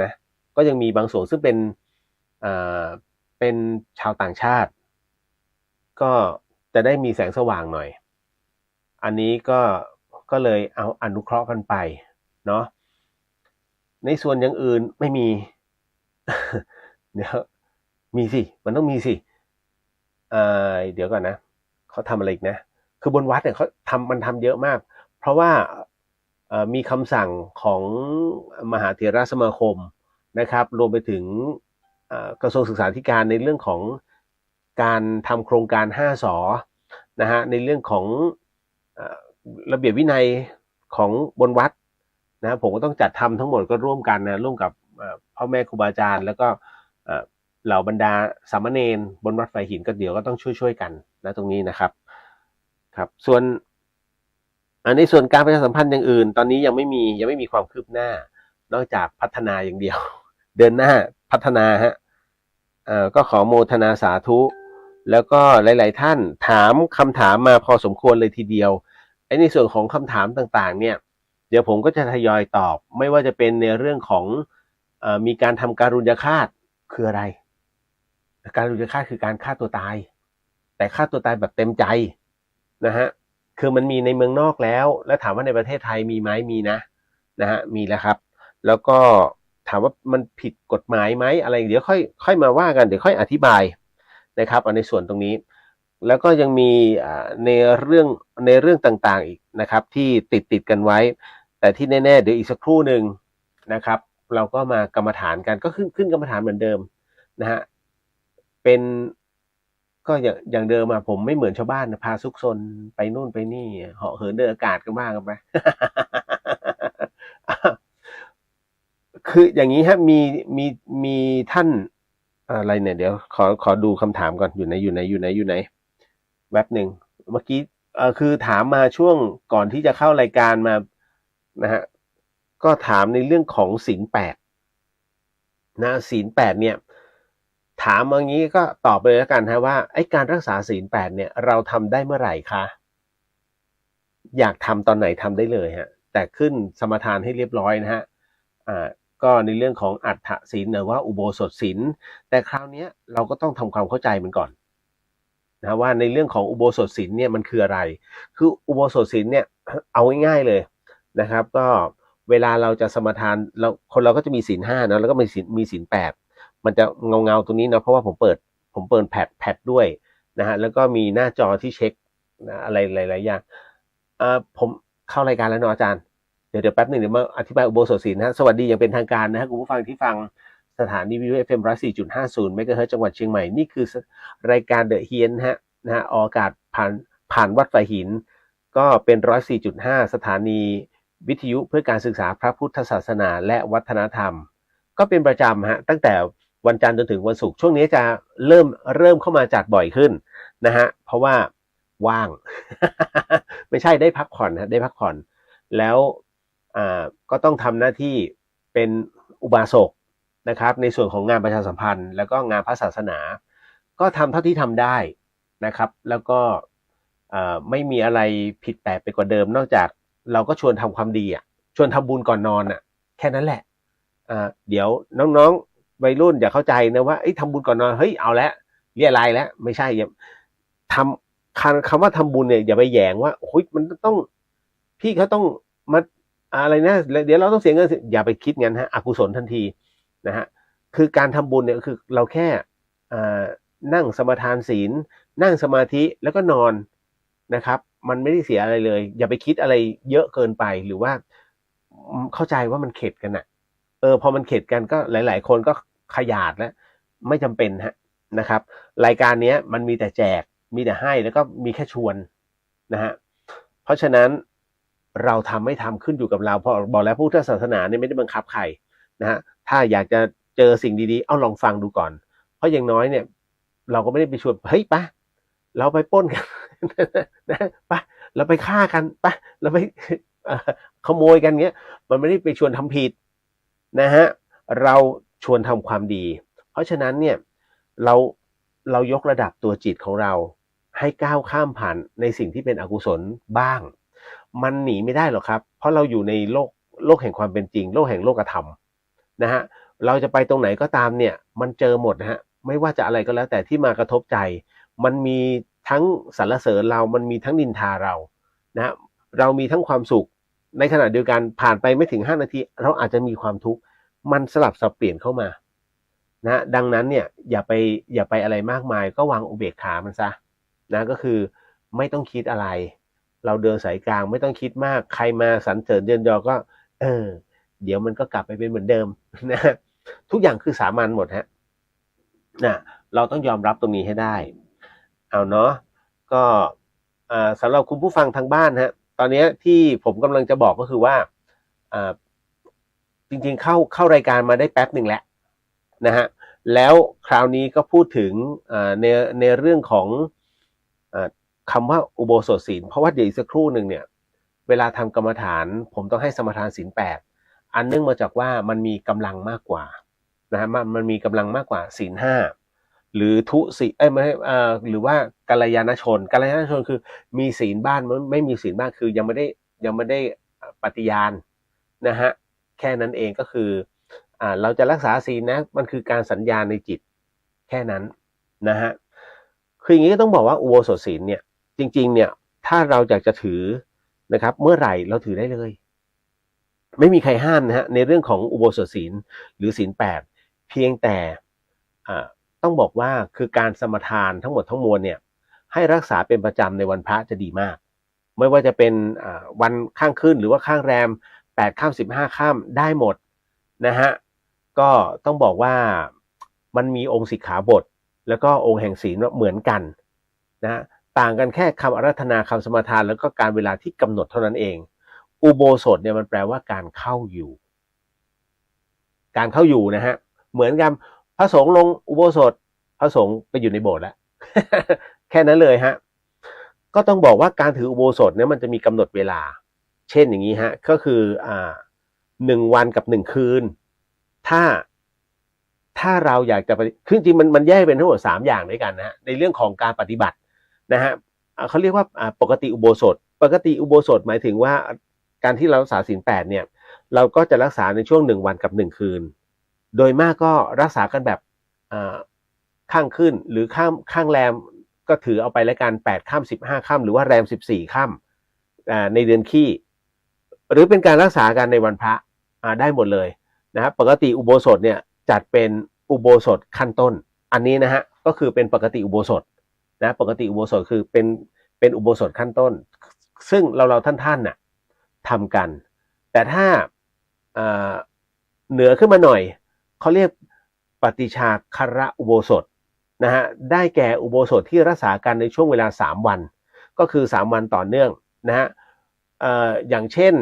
นะก็ยังมีบางส่วนซึ่งเป็นเป็นชาวต่างชาติก็จะได้มีแสงสว่างหน่อยอันนี้ก็เลยเอาอนุเคราะห์กันไปเนาะในส่วนอย่างอื่นไม่มีเดี๋ยวมีสิมันต้องมีสิเดี๋ยวก่อนนะเขาทำอะไรอีกนะคือบนวัดเนี่ยเขาทำเยอะมากเพราะว่ามีคำสั่งของมหาเถรสมาคมนะครับรวมไปถึงกระทรวงศึกษาธิการในเรื่องของการทำโครงการ5สอนะฮะในเรื่องของระเบียบวินัยของบนวัดนะผมก็ต้องจัดทำทั้งหมดก็ร่วมกันนะร่วมกับพ่อแม่ครูบาอาจารย์แล้วก็เหล่าบรรดาสามเณรบนวัดไฟหินก็เดี๋ยวก็ต้องช่วยกันนะตรงนี้นะครับครับส่วนในส่วนการประชาสัมพันธ์อย่างอื่นตอนนี้ยังไม่มีความคืบหน้านอกจากพัฒนาอย่างเดียวเดินหน้าพัฒนาฮะก็ขอโมทนาสาธุแล้วก็หลายๆท่านถามคำถามมาพอสมควรเลยทีเดียวในส่วนของคำถามต่างๆเนี่ยเดี๋ยวผมก็จะทยอยตอบไม่ว่าจะเป็นในเรื่องของมีการทำการุญยฆาตคืออะไรการุญยฆาตคือการฆ่าตัวตายแต่ฆ่าตัวตายแบบเต็มใจนะฮะคือมันมีในเมืองนอกแล้วถามว่าในประเทศไทยมีไหมมีนะฮะมีแล้วครับแล้วก็ถามว่ามันผิดกฎหมายไหมอะไรเดี๋ยวค่อยมาว่ากันเดี๋ยวค่อยอธิบายนะครับในส่วนตรงนี้แล้วก็ยังมีในเรื่องต่างๆอีกนะครับที่ติดกันไว้แต่ที่แน่ๆเดี๋ยวอีกสักครู่หนึ่งนะครับเราก็มากรรมฐานกันก็ขึ้นกรรมฐานเหมือนเดิมนะฮะเป็นก็อย่างเดิมอะผมไม่เหมือนชาวบ้านนะพาซุกซนไปนู่นไปนี่เหาะเหินเดินอากาศกันบ้างกันไปคืออย่างนี้ฮะมีท่านอะไรเนี่ยเดี๋ยวขอดูคำถามก่อนอยู่ไหนแป๊บหนึ่งเมื่อกี้คือถามมาช่วงก่อนที่จะเข้ารายการมานะฮะก็ถามในเรื่องของศีลแปดนะศีลแปดเนี่ยถามอย่างนี้ก็ตอบไปเลยแล้วกันฮะว่าไอ้การรักษาศีลแปดเนี่ยเราทำได้เมื่อไหร่คะอยากทำตอนไหนทำได้เลยฮะแต่ขึ้นสมทานให้เรียบร้อยนะฮะอ่าก็ในเรื่องของอัฏฐศีลหรือว่าอุโบสถศีลแต่คราวนี้เราก็ต้องทำความเข้าใจมันก่อนนะว่าในเรื่องของอุโบสถศีลเนี่ยมันคืออะไรคืออุโบสถศีลเนี่ยเอาง่ายๆเลยนะครับก็เวลาเราจะสมทานเราก็จะมีศีล5นะแล้วก็มีศีล8มันจะเงาตรงนี้นะเพราะว่าผมเปิดแพดด้วยนะฮะแล้วก็มีหน้าจอที่เช็คนะอะไรหลายๆอย่างผมเข้ารายการแล้วเนาะอาจารย์เดี๋ยวแป๊บหนึ่งเดี๋ยวมาอธิบายอุโบสถศีลนะฮะสวัสดีอย่างเป็นทางการนะฮะคุณผู้ฟังที่ฟังสถานีวิทยุ FM 104.50เมกะเฮิรตซ์จังหวัดเชียงใหม่นี่คือรายการเดอะเฮียนฮะนะฮะออกอากาศผ่านวัดไฟหินก็เป็น104.5สถานีวิทยุเพื่อการศึกษาพระพุทธศาสนาและวัฒนธรรมก็เป็นประจำฮะตั้งแต่วันจันทร์จนถึงวันศุกร์ช่วงนี้จะเริ่มเข้ามาจัดบ่อยขึ้นนะฮะเพราะว่าว่าง ไม่ใช่ได้พักผ่อนนะได้พักผ่อนแล้วก็ต้องทำหน้าที่เป็นอุบาสกนะครับในส่วนของงานประชาสัมพันธ์แล้วก็งานพระศาสนาก็ทำเท่าที่ทำได้นะครับแล้วก็ไม่มีอะไรผิดแปลกไปกว่าเดิมนอกจากเราก็ชวนทำความดีอ่ะชวนทำบุญก่อนนอนอ่ะแค่นั้นแหละเดี๋ยวน้องๆวัยรุ่นอย่าเข้าใจนะว่าทำบุญก่อนนอนเฮ้ยเอาแล้วเรียอะไรแล้วไม่ใช่อย่าทำคำว่าทำบุญเนี่ยอย่าไปแยงว่าโอ้ยมันต้องพี่เขาต้องมาอะไรนะเดี๋ยวเราต้องเสียเงินอย่าไปคิดงั้นฮะอกุศลทันทีนะฮะคือการทำบุญเนี่ยคือเราแค่นั่งสมาทานศีลนั่งสมาธิแล้วก็นอนนะครับมันไม่ได้เสียอะไรเลยอย่าไปคิดอะไรเยอะเกินไปหรือว่าเข้าใจว่ามันเข็ดกันอ่ะพอมันเข็ดกันก็หลายๆคนก็ขยาดแล้วไม่จำเป็นฮะนะครับรายการนี้มันมีแต่แจกมีแต่ให้แล้วก็มีแค่ชวนนะฮะเพราะฉะนั้นเราทำไม่ทำขึ้นอยู่กับเราเพราะบอกแล้วพุทธศาสนาเนี่ยไม่ได้บังคับใครนะฮะถ้าอยากจะเจอสิ่งดีๆเอาลองฟังดูก่อนเพราะอย่างน้อยเนี่ยเราก็ไม่ได้ไปชวนเฮ้ยปะเราไปปล้นกันนะปะเราไปฆ่ากันปะเราไปขโมยกันเงี้ยมันไม่ได้ไปชวนทำผิดนะฮะเราชวนทำความดีเพราะฉะนั้นเนี่ยเรายกระดับตัวจิตของเราให้ก้าวข้ามผ่านในสิ่งที่เป็นอกุศลบ้างมันหนีไม่ได้หรอกครับเพราะเราอยู่ในโลกแห่งความเป็นจริงโลกแห่งโลกธรรมนะฮะ เราจะไปตรงไหนก็ตามเนี่ยมันเจอหมดนะฮะไม่ว่าจะอะไรก็แล้วแต่ที่มากระทบใจมันมีทั้งสรรเสริญเรามันมีทั้งนินทาเรานะเรามีทั้งความสุขในขณะเดียวกันผ่านไปไม่ถึง5 นาทีเราอาจจะมีความทุกข์มันสลับสับเปลี่ยนเข้ามานะดังนั้นเนี่ยอย่าไปอะไรมากมายก็วางอุเบกขามันซะนะก็คือไม่ต้องคิดอะไรเราเดินสายกลางไม่ต้องคิดมากใครมาสรรเสริญเยินยอก็เดี๋ยวมันก็กลับไปเป็นเหมือนเดิมนะทุกอย่างคือสามัญหมดฮะนะเราต้องยอมรับตรงนี้ให้ได้เอาเนาะก็สำหรับคุณผู้ฟังทางบ้านฮะตอนนี้ที่ผมกำลังจะบอกก็คือว่าจริงๆเข้ารายการมาได้แป๊บหนึ่งแล้วนะฮะแล้วคราวนี้ก็พูดถึงในเรื่องของคำว่าอุโบสถศีลเพราะว่าเดี๋ยวอีกสักครู่หนึ่งเนี่ยเวลาทำกรรมฐานผมต้องให้สมทานศีล8อันเนื่องมาจากว่ามันมีกำลังมากกว่านะฮะมันมีกำลังมากกว่าศีล5หรือทุศีไม่หรือว่ากัลยาณชนคือมีศีลบ้านไม่มีศีลบ้านคือยังไม่ได้ปฏิญาณนะฮะแค่นั้นเองก็คือเราจะรักษาศีลนะมันคือการสัญญาในจิตแค่นั้นนะฮะคืออย่างนี้ก็ต้องบอกว่าอุโบสถศีลเนี่ยจริงๆเนี่ยถ้าเราอยากจะถือนะครับเมื่อไหร่เราถือได้เลยไม่มีใครห้ามนะฮะในเรื่องของอุโบสถศีลหรือศีล8เพียงแต่ต้องบอกว่าคือการสมทานทั้งหมดทั้งมวลเนี่ยให้รักษาเป็นประจำในวันพระจะดีมากไม่ว่าจะเป็นวันข้างขึ้นหรือว่าข้างแรม8 ค่ำ15 ค่ำได้หมดนะฮะก็ต้องบอกว่ามันมีองค์สิกขาบทแล้วก็องค์แห่งศีลเหมือนกันนะต่างกันแค่คำอาราธนาคำสมทานแล้วก็การเวลาที่กำหนดเท่านั้นเองอุโบสถเนี่ยมันแปลว่าการเข้าอยู่นะฮะเหมือนกันพระสงฆ์ลงอุโบสถพระสงฆ์ไปอยู่ในโบสถ์แล้ว แค่นั้นเลยฮะก็ต้องบอกว่าการถืออุโบสถเนี่ยมันจะมีกำหนดเวลาเช่นอย่างนี้ฮะก็คือ1 วันกับ1 คืนถ้าเราอยากจะคือจริงมันแยกเป็นทั้งหมด3 อย่างด้วยกันนะฮะในเรื่องของการปฏิบัตินะฮะเขาเรียกว่าปกติอุโบสถหมายถึงว่าการที่เรารักษาศีล8เนี่ยเราก็จะรักษาในช่วง1 วันกับ1 คืนโดยมากก็รักษากันแบบข้างขึ้นหรือข้างแรมก็ถือเอาไปแล้วกัน8 ค่ำ15 ค่ำหรือว่าแรม14 ค่ำในเดือนขี้หรือเป็นการรักษากันในวันพระได้หมดเลยนะครับปกติอุโบสถเนี่ยจัดเป็นอุโบสถขั้นต้นอันนี้นะฮะก็คือเป็นปกติอุโบสถนะปกติอุโบสถคือเป็นอุโบสถขั้นต้นซึ่งเราท่านน่ะทำกันแต่ถ้าเหนือขึ้นมาหน่อยเขาเรียกปฏิชาคระอุโบสถนะฮะได้แก่อุโบสถที่รักษากันในช่วงเวลา3 วันก็คือ3 วันต่อเนื่องนะฮะอย่างเช่น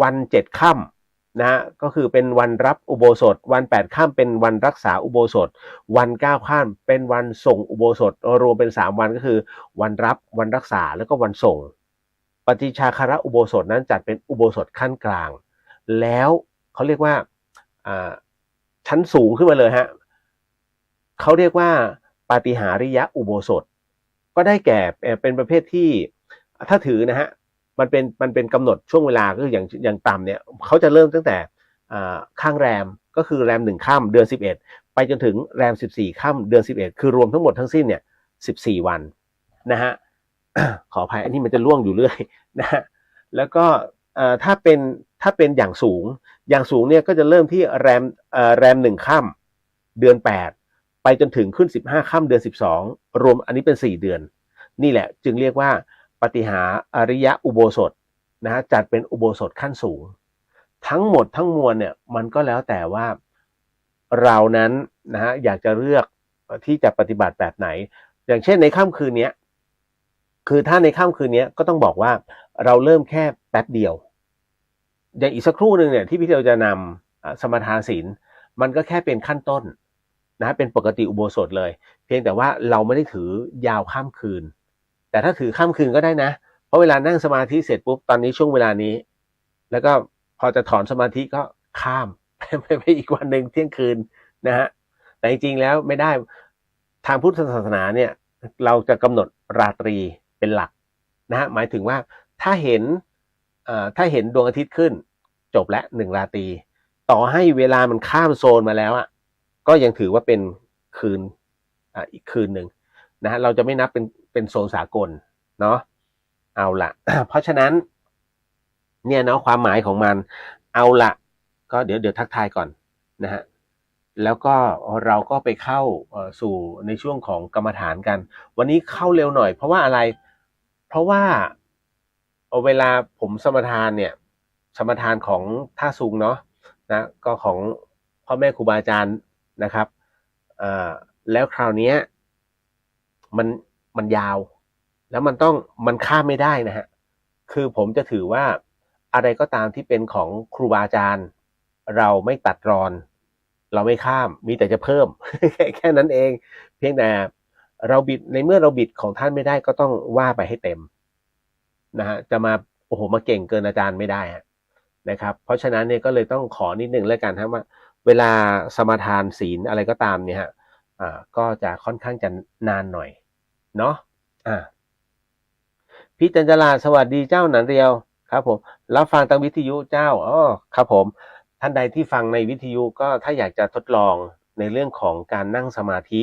วัน7 ค่ำนะฮะก็คือเป็นวันรับอุโบสถวัน8 ค่ำเป็นวันรักษาอุโบสถวัน9 ค่ำเป็นวันส่งอุโบสถรวมเป็น3 วันก็คือวันรับวันรักษาแล้วก็วันส่งปฏิชาคระอุโบสถนั้นจัดเป็นอุโบสถขั้นกลางแล้วเขาเรียกว่าชั้นสูงขึ้นมาเลยฮะเขาเรียกว่าปาฏิหาริยอุโบสถก็ได้แก่เป็นประเภทที่ถ้าถือนะฮะมันเป็นกำหนดช่วงเวลาก็คืออย่างต่ำเนี่ยเขาจะเริ่มตั้งแต่ข้างแรมก็คือแรม1 ค่ำเดือน11ไปจนถึงแรม14 ค่ำเดือน11คือรวมทั้งหมดทั้งสิ้นเนี่ย14 วันนะฮะ ขออภัยอันนี้มันจะล่วงอยู่เรื่อยนะฮะแล้วก็ถ้าเป็นอย่างสูงเนี่ยก็จะเริ่มที่แรม1 ค่ำเดือน8ไปจนถึงขึ้น15 ค่ำเดือน12รวมอันนี้เป็น4 เดือนนี่แหละจึงเรียกว่าปฏิหาริยอุโบสถนะฮะจัดเป็นอุโบสถขั้นสูงทั้งหมดทั้งมวลเนี่ยมันก็แล้วแต่ว่าเรานั้นนะฮะอยากจะเลือกที่จะปฏิบัติแบบไหนอย่างเช่นในค่ำคืนนี้คือถ้าในค่ำคืนนี้ก็ต้องบอกว่าเราเริ่มแค่แป๊บเดียวอย่างอีกสักครู่หนึ่งเนี่ยที่พี่เทียวจะนำสมทานศีลมันก็แค่เป็นขั้นต้นนะเป็นปกติอุโบสถเลยเพียงแต่ว่าเราไม่ได้ถือยาวข้ามคืนแต่ถ้าถือข้ามคืนก็ได้นะเพราะเวลานั่งสมาธิเสร็จปุ๊บตอนนี้ช่วงเวลานี้แล้วก็พอจะถอนสมาธิก็ข้ามไปอีกวันหนึ่งเที่ยงคืนนะฮะแต่จริงๆแล้วไม่ได้ทางพุทธศาสนาเนี่ยเราจะกำหนดราตรีเป็นหลักนะฮะหมายถึงว่าถ้าเห็นดวงอาทิตย์ขึ้นจบแล้ว1 ราตรี ต่อให้เวลามันข้ามโซนมาแล้วอ่ะก็ยังถือว่าเป็นคืนอีกคืนหนึ่งนะฮะเราจะไม่นับเป็นโซนสากลเนาะเอาละ เพราะฉะนั้นเนี่ยเนาะความหมายของมันเอาละก็เดี๋ยวทักทายก่อนนะฮะแล้วก็เราก็ไปเข้าสู่ในช่วงของกรรมฐานกันวันนี้เข้าเร็วหน่อยเพราะว่าอะไรเพราะว่าเวลาผมสมทานเนี่ยสมทานของท่าซุงเนาะนะก็ของพ่อแม่ครูบาอาจารย์นะครับแล้วคราวนี้มันมันยาวแล้วมันข้ามไม่ได้นะฮะคือผมจะถือว่าอะไรก็ตามที่เป็นของครูบาอาจารย์เราไม่ตัดรอนเราไม่ข้ามมีแต่จะเพิ่ม แค่นั้นเองเพียงแต่เราบิดในเมื่อเราบิดของท่านไม่ได้ก็ต้องว่าไปให้เต็มนะฮะจะมาโอ้โหมาเก่งเกินอาจารย์ไม่ได้นะครับเพราะฉะนั้นเนี่ยก็เลยต้องขอนิดนึงแล้วกันครับว่าเวลาสมาทานศีลอะไรก็ตามเนี่ยฮะก็จะค่อนข้างจะนานหน่อยเนาะพี่จันจราสวัสดีเจ้าหนันเรียวครับผมรับฟังทางวิทยุเจ้าครับผมท่านใดที่ฟังในวิทยุก็ถ้าอยากจะทดลองในเรื่องของการนั่งสมาธิ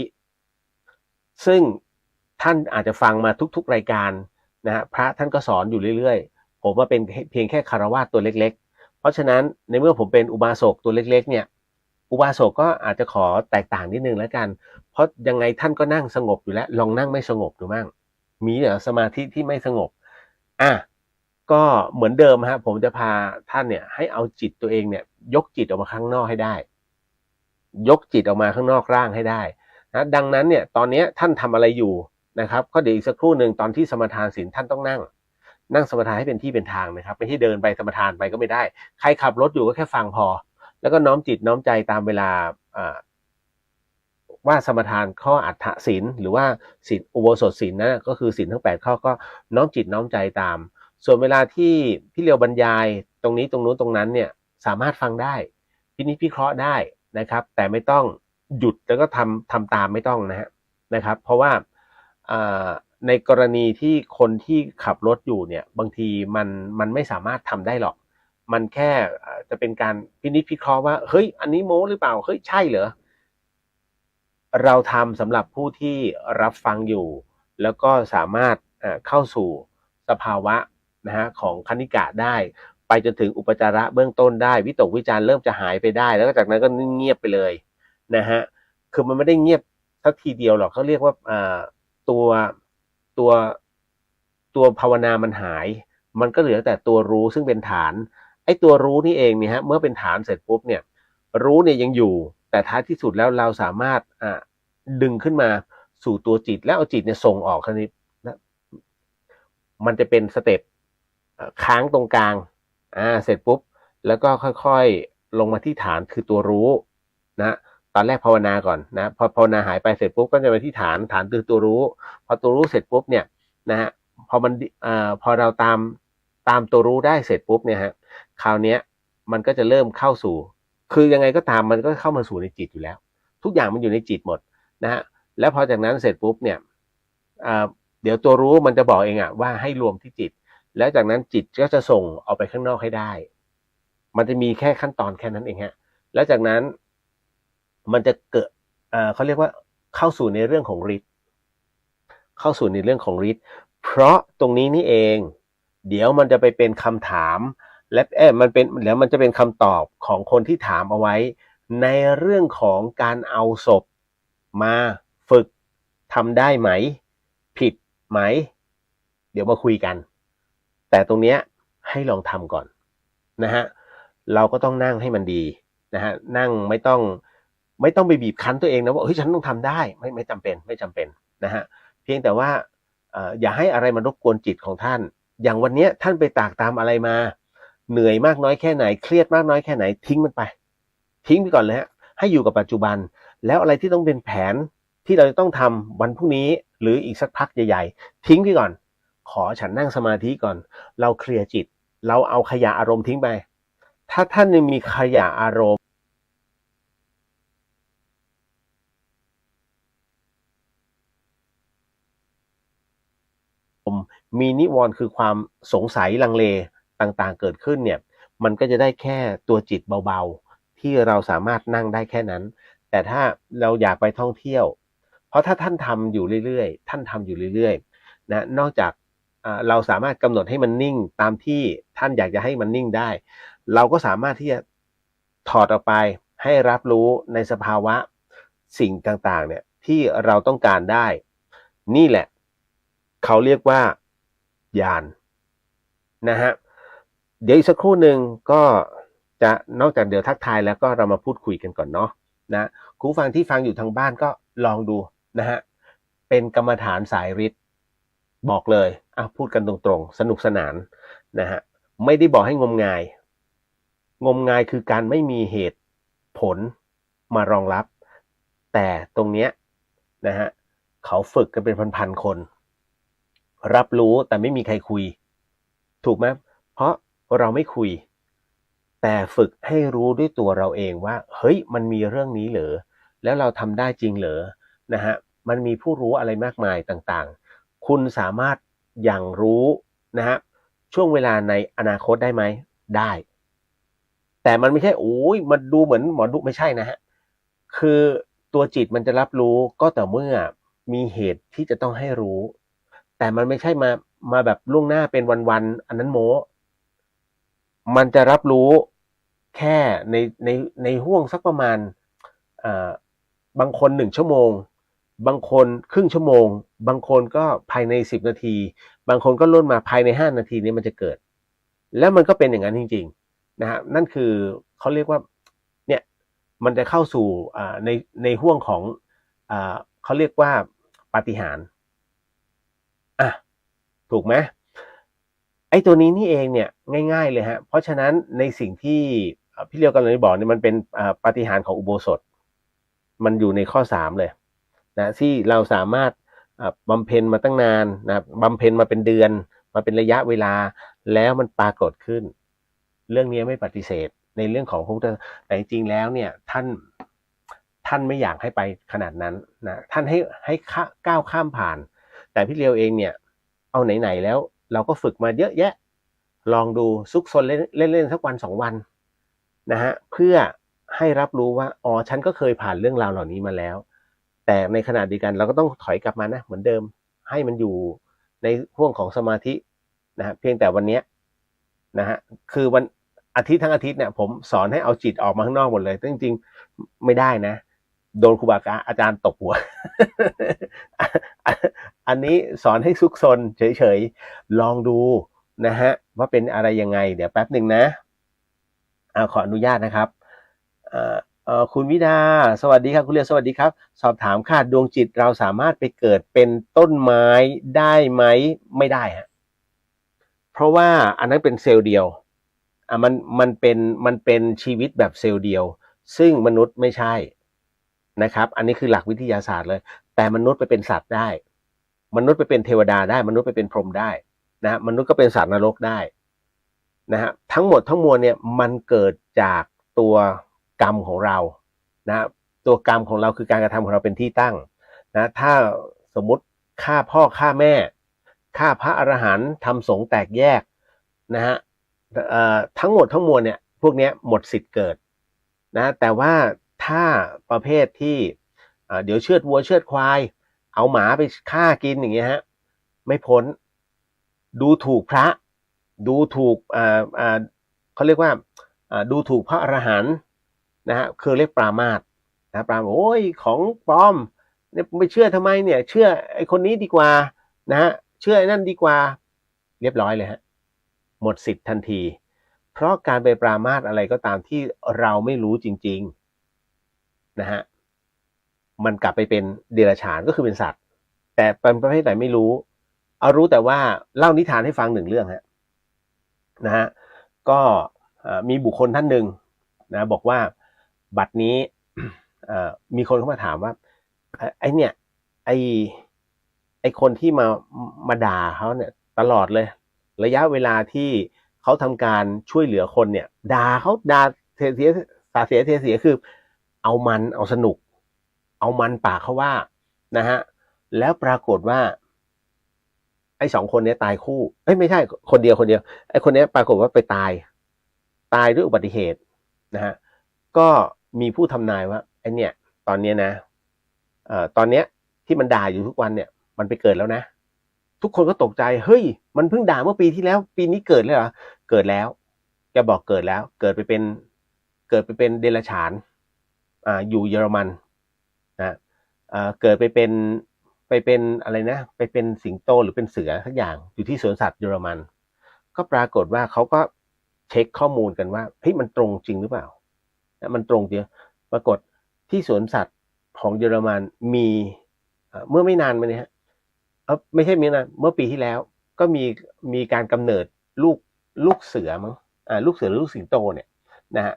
ซึ่งท่านอาจจะฟังมาทุกๆรายการนะฮะพระท่านก็สอนอยู่เรื่อยๆผมว่าเป็นเพียงแค่คารวะตัวเล็กๆเพราะฉะนั้นในเมื่อผมเป็นอุบาสกตัวเล็กๆเนี่ยอุบาสกก็อาจจะขอแตกต่างนิดนึงแล้วกันเพราะยังไงท่านก็นั่งสงบอยู่แล้วลองนั่งไม่สงบดูบ้างมีเหรอสมาธิที่ไม่สงบก็เหมือนเดิมฮะผมจะพาท่านเนี่ยให้เอาจิตตัวเองเนี่ยยกจิตออกมาข้างนอกให้ได้ยกจิตออกมาข้างนอกร่างให้ได้นะดังนั้นเนี่ยตอนนี้ท่านทำอะไรอยู่นะครับก็เดี๋ยวอีกสักครู่หนึ่งตอนที่สมทานศีลท่านต้องนั่งสมทานให้เป็นที่เป็นทางนะครับไม่ใช่เดินไปสมทานไปก็ไม่ได้ใครขับรถอยู่ก็แค่ฟังพอแล้วก็น้อมจิตน้อมใจตามเวลาว่าสมทานข้ออัฏฐศีลหรือว่าศีลอุโบสถศีลนะก็คือศีลทั้ง8ข้อก็น้อมจิตน้อมใจตามส่วนเวลาที่พี่เรียวบรรยายตรงนี้ตรงนู้นตรงนั้นเนี่ยสามารถฟังได้พินิจพิเคราะห์ได้นะครับแต่ไม่ต้องหยุดแล้วก็ทำตามไม่ต้องนะครับเพราะว่าในกรณีที่คนที่ขับรถอยู่เนี่ยบางทีมันไม่สามารถทำได้หรอกมันแค่จะเป็นการพินิจพิเคราะห์ว่าเฮ้ยอันนี้โม้หรือเปล่าเฮ้ยใช่เหรอเราทำสำหรับผู้ที่รับฟังอยู่แล้วก็สามารถเข้าสู่สภาวะนะฮะของคณิกะได้ไปจนถึงอุปจาระเบื้องต้นได้วิตกวิจารเริ่มจะหายไปได้แล้วก็จากนั้นก็เงียบไปเลยนะฮะคือมันไม่ได้เงียบสักทีเดียวหรอกเขาเรียกว่าตัวตัวตัวภาวนามันหายมันก็เหลือแต่ตัวรู้ซึ่งเป็นฐานไอ้ตัวรู้นี่เองเนี่ยฮะเมื่อเป็นฐานเสร็จปุ๊บเนี่ยรู้เนี่ยยังอยู่แต่ท้ายที่สุดแล้วเราสามารถดึงขึ้นมาสู่ตัวจิตแล้วเอาจิตเนี่ยส่งออกคราวนี้นะมันจะเป็นสเต็ปค้างตรงกลางเสร็จปุ๊บแล้วก็ค่อยๆลงมาที่ฐานคือตัวรู้นะตอนแรกภาวนาก่อนนะพอภาวนาหายไปเสร็จปุ๊บก็จะไปที่ฐานคือตัวรู้พอตัวรู้เสร็จปุ๊บเนี่ยนะฮะพอเราตามตัวรู้ได้เสร็จปุ๊บเนี่ยฮะคราวนี้มันก็จะเริ่มเข้าสู่คือยังไงก็ตามมันก็เข้ามาสู่ในจิตอยู่แล้วทุกอย่างมันอยู่ในจิตหมดนะฮะแล้วพอจากนั้นเสร็จปุ๊บเนี่ยเดี๋ยวตัวรู้มันจะบอกเองว่าให้รวมที่จิตแล้วจากนั้นจิตก็จะส่งออกไปข้างนอกให้ได้มันจะมีแค่ขั้นตอนแค่นั้นเองฮะแล้วจากนั้นมันจะเกิดเขาเรียกว่าเข้าสู่ในเรื่องของฤทธิ์เข้าสู่ในเรื่องของฤทธิ์เพราะตรงนี้นี่เองเดี๋ยวมันจะไปเป็นคำถามและมันจะเป็นคำตอบของคนที่ถามเอาไว้ในเรื่องของการเอาศพมาฝึกทำได้ไหมผิดไหมเดี๋ยวมาคุยกันแต่ตรงเนี้ยให้ลองทำก่อนนะฮะเราก็ต้องนั่งให้มันดีนะฮะนั่งไม่ต้องไปบีบคั้นตัวเองนะว่าเฮ้ยฉันต้องทำได้ไม่จำเป็นนะฮะเพียงแต่ว่าอย่าให้อะไรมันรบกวนจิตของท่านอย่างวันนี้ท่านไปตากตามอะไรมาเหนื่อยมากน้อยแค่ไหนเครียดมากน้อยแค่ไหนทิ้งมันไปทิ้งไปก่อนเลยฮะให้อยู่กับปัจจุบันแล้วอะไรที่ต้องเป็นแผนที่เราจะต้องทำวันพรุ่งนี้หรืออีกสักพักใหญ่ๆทิ้งไปก่อนขอฉันนั่งสมาธิก่อนเราเคลียร์จิตเราเอาขยะอารมณ์ทิ้งไปถ้าท่านยังมีขยะอารมณ์มีนิวรณ์คือความสงสัยลังเลต่างๆเกิดขึ้นเนี่ยมันก็จะได้แค่ตัวจิตเบาๆ ที่เราสามารถนั่งได้แค่นั้นแต่ถ้าเราอยากไปท่องเที่ยวเพราะถ้าท่านทำอยู่เรื่อยๆท่านทำอยู่เรื่อยๆนะนอกจากเราสามารถกำหนดให้มันนิ่งตามที่ท่านอยากจะให้มันนิ่งได้เราก็สามารถที่จะถอดออกไปให้รับรู้ในสภาวะสิ่งต่างๆเนี่ยที่เราต้องการได้นี่แหละเขาเรียกว่าญาณนะฮะเดี๋ยวอีกสักครู่หนึ่งก็จะนอกจากเดี๋ยวทักทายแล้วก็เรามาพูดคุยกันก่อนเนาะนะคุณผู้ฟังที่ฟังอยู่ทางบ้านก็ลองดูนะฮะเป็นกรรมฐานสายฤทธิ์บอกเลยพูดกันตรงๆสนุกสนานนะฮะไม่ได้บอกให้งมงายคือการไม่มีเหตุผลมารองรับแต่ตรงเนี้ยนะฮะเขาฝึกกันเป็นพันๆคนรับรู้แต่ไม่มีใครคุยถูกไหมเพราะเราไม่คุยแต่ฝึกให้รู้ด้วยตัวเราเองว่าเฮ้ยมันมีเรื่องนี้เหรอแล้วเราทำได้จริงเหรอนะฮะมันมีผู้รู้อะไรมากมายต่างๆคุณสามารถอย่างรู้นะฮะช่วงเวลาในอนาคตได้ไหมได้แต่มันไม่ใช่โอ้ยมันดูเหมือนหมอดูไม่ใช่นะฮะคือตัวจิตมันจะรับรู้ก็แต่เมื่อมีเหตุที่จะต้องให้รู้แต่มันไม่ใช่มาแบบล่วงหน้าเป็นวันๆอันนั้นโม้มันจะรับรู้แค่ในห่วงสักประมาณบางคน1 ชั่วโมงบางคนครึ่งชั่วโมงบางคนก็ภายใน10 นาทีบางคนก็ล่นมาภายใน5 นาทีนี้มันจะเกิดแล้วมันก็เป็นอย่างนั้นจริงๆนะฮะนั่นคือเขาเรียกว่าเนี่ยมันจะเข้าสู่ในห่วงของเขาเรียกว่าปาฏิหาริย์ถูกไหมไอ้ตัวนี้นี่เองเนี่ยง่ายๆเลยฮะเพราะฉะนั้นในสิ่งที่พี่เลียวกำลังจะบอกเนี่ยมันเป็นปาฏิหาริย์ของอุโบสถมันอยู่ในข้อ3เลยนะที่เราสามารถบำเพ็ญมาตั้งนานนะบำเพ็ญมาเป็นเดือนมาเป็นระยะเวลาแล้วมันปรากฏขึ้นเรื่องนี้ไม่ปฏิเสธในเรื่องของพระพุทธแต่จริงๆแล้วเนี่ยท่านไม่อยากให้ไปขนาดนั้นนะท่านให้ก้าวข้ามผ่านแต่พี่เลียวเองเนี่ยเอาไหนๆแล้วเราก็ฝึกมาเยอะแยะลองดูซุกซนเล่นสักวัน2 วันนะฮะเพื่อให้รับรู้ว่าอ๋อฉันก็เคยผ่านเรื่องราวเหล่านี้มาแล้วแต่ในขณะเดียวกันเราก็ต้องถอยกลับมานะเหมือนเดิมให้มันอยู่ในห่วงของสมาธินะฮะเพียงแต่วันนี้นะฮะคือวันอาทิตย์ทั้งอาทิตย์เนี่ยผมสอนให้เอาจิตออกมาข้างนอกหมดเลยแต่จริงๆไม่ได้นะโดนครูบาอาจารย์ตบหัว อันนี้สอนให้ซุกซนเฉยๆลองดูนะฮะว่าเป็นอะไรยังไงเดี๋ยวแป๊บหนึ่งนะขออนุญาตนะครับคุณวิดาสวัสดีครับคุณเรียนสวัสดีครับสอบถามค่ะดวงจิตเราสามารถไปเกิดเป็นต้นไม้ได้ไหมไม่ได้ฮะเพราะว่าอันนั้นเป็นเซลล์เดียวมันเป็นชีวิตแบบเซลล์เดียวซึ่งมนุษย์ไม่ใช่นะครับอันนี้คือหลักวิทยาศาสตร์เลยแต่มนุษย์ไปเป็นสัตว์ได้มนุษย์ไปเป็นเทวดาได้มนุษย์ไปเป็นพรหมได้นะมนุษย์ก็เป็นสัตว์นรกได้นะฮะทั้งหมดทั้งมวลเนี่ยมันเกิดจากตัวกรรมของเรานะตัวกรรมของเราคือการกระทำของเราเป็นที่ตั้งนะถ้าสมมุติฆ่าพ่อฆ่าแม่ฆ่าพระอรหันต์ทำสงฆ์แตกแยกนะฮะทั้งหมดทั้งมวลเนี่ยพวกนี้หมดสิทธิ์เกิดนะแต่ว่าถ้าประเภทที่เดี๋ยวเชือดวัวเชือดควายเอาหมาไปฆ่ากินอย่างเงี้ยฮะไม่พ้นดูถูกพระดูถูกเขาเรียกว่าดูถูกพระอรหันต์นะฮะคือเรียกปรามาสนะปรามาสโอ้ยของปลอมเนี่ยไม่เชื่อทำไมเนี่ยเชื่อไอ้คนนี้ดีกว่านะฮะเชื่อไอ้นั่นดีกว่าเรียบร้อยเลยฮะหมดสิทธิ์ทันทีเพราะการไปปรามาสอะไรก็ตามที่เราไม่รู้จริงๆนะฮะมันกลับไปเป็นเดรัจฉานก็คือเป็นสัตว์แต่เป็นประเภทไหนไม่รู้เอารู้แต่ว่าเล่านิทานให้ฟัง1 เรื่องฮะนะฮะก็มีบุคคลท่านหนึ่งนะบอกว่าบัดนี้มีคนเข้ามาถามว่าไอ้เนี่ยไอ้คนที่มาด่าเขาเนี่ยตลอดเลยระยะเวลาที่เขาทำการช่วยเหลือคนเนี่ยด่าเสียสาเสียคือเอาสนุกเอามันปากเขาว่านะฮะแล้วปรากฏว่าไอ้2 คนนี้ตายคู่ไม่ใช่คนเดียวไอ้คนนี้ปรากฏว่าไปตายด้วยอุบัติเหตุนะฮะ ก็มีผู้ทำนายว่าไอเนี่ยตอนเนี้ยนะตอนเนี้ยที่มันด่าอยู่ทุกวันเนี่ยมันไปเกิดแล้วนะทุกคนก็ตกใจเฮ้ยมันเพิ่งด่าเมื่อปีที่แล้วปีนี้เกิดเลยเหรอเกิดแล้วแกบอกเกิดแล้วเกิดไปเป็นเดรัจฉานอยู่เยอรมันนะเกิดไปเป็นอะไรนะไปเป็นสิงโตหรือเป็นเสือสักอย่างอยู่ที่สวนสัตว์เยอรมันก็ปรากฏว่าเขาก็เช็คข้อมูลกันว่าเฮ้ยมันตรงจริงหรือเปล่ามันตรงจริงปรากฏที่สวนสัตว์ของเยอรมันมีเมื่อไม่นานมานี้ฮะไม่ใช่ไม่นานเมื่อปีที่แล้วก็มีการกำเนิดลูกเสือมั้งลูกเสือหรือลูกสิงโตเนี่ยนะฮะ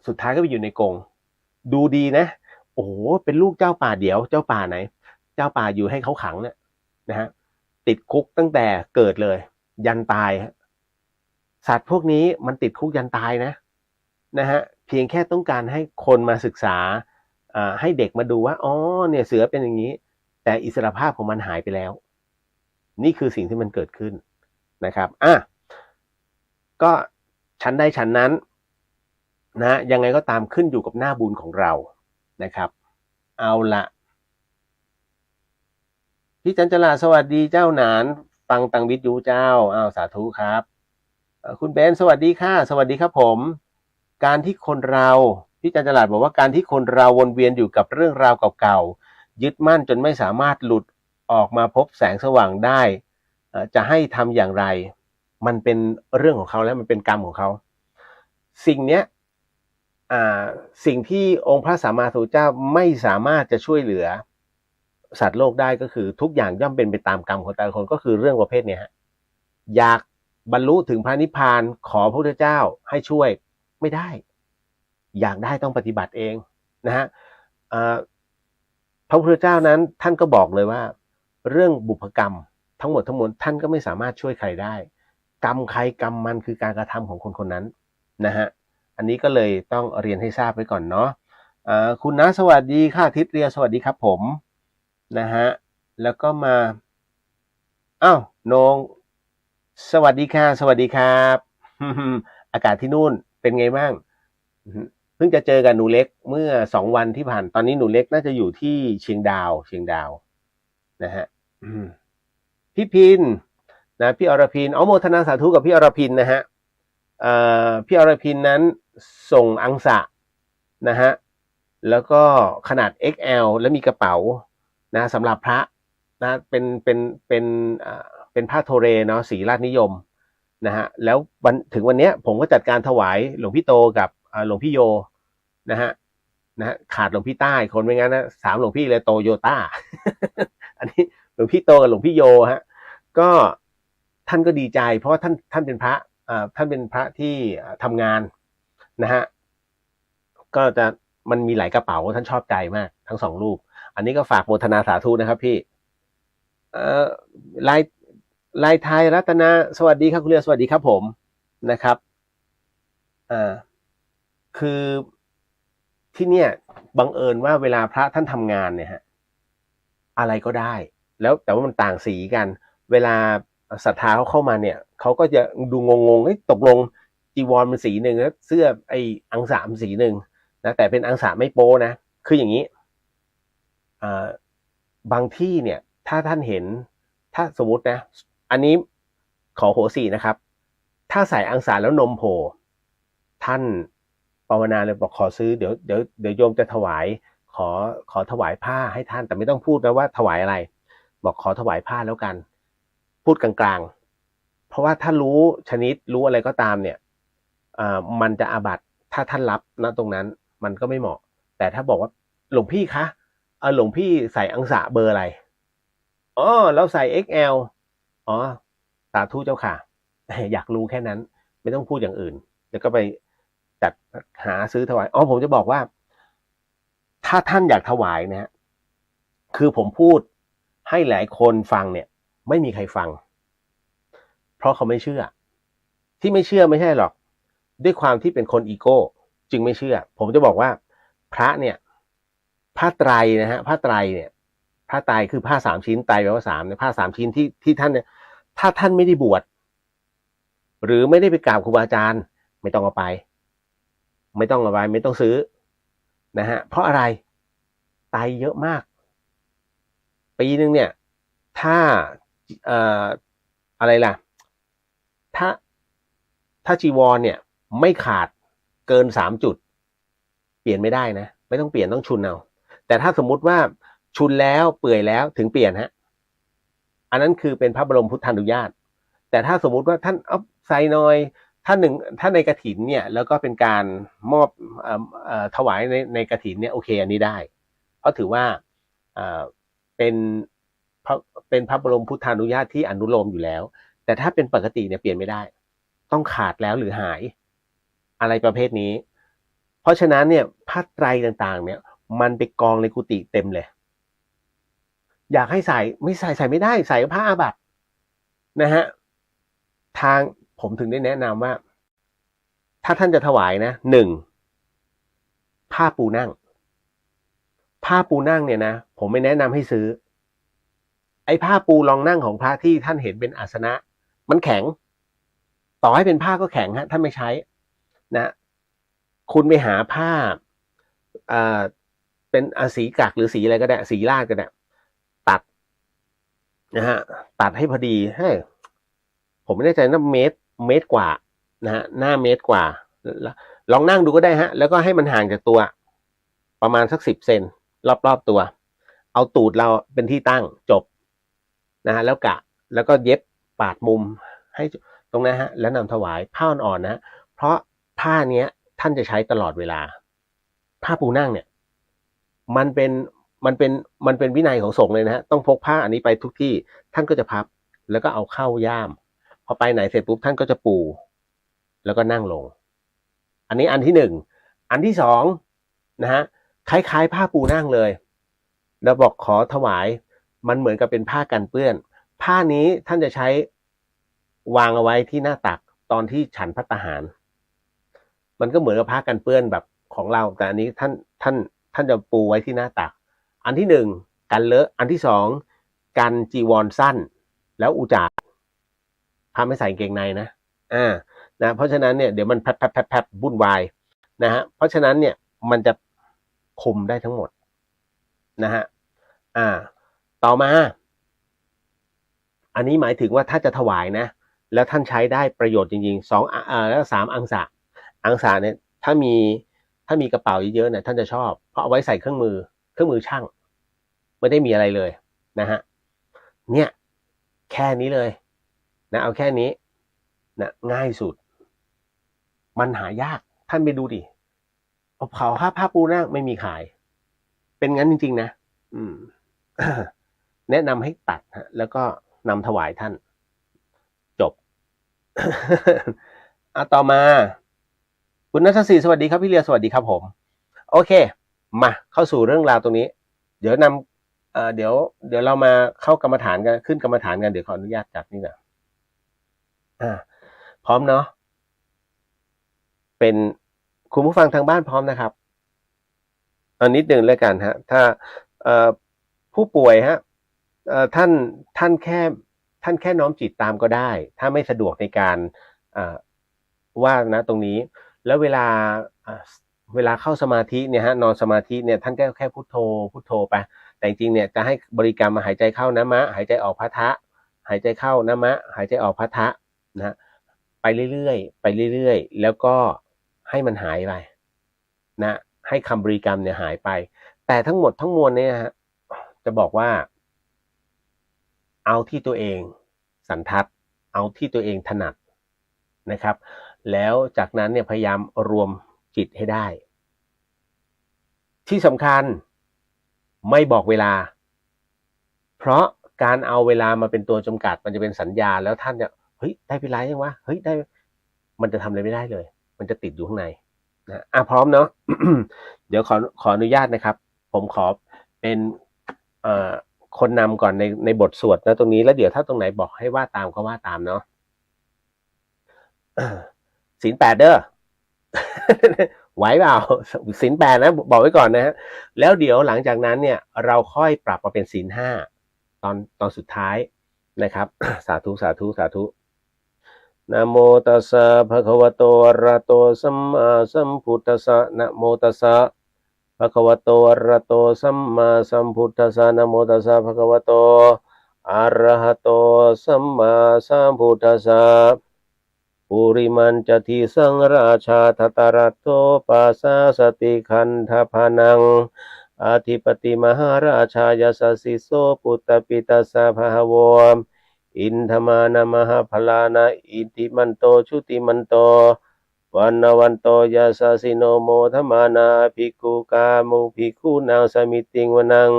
สุดท้ายก็ไปอยู่ในกรงดูดีนะโอ้โหเป็นลูกเจ้าป่าเดี๋ยวเจ้าป่าไหนเจ้าป่าอยู่ให้เขาขังเนี่ยนะฮะติดคุกตั้งแต่เกิดเลยยันตายฮะสัตว์พวกนี้มันติดคุกยันตายนะฮะเพียงแค่ต้องการให้คนมาศึกษาให้เด็กมาดูว่าอ๋อเนี่ยเสือเป็นอย่างนี้แต่อิสรภาพของมันหายไปแล้วนี่คือสิ่งที่มันเกิดขึ้นนะครับก็ชั้นใดชั้นนั้นนะยังไงก็ตามขึ้นอยู่กับหน้าบุญของเรานะครับเอาละพี่จันจราสวัสดีเจ้าหนานฟังตังวิทยุเจ้าสาธุครับคุณเบนสวัสดีค่ะสวัสดีครับผมการที่คนเราพี่จันจราบอกว่าการที่คนเราวนเวียนอยู่กับเรื่องราวเก่าๆยึดมั่นจนไม่สามารถหลุดออกมาพบแสงสว่างได้จะให้ทำอย่างไรมันเป็นเรื่องของเขาแล้วมันเป็นกรรมของเขาสิ่งเนี้ยสิ่งที่องค์พระสัมมาสัมพุทธเจ้าไม่สามารถจะช่วยเหลือสัตว์โลกได้ก็คือทุกอย่างย่อมเป็นไปตามกรรมของแต่ละคนก็คือเรื่องประเภทนี้ฮะอยากบรรลุถึงพระนิพพานขอพระพุทธเจ้าให้ช่วยไม่ได้อยากได้ต้องปฏิบัติเองนะฮะพระพุทธเจ้านั้นท่านก็บอกเลยว่าเรื่องบุพกรรมทั้งหมดทั้งมวลท่านก็ไม่สามารถช่วยใครได้กรรมใครกรรมมันคือการกระทำของคนคนนั้นนะฮะอันนี้ก็เลยต้องเรียนให้ทราบไว้ก่อนเนาะคุณน้าสวัสดีค่ะทิศเรียสวัสดีครับผมนะฮะแล้วก็มานงสวัสดีค่ะสวัสดีครับอากาศที่นู่นเป็นไงบ้างเพิ่งจะเจอกับหนูเล็กเมื่อ2 วันที่ผ่านตอนนี้หนูเล็กน่าจะอยู่ที่เชียงดาวนะฮะพี่พินนะพี่อรพินโมทนาสาธุกับพี่อรพินนะฮะพี่อรพินนั้นส่งอังสะนะฮะแล้วก็ขนาด XL แล้วมีกระเป๋านะสำหรับพระนะเป็นผ้าโทเรเนาะสีราชนิยมนะฮะแล้วถึงวันนี้ผมก็จัดการถวายหลวงพี่โตกับหลวงพี่โยนะฮะขาดหลวงพี่ใต้คนไม่งั้นนะ3หลวงพี่เลยโตโยต้า อันนี้หลวงพี่โตกับหลวงพี่โยฮะก็ท่านก็ดีใจเพราะว่าท่านเป็นพระท่านเป็นพระที่ทำงานนะฮะก็จะมันมีหลายกระเป๋าท่านชอบใจมากทั้ง2รูปอันนี้ก็ฝากโมทนาสาธุนะครับพี่ลายไทยรัตนาสวัสดีครับคุณเรียสวัสดีครับผมนะครับคือที่เนี่ยบังเอิญว่าเวลาพระท่านทำงานเนี่ยฮะอะไรก็ได้แล้วแต่ว่ามันต่างสีกันเวลาศรัทธาเขาเข้ามาเนี่ยเขาก็จะดูงงตกลงจีวรมันสีหนึ่งแล้วเสื้อไอ้อังสะมันสีหนึ่งนะแต่เป็นอังสะไม่โป้นะคืออย่างนี้บางที่เนี่ยถ้าท่านเห็นถ้าสมมตินะอันนี้ขอโหสีนะครับถ้าใส่อังสะแล้วนมโผล่ท่านภาวนาเลยบอกขอซื้อเดี๋ยวโยมจะถวายขอถวายผ้าให้ท่านแต่ไม่ต้องพูดนะว่าถวายอะไรบอกขอถวายผ้าแล้วกันพูดกลางๆเพราะว่าถ้ารู้ชนิดรู้อะไรก็ตามเนี่ยมันจะอาบัติถ้าท่านรับนะตรงนั้นมันก็ไม่เหมาะแต่ถ้าบอกว่าหลวงพี่คะหลวงพี่ใส่อังสะเบอร์อะไรเราใส่ XL สาธุเจ้าค่ะอยากรู้แค่นั้นไม่ต้องพูดอย่างอื่นแล้วก็ไปจัดหาซื้อถวายผมจะบอกว่าถ้าท่านอยากถวายนะฮะคือผมพูดให้หลายคนฟังเนี่ยไม่มีใครฟังเพราะเขาไม่เชื่อที่ไม่เชื่อไม่ใช่หรอกด้วยความที่เป็นคนอีโก้จึงไม่เชื่อผมจะบอกว่าพระเนี่ยผ้าไตรนะฮะผ้าไตรเนี่ยผ้าไตรคือผ้า3 ชิ้นไตรแปลว่า3เนี่ยผ้า3 ชิ้นที่ท่านเนี่ยถ้าท่านไม่ได้บวชหรือไม่ได้ไปกราบครูบาอาจารย์ไม่ต้องเอาไป ไม่ต้องระบายไม่ต้องซื้อนะฮะเพราะอะไรไตเยอะมากปีนึงเนี่ยถ้าเอ่ออะไรล่ะถ้าจีวรเนี่ยไม่ขาดเกิน3 จุดเปลี่ยนไม่ได้นะไม่ต้องเปลี่ยนต้องชุนเอาแต่ถ้าสมมุติว่าชุนแล้วเปื่อยแล้วถึงเปลี่ยนฮะอันนั้นคือเป็นพระบรมพุทธานุญาตแต่ถ้าสมมุติว่าท่านเอาใส่หน่อยถ้าในกฐินเนี่ยแล้วก็เป็นการมอบถวายในกฐินเนี่ยโอเคอันนี้ได้เพราะถือว่าเป็นพระบรมพุทธานุญาตที่อนุโลมอยู่แล้วแต่ถ้าเป็นปกติเนี่ยเปลี่ยนไม่ได้ต้องขาดแล้วหรือหายอะไรประเภทนี้เพราะฉะนั้นเนี่ยผ้าไตรต่างๆเนี่ยมันไปกองในกุฏิเต็มเลยอยากให้ใส่ไม่ใส่ไม่ได้ใส่ผ้าอาบัตินะฮะทางผมถึงได้แนะนำว่าถ้าท่านจะถวายนะ1ผ้าปูนั่งเนี่ยนะผมไม่แนะนำให้ซื้อไอ้ผ้าปูรองนั่งของพระที่ท่านเห็นเป็นอาสนะมันแข็งต่อให้เป็นผ้าก็แข็งฮะท่านไม่ใช้นะคุณไปหาผ้าเป็นสีกักหรือสีอะไรก็ได้สีลาดก็ได้ตัดนะฮะตัดให้พอดีให้ผมไม่แน่ใจนะเมตรกว่านะฮะหน้าเมตรกว่าลองนั่งดูก็ได้ฮะแล้วก็ให้มันห่างจากตัวประมาณสัก10 เซนรอบตัวเอาตูดเราเป็นที่ตั้งจบนะฮะแล้วก็เย็บปาดมุมให้ตรงนั้นฮะแล้วนำถวายผ้าอ่อนๆนะเพราะผ้าเนี้ยท่านจะใช้ตลอดเวลาผ้าปูนั่งเนี่ยมันเป็นวินัยของสงฆ์เลยนะฮะต้องพกผ้าอันนี้ไปทุกที่ท่านก็จะพับแล้วก็เอาเข้าย่ามพอไปไหนเสร็จปุ๊บท่านก็จะปูแล้วก็นั่งลงอันนี้อันที่1อันที่2นะฮะคล้ายๆผ้าปูนั่งเลยแล้วบอกขอถวายมันเหมือนกับเป็นผ้ากันเปื้อนผ้านี้ท่านจะใช้วางเอาไว้ที่หน้าตักตอนที่ฉันภัตตาหารมันก็เหมือนกับผ้ากันเปื้อนแบบของเราแต่อันนี้ท่านจะปูไว้ที่หน้าตักอันที่1กันเลอะอันที่2กันจีวรสั้นแล้วอุจจาระพาไม่ใส่เกงในนะนะเพราะฉะนั้นเนี่ยเดี๋ยวมันแผลวุ่นวายนะฮะเพราะฉะนั้นเนี่ยมันจะคุมได้ทั้งหมดนะฮะต่อมาอันนี้หมายถึงว่าถ้าจะถวายนะแล้วท่านใช้ได้ประโยชน์จริงๆแล้ว3อังสะเนี่ยถ้ามีกระเป๋าเยอะๆเนี่ยท่านจะชอบเพราะเอาไว้ใส่เครื่องมือช่างไม่ได้มีอะไรเลยนะฮะเนี่ยแค่นี้เลยนะเอาแค่นี้นะง่ายสุดมันหายากท่านไปดูดิเอาเผาผ้าปูนั่งไม่มีขายเป็นงั้นจริงๆนะแนะนำให้ตัดฮะแล้วก็นำถวายท่านจบ ต่อมาคุณณัฐศรีสวัสดีครับพี่เลียสวัสดีครับผมโอเคมาเข้าสู่เรื่องราวตรงนี้เดี๋ยวเรามาเข้ากรรมฐานกันขึ้นกรรมฐานกันเดี๋ยวขออนุญาตจัดนี่นะพร้อมเนาะเป็นคุณผู้ฟังทางบ้านพร้อมนะครับนิดนึงแล้วกันฮะถ้าผู้ป่วยฮะท่านแค่น้อมจิตตามก็ได้ถ้าไม่สะดวกในการว่านะตรงนี้แล้วเวลาเข้าสมาธิเนี่ยฮะนอนสมาธิเนี่ยท่านแค่พุทโธไปแต่จริงๆเนี่ยจะให้บริกรรมมาหายใจเข้านะมะหายใจออกพัทธะหายใจเข้านะมะหายใจออกพัทธะนะไปเรื่อยๆแล้วก็ให้มันหายไปนะให้คำบริกรรมเนี่ยหายไปแต่ทั้งหมดทั้งมวลเนี่ยฮะจะบอกว่าเอาที่ตัวเองสันทัดเอาที่ตัวเองถนัดนะครับแล้วจากนั้นเนี่ยพยายามรวมจิตให้ได้ที่สำคัญไม่บอกเวลาเพราะการเอาเวลามาเป็นตัวจำกัดมันจะเป็นสัญญาแล้วท่านจะเฮ้ยได้เวลายังวะเฮ้ยได้มันจะทำอะไรไม่ได้เลยมันจะติดอยู่ข้างในนะพร้อมเนาะ เดี๋ยวขออนุญาตนะครับผมขอเป็นคนนำก่อนในบทสวดนะตรงนี้แล้วเดี๋ยวถ้าตรงไหนบอกให้ว่าตามก็ว่าตามเนาะศีล 8เด้อ ไหวเปล่าศีล 8นะบอกไว้ก่อนนะฮะแล้วเดี๋ยวหลังจากนั้นเนี่ยเราค่อยปรับมาเป็นศีล 5ตอนสุดท้ายนะครับ สาธุ นะโมตัสสะภะคะวะโตอะระหะโตสัมมาสัมพุทธัสสะนะโมตัสสะภะคะวะโตอะระหะโตสัมมาสัมพุทธัสสะนะโมตัสสะภะคะวะโตอะระหะโตสัมมาสัมพุทธัสสะปุริมันจทิสังราชาทัตตรัตโตปัสสะสติคันธพานังอธิปติมหาราชายาสสิโสปุตตปิตัสสะภะคะวะอินทมานามหาพลานะอิติมันโตชุติมันโตวันนวันโตยาสสิโนโมทมานาภิกขุกามุภิกขุนางสมิติงวนัง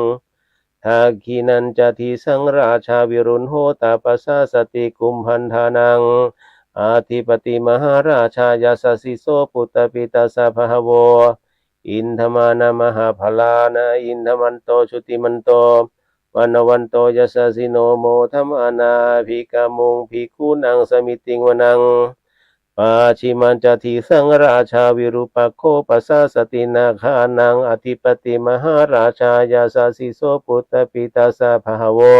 ทักขินันจทิสังราชาวิรุณโหตาปัสสะสติกุมพันธานังอธิปติมหาราชายาสสิโสปุตตปิตัสสะภะคะวะอินทมานามหาพลานะอินทมันโตชุติมันโตวันวันโตยสสิโนโมธรรมานาภิกามุงภิกขุนังสมิติงวนังปาชิมันจทิสังราชาวิรุปัคโคปัสสะสตินาคานังอธิปติมหาราชายาสสิโสปุตตปิตัสสะภะคะวะ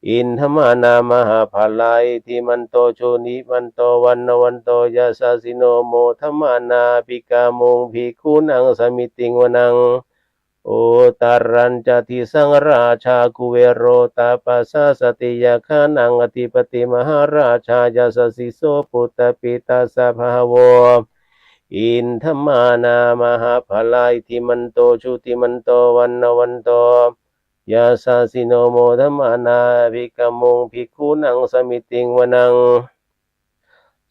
อินทมานามหาภาลายทิมันโตโชนิมันโตวันวันโตยสสิโนโมธรรมานาภิกามุงภิกขุนังสมิติงวนังโอตารัญจทิสังราชากุเวโรตาปัสสะสติยาคานังอธิปติมหาราชายาสสิโสปุตตปิตัสสะภะคะวะอินทมานามหาภาลายทิมันโตชุติมันโตวันวันโตยาสสิโนโมธรรมานาภิกมุงภิกขุนังสมิติงวนัง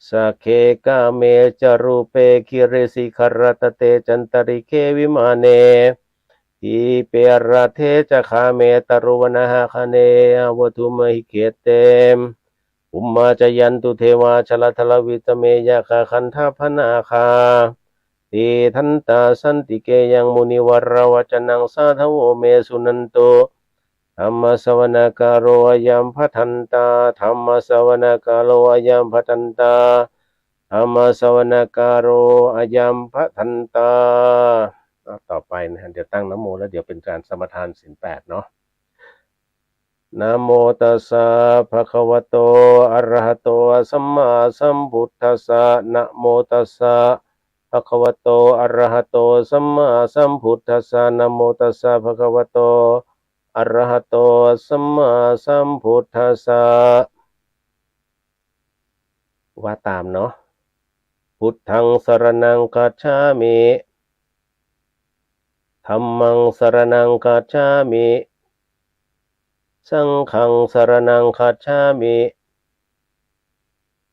สักเคกาเมจารูเปคิเรสิขรตเตจันตริเควิมาเนทีเปรเทจะคาเมตรุวนาหะคะเนอวทุมหิเกเตมอุมมาจยันตุเทวาชลทลวิตเมยะคาคันธพนาคาตีทันตาสันติเกยังมุนิวรวจนังสาธโวเมสุนันโตธรรมสวนากาโรยัมพัทันตาธรรมสวนากาโรยัมพัทันตาธรรมสวนากาโรยัมพัทันตาต่อไปนะเดี๋ยวตั้งนะโมแล้วเดี๋ยวเป็นการสมทานศีล8เนาะนะโมตัสสะภะคะวะโตอะระหะโตสัมมาสัมพุทธัสสะนะโมตัสสะภะคะวะโตอะระหะโตสัมมาสัมพุทธัสสะนะโมตัสสะภะคะวะโตอะระหะโตสัมมาสัมพุทธัสสะว่าตามเนาะพุทธังสรณังคัจฉามิธัมมังสรณังคัจฉามิสังฆังสรณังคัจฉามิ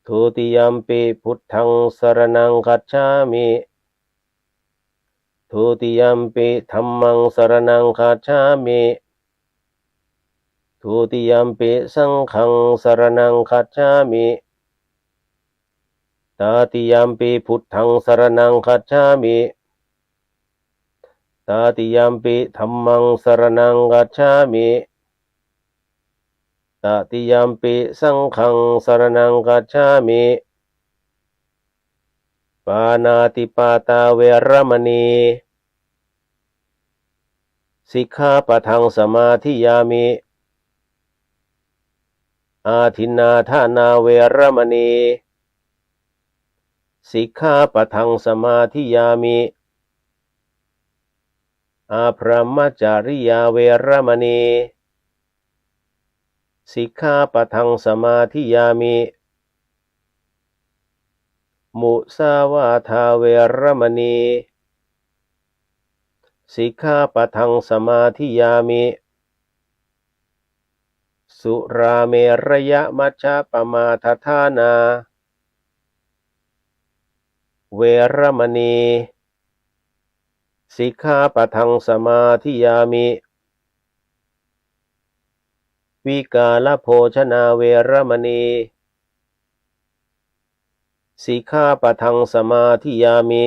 ทุติยัมปิพุทธังสรณังคัจฉามิทุติยัมปิธัมมังสรณังคัจฉามิทุติยัมปิสังฆังสรณังคัจฉามิตติยัมปิพุทธังสรณังคัจฉามิตติยัมปิธัมมังสรณังคัจฉามิตติยัมปิสังฆังสรณังคัจฉามิปานาติปาตาเวรมณีสิกขาปะทังสมาธิยามิอาทินนาทานาเวรมณีสิกขาปะทังสมาธิยามิอาพรหมจาริยาเวรมณีสิกขาปะทังสมาธิยามิมุสาวาทาเวรมณีสิกขาปะทังสมาธิยามิสุราเมรยมัชฌะปมาทฐานาเวรมณีสิกขาปะทังสมาธิยามิวิกาลโภชนาเวรมณีสิกขาปะทังสมาธิยามิ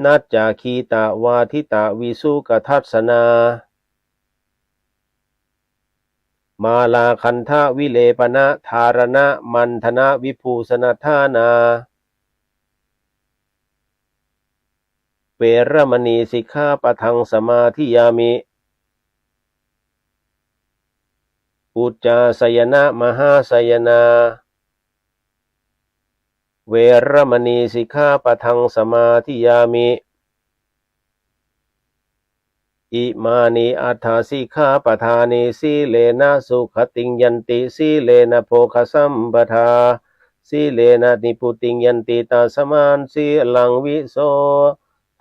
นัจจาคีตาวาทิตาวิสุกทัสสนามาลาคันธะวิเลปนะธารณะมันธนะวิภูสนทานาเวรมณีสิกขาปะทังสมาธิยามิปุ ปุจจาสยนะมหาสยนาเวรมณีสิกขาปะทังสมาธิยามิอิมานิอัฏฐสิกขาปทานิสีเลนะสุขติงยันติสีเลนะโภคสัมปทาสีเลนะนิพุติงยันติตาสมานสีลังวิโส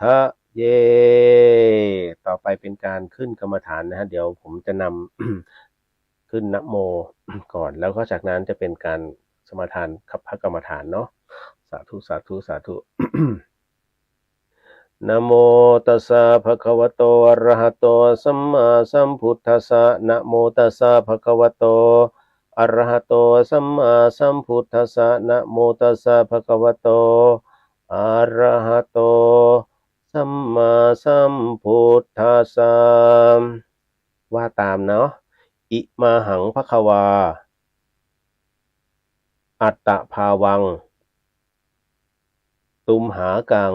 ทะเยต่อไปเป็นการขึ้นกรรมฐานนะฮะเดี๋ยวผมจะนำ ขึ้นนะโมก่อนแล้วก็จากนั้นจะเป็นการสมาทานขับพระกรรมฐานเนาะสาธุสาธุสาธุ นะโมตัสสะภะคะวะโตอะระหะโตสัมมาสัมพุทธัสสะนะโมตัสสะภะคะวะโตอะระหะโตสัมมาสัมพุทธัสสะนะโมตัสสะภะคะวะโตอะระหะโตสัมมาสัมพุทธัสสะว่าตามเนาะอิมาหังภคะวาอัตตภาวังตุมหากัง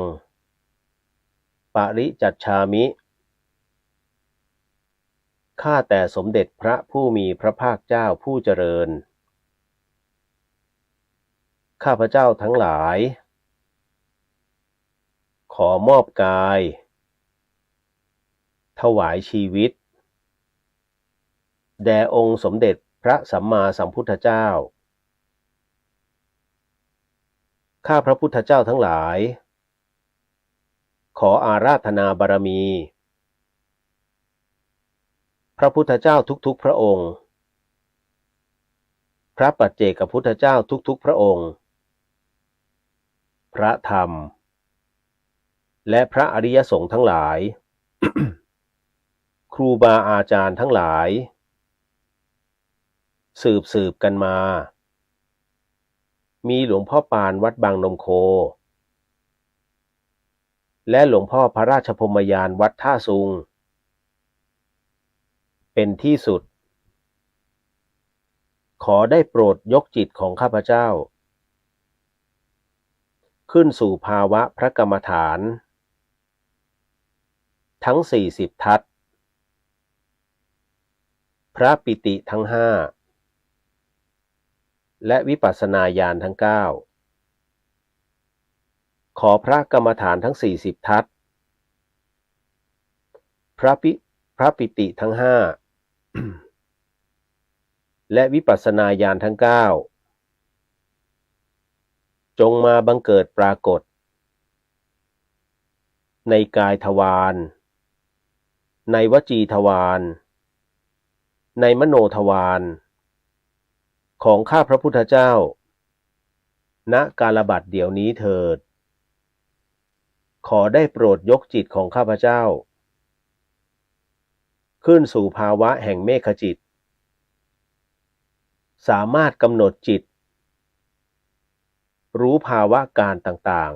ปริจัชชามิข้าแต่สมเด็จพระผู้มีพระภาคเจ้าผู้เจริญข้าพเจ้าทั้งหลายขอมอบกายถวายชีวิตแด่องค์สมเด็จพระสัมมาสัมพุทธเจ้าข้าพระพุทธเจ้าทั้งหลายขออาราธนาบารมีพระพุทธเจ้าทุกๆพระองค์พระปัจเจกพุทธเจ้าทุกๆพระองค์พระธรรมและพระอริยสงฆ์ทั้งหลาย ครูบาอาจารย์ทั้งหลายสืบกันมามีหลวงพ่อปานวัดบางนมโคและหลวงพ่อพระราชพรหมยานวัดท่าซุงเป็นที่สุดขอได้โปรดยกจิตของข้าพเจ้าขึ้นสู่ภาวะพระกรรมฐานทั้ง40ทัศพระปิติทั้ง5และวิปัสสนาญาณทั้ง9ขอพระกรรมฐานทั้ง40ทัศพระปิติทั้ง5 และวิปัสสนาญาณทั้ง9จงมาบังเกิดปรากฏในกายทวารในวจีทวารในมโนทวารของข้าพระพุทธเจ้าณกาลบัดเดี๋ยวนี้เถิดขอได้โปรดยกจิตของข้าพเจ้าขึ้นสู่ภาวะแห่งเมฆจิตสามารถกำหนดจิตรู้ภาวะการต่าง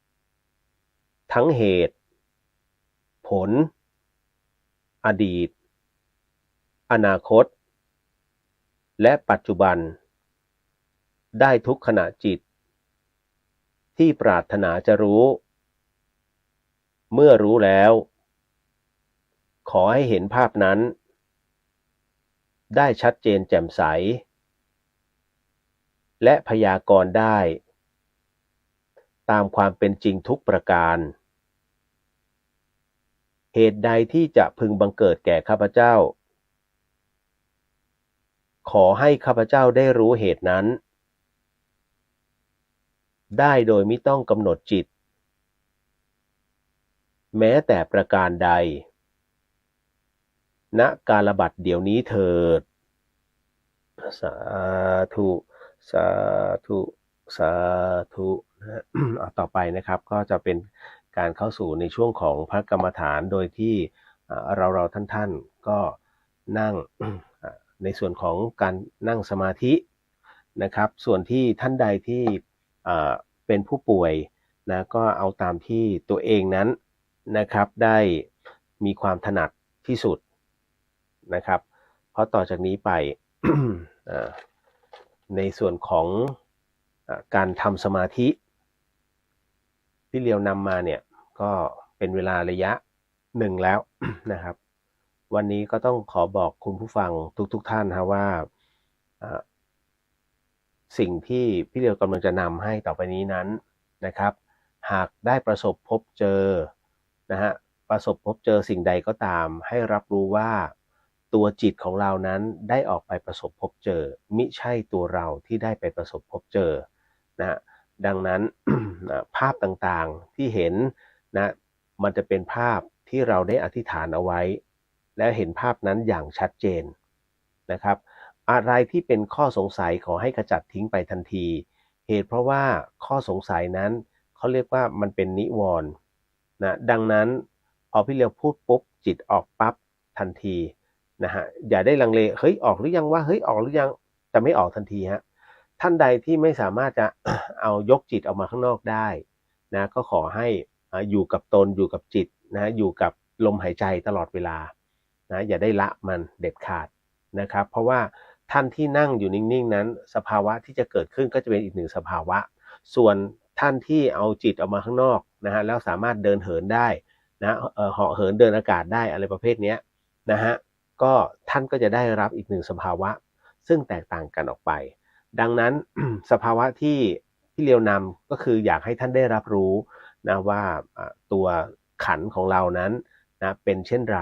ๆทั้งเหตุผลอดีตอนาคตและปัจจุบันได้ทุกขณะจิตที่ปรารถนาจะรู้เมื่อรู้แล้วขอให้เห็นภาพนั้นได้ชัดเจนแจ่มใสและพยากรณ์ได้ตามความเป็นจริงทุกประการเหตุใดที่จะพึงบังเกิดแก่ข้าพเจ้าขอให้ข้าพเจ้าได้รู้เหตุนั้นได้โดยไม่ต้องกำหนดจิตแม้แต่ประการใดณกาลบัดเดี๋ยวนี้เถิดสาธุสาธุสาธุนะต่อไปนะครับก็จะเป็นการเข้าสู่ในช่วงของพระกรรมฐานโดยที่เราท่านก็นั่งในส่วนของการนั่งสมาธินะครับส่วนที่ท่านใดที่เป็นผู้ป่วยนะก็เอาตามที่ตัวเองนั้นนะครับได้มีความถนัดที่สุดนะครับเพราะต่อจากนี้ไป ในส่วนของการทำสมาธิที่เรียวนำมาเนี่ยก็เป็นเวลาระยะหนึ่งแล้ว นะครับ วันนี้ก็ต้องขอบอกคุณผู้ฟังทุกท่านนะว่าสิ่งที่พี่เรียวกำลังจะนำให้ต่อไปนี้นั้นนะครับหากได้ประสบพบเจอนะฮะประสบพบเจอสิ่งใดก็ตามให้รับรู้ว่าตัวจิตของเรานั้นได้ออกไปประสบพบเจอมิใช่ตัวเราที่ได้ไปประสบพบเจอนะฮะดังนั้น ภาพต่างๆที่เห็นนะมันจะเป็นภาพที่เราได้อธิษฐานเอาไว้และเห็นภาพนั้นอย่างชัดเจนนะครับอะไรที่เป็นข้อสงสัยขอให้ขจัดทิ้งไปทันทีเหตุเพราะว่าข้อสงสัยนั้นเขาเรียกว่ามันเป็นนิวรณ์นะดังนั้นพอพี่เลียวพูดปุ๊บจิตออกปั๊บทันทีนะฮะอย่าได้ลังเลเฮ้ยออกหรือยังว่าเฮ้ยออกหรือยังจะไม่ออกทันทีฮะท่านใดที่ไม่สามารถจะ เอายกจิตออกมาข้างนอกได้นะก็ขอให้อยู่กับตนอยู่กับจิตนะอยู่กับลมหายใจตลอดเวลานะอย่าได้ละมันเด็ดขาดนะครับเพราะว่าท่านที่นั่งอยู่นิ่งๆนั้นสภาวะที่จะเกิดขึ้นก็จะเป็นอีกหนึ่งสภาวะส่วนท่านที่เอาจิตออกมาข้างนอกนะฮะแล้วสามารถเดินเหินได้นะเหาะเหินเดินอากาศได้อะไรประเภทนี้นะฮะก็ท่านก็จะได้รับอีกหนึ่งสภาวะซึ่งแตกต่างกันออกไปดังนั้น สภาวะที่เรียวนำก็คืออยากให้ท่านได้รับรู้นะว่าตัวขันธ์ของเรานั้นนะเป็นเช่นไร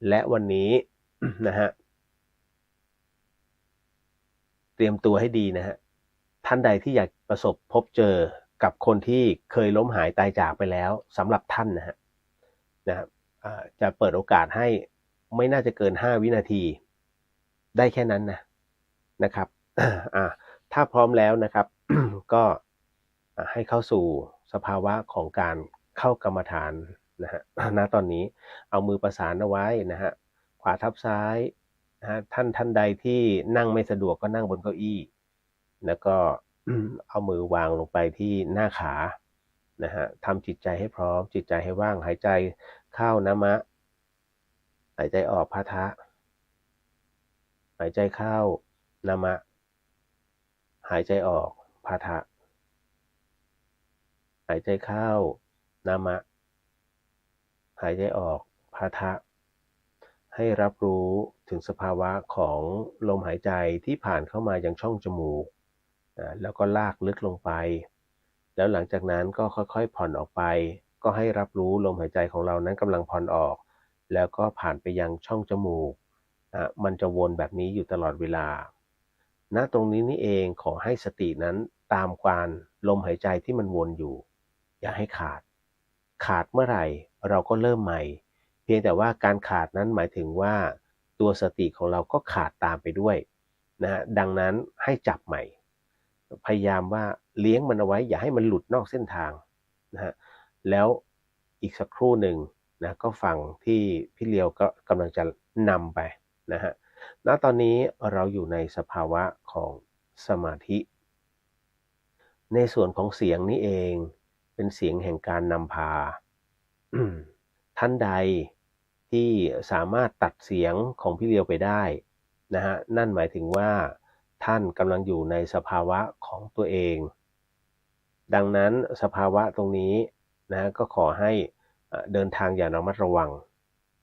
และวันนี้ นะฮะเตรียมตัวให้ดีนะฮะท่านใดที่อยากประสบพบเจอกับคนที่เคยล้มหายตายจากไปแล้วสำหรับท่านนะฮะนะครับจะเปิดโอกาสให้ไม่น่าจะเกิน5วินาทีได้แค่นั้นนะครับถ้าพร้อมแล้วนะครับ ก็ให้เข้าสู่สภาวะของการเข้ากรรมฐานนะฮะณตอนนี้เอามือประสานเอาไว้นะฮะขวาทับซ้ายนะฮะท่านใดที่นั่งไม่สะดวกก็นั่งบนเก้าอี้แล้วก็ เอามือวางลงไปที่หน้าขานะฮะทำจิตใจให้พร้อมจิตใจให้ว่างหายใจเข้านะมะหายใจออกพะทะหายใจเข้านะมะหายใจออกพะทะหายใจเข้านะมะหายใจออกพะทะให้รับรู้ถึงสภาวะของลมหายใจที่ผ่านเข้ามายังช่องจมูกแล้วก็ลากลึกลงไปแล้วหลังจากนั้นก็ค่อยๆผ่อนออกไปก็ให้รับรู้ลมหายใจของเรานั้นกำลังผ่อนออกแล้วก็ผ่านไปยังช่องจมูกมันจะวนแบบนี้อยู่ตลอดเวลาณตรงนี้นี่เองขอให้สตินั้นตามการลมหายใจที่มันวนอยู่อย่าให้ขาดเมื่อไหร่เราก็เริ่มใหม่เพียงแต่ว่าการขาดนั้นหมายถึงว่าตัวสติของเราก็ขาดตามไปด้วยนะฮะดังนั้นให้จับใหม่พยายามว่าเลี้ยงมันเอาไว้อย่าให้มันหลุดนอกเส้นทางนะฮะแล้วอีกสักครู่หนึ่งนะก็ฟังที่พี่เลียวก็กำลังจะนำไปนะฮะณตอนนี้เราอยู่ในสภาวะของสมาธิในส่วนของเสียงนี้เองเป็นเสียงแห่งการนำพา ท่านใดที่สามารถตัดเสียงของพี่เลียวไปได้นะฮะนั่นหมายถึงว่าท่านกำลังอยู่ในสภาวะของตัวเองดังนั้นสภาวะตรงนี้นะก็ขอให้เดินทางอย่างระมัดระวัง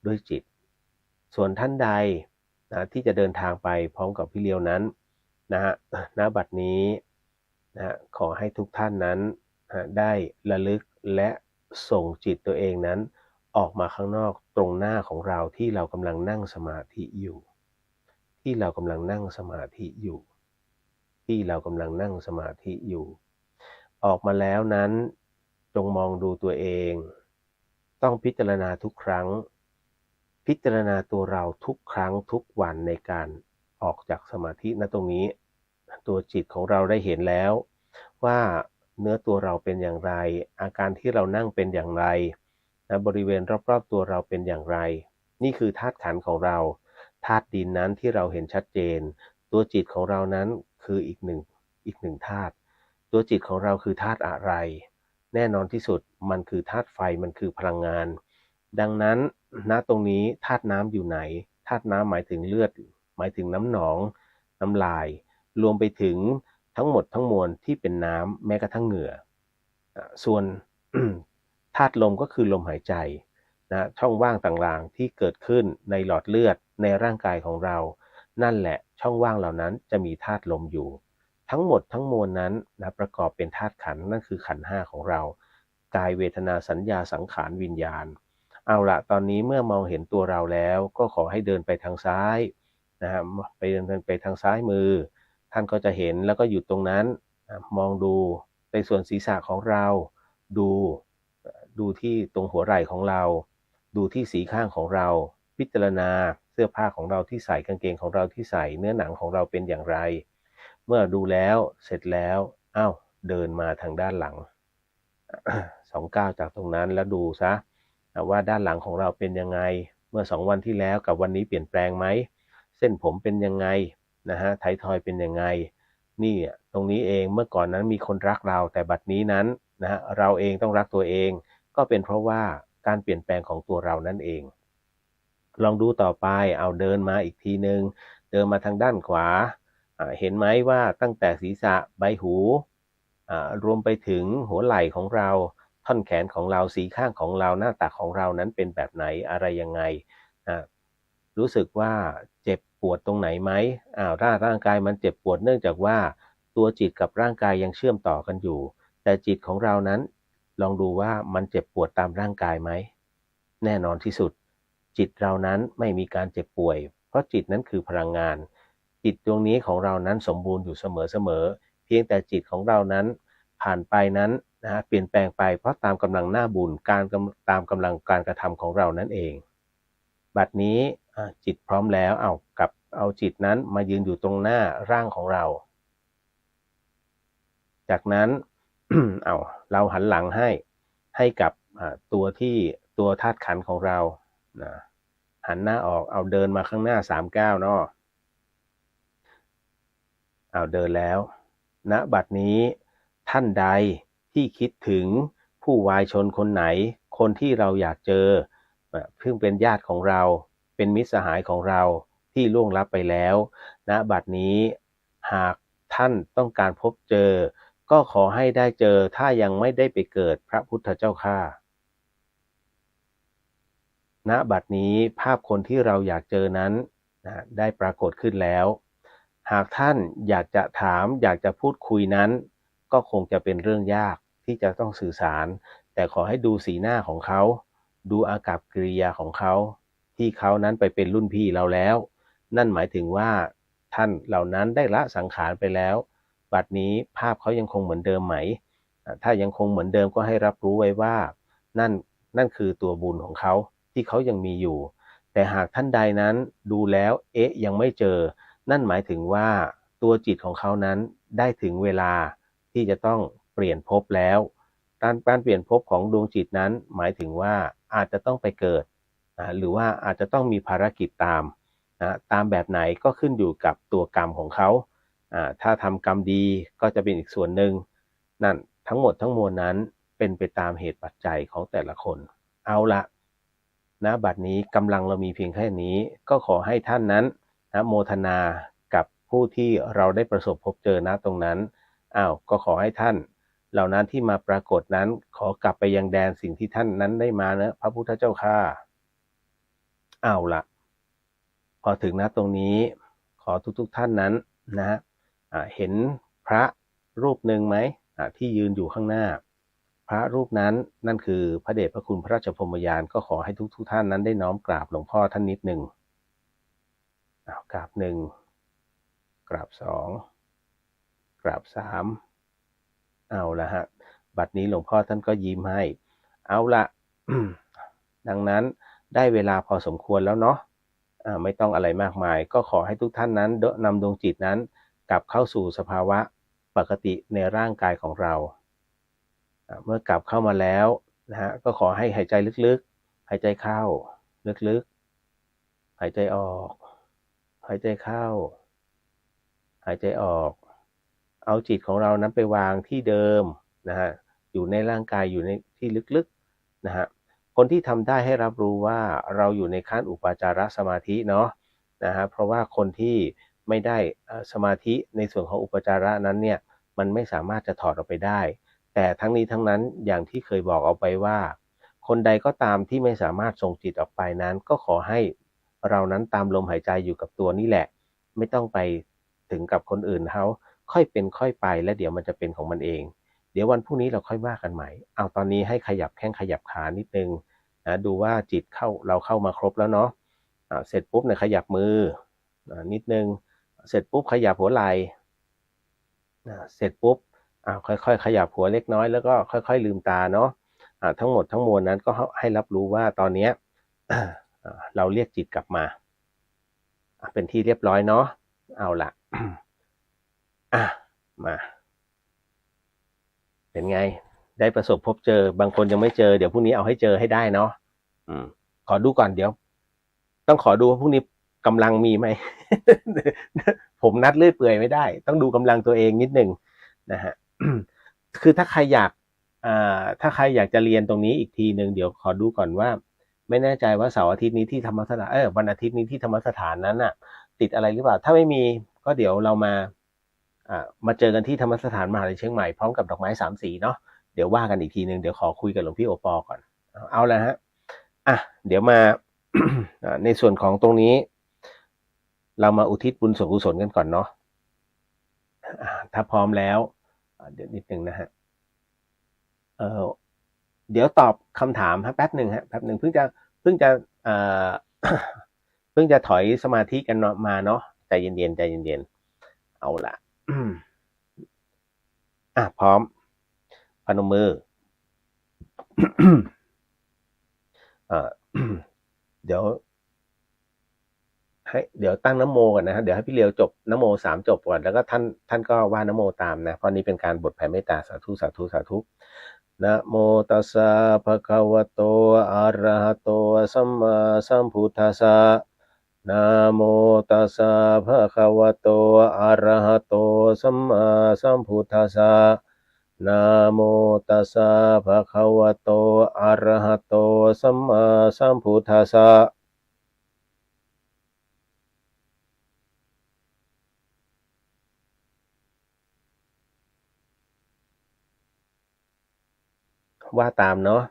ด้วยจิตส่วนท่านใดนะที่จะเดินทางไปพร้อมกับพี่เลียวนั้นนะฮะณบัดนี้นะขอให้ทุกท่านนั้นได้ระลึกและส่งจิตตัวเองนั้นออกมาข้างนอกตรงหน้าของเราที่เรากำลังนั่งสมาธิอยู่ที่เรากำลังนั่งสมาธิอยู่ที่เรากำลังนั่งสมาธิอยู่ออกมาแล้วนั้นจงมองดูตัวเองต้องพิจารณาทุกครั้งพิจารณาตัวเราทุกครั้งทุกวันในการออกจากสมาธิณตรงนี้ตัวจิตของเราได้เห็นแล้วว่าเนื้อตัวเราเป็นอย่างไรอาการที่เรานั่งเป็นอย่างไรนะบริเวณรอบๆตัวเราเป็นอย่างไรนี่คือธาตุขันธ์ของเราธาตุดินนั้นที่เราเห็นชัดเจนตัวจิตของเรานั้นคืออีกหนึ่งธาตุตัวจิตของเราคือธาตุอะไรแน่นอนที่สุดมันคือธาตุไฟมันคือพลังงานดังนั้นณตรงนี้ธาตุน้ำอยู่ไหนธาตุน้ำหมายถึงเลือดหมายถึงน้ำหนองน้ำลายรวมไปถึงทั้งหมดทั้งมวลที่เป็นน้ำแม้กระทั่งเหงื่อส่วน ธาตุลมก็คือลมหายใจ นะช่องว่างต่างๆที่เกิดขึ้นในหลอดเลือดในร่างกายของเรานั่นแหละช่องว่างเหล่านั้นจะมีธาตุลมอยู่ทั้งหมดทั้งมวลนั้นนะประกอบเป็นธาตุขันธ์นั่นคือขันธ์ห้าของเรากายเวทนาสัญญาสังขารวิญญาณเอาละตอนนี้เมื่อมองเห็นตัวเราแล้วก็ขอให้เดินไปทางซ้ายนะฮะไปเดินไปทางซ้ายมือท่านก็จะเห็นแล้วก็หยุดตรงนั้นมองดูในส่วนศีรษะของเราดูดูที่ตรงหัวไหล่ของเราดูที่สีข้างของเราพิจารณาเสื้อผ้าของเราที่ใส่กางเกงของเราที่ใส่เนื้อหนังของเราเป็นอย่างไรเมื่อดูแล้วเสร็จแล้วเดินมาทางด้านหลัง2 ก้าวจากตรงนั้นแล้วดูซะว่าด้านหลังของเราเป็นยังไงเมื่อ2 วันที่แล้วกับวันนี้เปลี่ยนแปลงไหมเส้นผมเป็นยังไงนะฮะไททอยเป็นยังไงนี่ตรงนี้เองเมื่อก่อนนั้นมีคนรักเราแต่บัดนี้นั้นนะฮะเราเองต้องรักตัวเองก็เป็นเพราะว่าการเปลี่ยนแปลงของตัวเรานั่นเองลองดูต่อไปเอาเดินมาอีกทีนึงเดินมาทางด้านขวาเห็นไหมว่าตั้งแต่ศีรษะใบหูรวมไปถึงหัวไหล่ของเราท่อนแขนของเราสีข้างของเราหน้าตักของเรานั้นเป็นแบบไหนอะไรยังไงรู้สึกว่าเจ็บปวดตรงไหนไหมถ้าร่างกายมันเจ็บปวดเนื่องจากว่าตัวจิตกับร่างกายยังเชื่อมต่อกันอยู่แต่จิตของเรานั้นลองดูว่ามันเจ็บปวดตามร่างกายไหมแน่นอนที่สุดจิตเรานั้นไม่มีการเจ็บป่วยเพราะจิตนั้นคือพลังงานจิตดวงนี้ของเรานั้นสมบูรณ์อยู่เสมอเพียงแต่จิตของเรานั้นผ่านไปนั้นนะเปลี่ยนแปลงไปเพราะตามกำลังหน้าบุญตามกำลังการกระทำของเรานั่นเองบัดนี้จิตพร้อมแล้วเอาจิตนั้นมายืนอยู่ตรงหน้าร่างของเราจากนั้น เราหันหลังให้กับตัวธาตุขันธ์ของเรานะหันหน้าออกเอาเดินมาข้างหน้า3 ก้าวเนาะเดินแล้วณบัดนี้ท่านใดที่คิดถึงผู้วายชนคนไหนคนที่เราอยากเจอซึ่งเป็นญาติของเราเป็นมิตรสหายของเราที่ล่วงลับไปแล้วณบัดนี้หากท่านต้องการพบเจอก็ขอให้ได้เจอถ้ายังไม่ได้ไปเกิดพระพุทธเจ้าข้าณบัดนี้ภาพคนที่เราอยากเจอนั้นได้ปรากฏขึ้นแล้วหากท่านอยากจะถามอยากจะพูดคุยนั้นก็คงจะเป็นเรื่องยากที่จะต้องสื่อสารแต่ขอให้ดูสีหน้าของเขาดูอากัปกิริยาของเขาที่เขานั้นไปเป็นรุ่นพี่เราแล้วนั่นหมายถึงว่าท่านเหล่านั้นได้ละสังขารไปแล้วบัดนี้ภาพเขายังคงเหมือนเดิมไหมถ้ายังคงเหมือนเดิมก็ให้รับรู้ไว้ว่านั่นคือตัวบุญของเขาที่เขายังมีอยู่แต่หากท่านใดนั้นดูแล้วยังไม่เจอนั่นหมายถึงว่าตัวจิตของเขานั้นได้ถึงเวลาที่จะต้องเปลี่ยนภพแล้วการเปลี่ยนภพของดวงจิตนั้นหมายถึงว่าอาจจะต้องไปเกิดหรือว่าอาจจะต้องมีภารกิจตามแบบไหนก็ขึ้นอยู่กับตัวกรรมของเขาถ้าทำกรรมดีก็จะเป็นอีกส่วนหนึ่งนั่นทั้งหมดทั้งมวลนั้นเป็นไปตามเหตุปัจจัยของแต่ละคนเอาละณบัดนี้กำลังเรามีเพียงแค่นี้ก็ขอให้ท่านนั้นโมทนากับผู้ที่เราได้ประสบพบเจอณตรงนั้นก็ขอให้ท่านเหล่านั้นที่มาปรากฏนั้นขอกลับไปยังแดนสิ่งที่ท่านนั้นได้มานะพระพุทธเจ้าข้าเอาละพอถึงณตรงนี้ขอทุกท่านนั้นนะเห็นพระรูปหนึ่งไหมที่ยืนอยู่ข้างหน้าพระรูปนั้นนั่นคือพระเดชพระคุณพระราชพรหมยานก็ขอให้ทุกท่านนั้นได้น้อมกราบหลวงพ่อท่านนิดหนึ่งกราบ1กราบ2กราบ3เอาละฮะบัดนี้หลวงพ่อท่านก็ยิ้มให้เอาละ ดังนั้นได้เวลาพอสมควรแล้วเนาะไม่ต้องอะไรมากมายก็ขอให้ทุกท่านนั้นนำดวงจิตนั้นกลับเข้าสู่สภาวะปกติในร่างกายของเราเมื่อกลับเข้ามาแล้วนะฮะก็ขอให้หายใจลึกๆหายใจเข้าลึกๆหายใจออกหายใจเข้าหายใจออกเอาจิตของเรานั้นไปวางที่เดิมนะฮะอยู่ในร่างกายอยู่ในที่ลึกๆนะฮะคนที่ทำได้ให้รับรู้ว่าเราอยู่ในขั้นอุปจารสมาธิเนาะนะฮะเพราะว่าคนที่ไม่ได้สมาธิในส่วนของอุปจาระนั้นเนี่ยมันไม่สามารถจะถอดออกไปได้แต่ทั้งนี้ทั้งนั้นอย่างที่เคยบอกเอาไปว่า คนใดก็ตามที่ไม่สามารถส่งจิตออกไปนั้นก็ขอให้เรานั้นตามลมหายใจอยู่กับตัวนี่แหละไม่ต้องไปถึงกับคนอื่นเขาค่อยเป็นค่อยไปแล้วเดี๋ยวมันจะเป็นของมันเองเดี๋ยววันพรุ่งนี้เราค่อยว่ากันใหม่เอาตอนนี้ให้ขยับแข้งขยับขานิดนึงนะดูว่าจิตเราเข้ามาครบแล้วเนาะเสร็จปุ๊บเนี่ยขยับมือนิดนึงเสร็จปุ๊บขยับหัวไหล่เสร็จปุ๊บค่อยๆขยับหัวเล็กน้อยแล้วก็ค่อยๆลืมตาเนาะทั้งหมดทั้งมวลนั้นก็ให้รับรู้ว่าตอนนี้เราเรียกจิตกลับมาเป็นที่เรียบร้อยเนาะเอาละมาเป็นไงได้ประสบพบเจอบางคนยังไม่เจอเดี๋ยวพรุ่งนี้เอาให้เจอให้ได้เนาะขอดูก่อนเดี๋ยวต้องขอดูว่าพรุ่งนี้กำลังมีไหม ผมนัดเลื่อยเปื่อยไม่ได้ต้องดูกำลังตัวเองนิดหนึ่งนะฮะ คือถ้าใครอยากจะเรียนตรงนี้อีกทีหนึ่งเดี๋ยวขอดูก่อนว่าไม่แน่ใจว่าเสาร์อาทิตย์นี้ที่ธรรมสถานวันอาทิตย์นี้ที่ธรรมสถานนั้นน่ะติดอะไรหรือเปล่าถ้าไม่มีก็เดี๋ยวเรามาเจอกันที่ธรรมสถานมหาวิทยาลัยเชียงใหม่พร้อมกับดอกไม้3 สีเนาะเดี๋ยวว่ากันอีกทีหนึ่งเดี๋ยวขอคุยกับหลวงพี่โอปอก่อนเอาละฮะเดี๋ยวมา ในส่วนของตรงนี้เรามาอุทิศบุญส่วนกุศลกันก่อนเนาะถ้าพร้อมแล้วเดี๋ยวนิดนึงนะฮะเดี๋ยวตอบคำถามแป๊บหนึ่งเพิ่งจะเพิ่งจะถอยสมาธิกันมาเนาะใจเย็นเอาละพร้อมพนมมือ เดี๋ยวตั้งนะโมก่อนนะฮะเดี๋ยวให้พี่เลียวจบนะโม3จบก่อนแล้วก็ท่านก็ว่านะโมตามนะเพราะนี้เป็นการบทแผ่เมตตาสาธุสาธุสาธุนะโมตัสสะภะคะวะโตอะระหะโตสัมมาสัมพุทธัสสะนะโมตัสสะภะคะวะโตอะระหะโตสัมมาสัมพุทธัสสะนะโมตัสสะภะคะวะโตอะระหะโตสัมมาสัมพุทธัสสะว่าตามเนาะ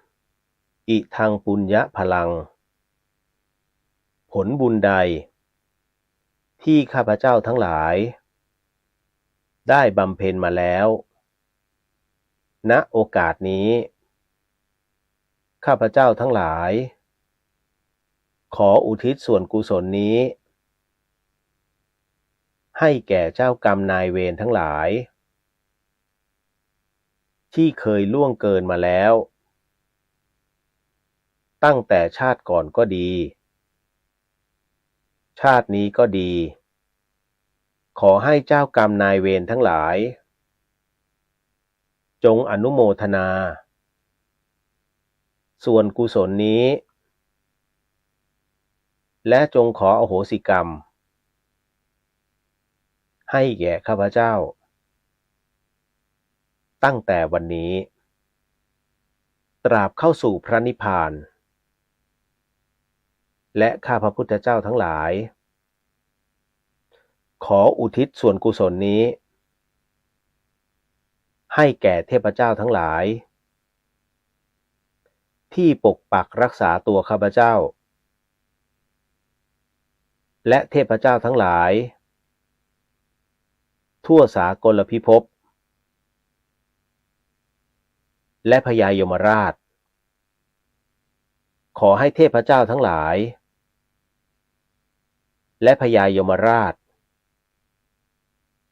อิทังปุญญพลังผลบุญใดที่ข้าพเจ้าทั้งหลายได้บำเพ็ญมาแล้วณโอกาสนี้ข้าพเจ้าทั้งหลายขออุทิศส่วนกุศลนี้ให้แก่เจ้ากรรมนายเวรทั้งหลายที่เคยล่วงเกินมาแล้วตั้งแต่ชาติก่อนก็ดีชาตินี้ก็ดีขอให้เจ้ากรรมนายเวรทั้งหลายจงอนุโมทนาส่วนกุศลนี้และจงขออโหสิกรรมให้แก่ข้าพเจ้าตั้งแต่วันนี้ตราบเข้าสู่พระนิพพานและข้าพระพุทธเจ้าทั้งหลายขออุทิศส่วนกุศลนี้ให้แก่เทพเจ้าทั้งหลายที่ปกปักรักษาตัวข้าพเจ้าและเทพเจ้าทั้งหลายทั่วสากลพิภพและพญายมราชขอให้เทพเจ้าทั้งหลายและพญายมราช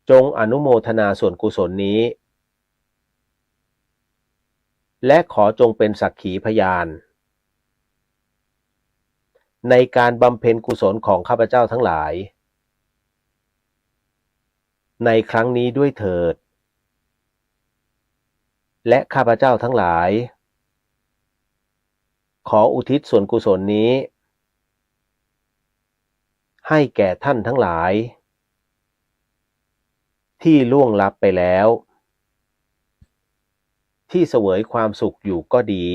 จงอนุโมทนาส่วนกุศลนี้และขอจงเป็นสักขีพยานในการบำเพ็ญกุศลของข้าพเจ้าทั้งหลายในครั้งนี้ด้วยเถิดและข้าพเจ้าทั้งหลายขออุทิศส่วนกุศลนี้ให้แก่ท่านทั้งหลายที่ล่วงลับไปแล้วที่เสวยความสุขอยู่ก็ดี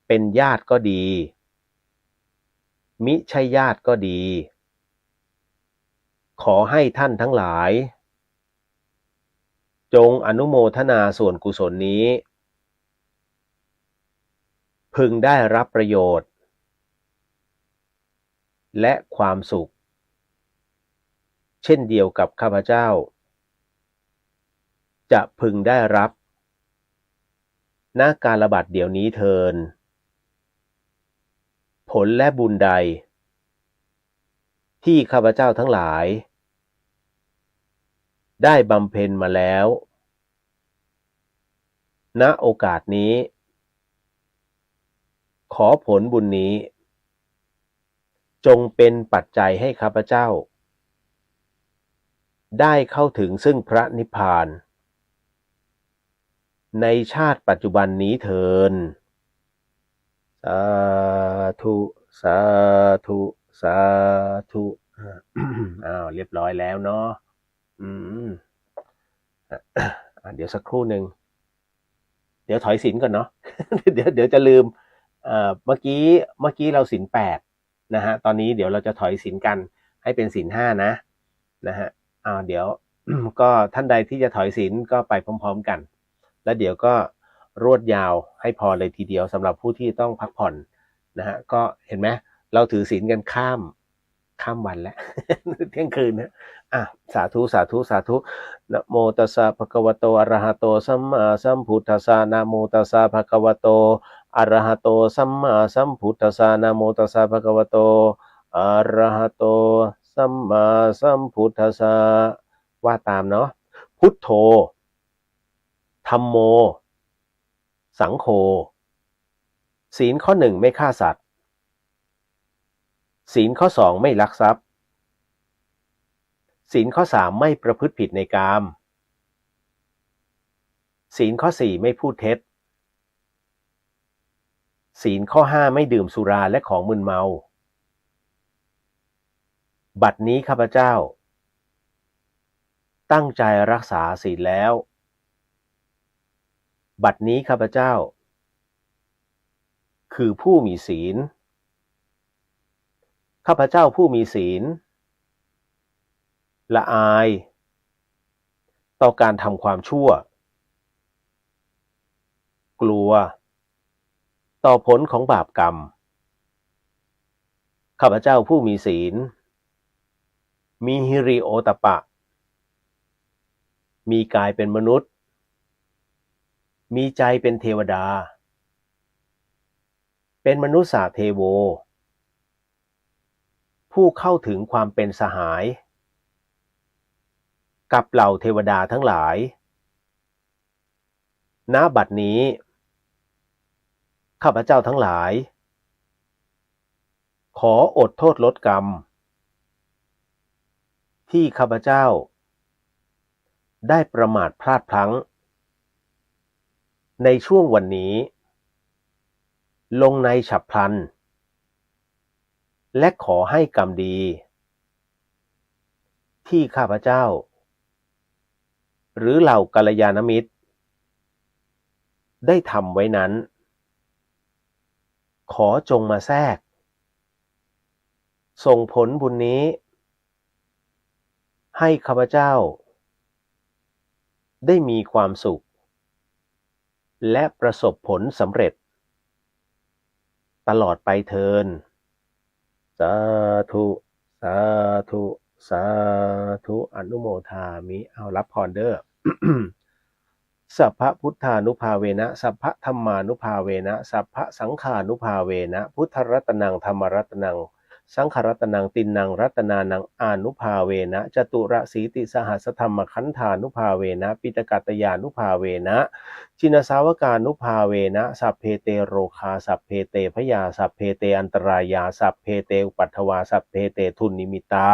เป็นญาติก็ดีมิใช่ญาติก็ดีขอให้ท่านทั้งหลายจงอนุโมทนาส่วนกุศลนี้ พึงได้รับประโยชน์และความสุขเช่นเดียวกับข้าพเจ้าจะพึงได้รับณกาลบัดเดี๋ยวนี้เทินผลและบุญใดที่ข้าพเจ้าทั้งหลายได้บำเพ็ญมาแล้วณโอกาสนี้ขอผลบุญนี้จงเป็นปัจจัยให้ข้าพเจ้าได้เข้าถึงซึ่งพระนิพพานในชาติปัจจุบันนี้เทินสาธุสาธุสาธุเรียบร้อยแล้วเนาะเดี๋ยวสักครู่หนึ่งเดี๋ยวถอยศีลก่อนเนาะ เดี๋ยวจะลืมเมื่อกี้เราศีล8นะฮะตอนนี้เดี๋ยวเราจะถอยศีลกันให้เป็นศีล5นะฮะเดี๋ยว ก็ท่านใดที่จะถอยศีลก็ไปพร้อมๆกันแล้วเดี๋ยวก็รวดยาวให้พอเลยทีเดียวสำหรับผู้ที่ต้องพักผ่อนนะฮะก็เห็นไหมเราถือศีลกันข้ามวันแล้ว เที่ยงคืนนะสาธุสาธุสาธุนะโมตัสสะภะคะวะโตอะระหะโตสัมมาสัมพุทธัสสะนะโมตัสสะภะคะวะโตอะระหะโตสัมมาสัมพุทธัสสะนะโมตัสสะภะคะวะโตอะระหะโตสัมมาสัมพุทธัสสะว่าตามเนาะพุทโธธัมโมสังโฆศีลข้อ1ไม่ฆ่าสัตว์ศีลข้อ2ไม่ลักทรัพย์ศีลข้อ3ไม่ประพฤติผิดในกามศีลข้อ4ไม่พูดเท็จศีลข้อ5ไม่ดื่มสุราและของมึนเมาบัดนี้ข้าพเจ้าตั้งใจรักษาศีลแล้วบัดนี้ข้าพเจ้าคือผู้มีศีลข้าพเจ้าผู้มีศีลละอายต่อการทำความชั่วกลัวต่อผลของบาปกรรมข้าพเจ้าผู้มีศีลมีหิริโอตตัปปะมีกายเป็นมนุษย์มีใจเป็นเทวดาเป็นมนุษย์เทโวผู้เข้าถึงความเป็นสหายกับเหล่าเทวดาทั้งหลายณบัดนี้ข้าพเจ้าทั้งหลายขออดโทษลดกรรมที่ข้าพเจ้าได้ประมาทพลาดพลั้งในช่วงวันนี้ลงในฉับพลันและขอให้กรรมดีที่ข้าพเจ้าหรือเหล่ากัลยาณมิตรได้ทำไว้นั้นขอจงมาแทรกส่งผลบุญนี้ให้ข้าพเจ้าได้มีความสุขและประสบผลสำเร็จตลอดไปเทินสาธุสาธุสาธุอนุโมทามิเอารับพรเด้อ สัพพพุทธานุภาเวนะสัพพธัมมานุภาเวนะสัพพสังฆานุภาเวนะพุทธรัตนังธรรมรัตนังสังฆรัตนังตินังรัตนานังอานุภาเวนะจตุรสีติสหัสธรรมขันธานุภาเวนะปิตกัตยานุภาเวนะจินสาวกานุภาเวนะสัพเพเตโรคาสัพเพเตพยาสัพเพเตอันตรายาสัพเพเตอุปัฏฐวาสัพเพเตทุนนิมิตา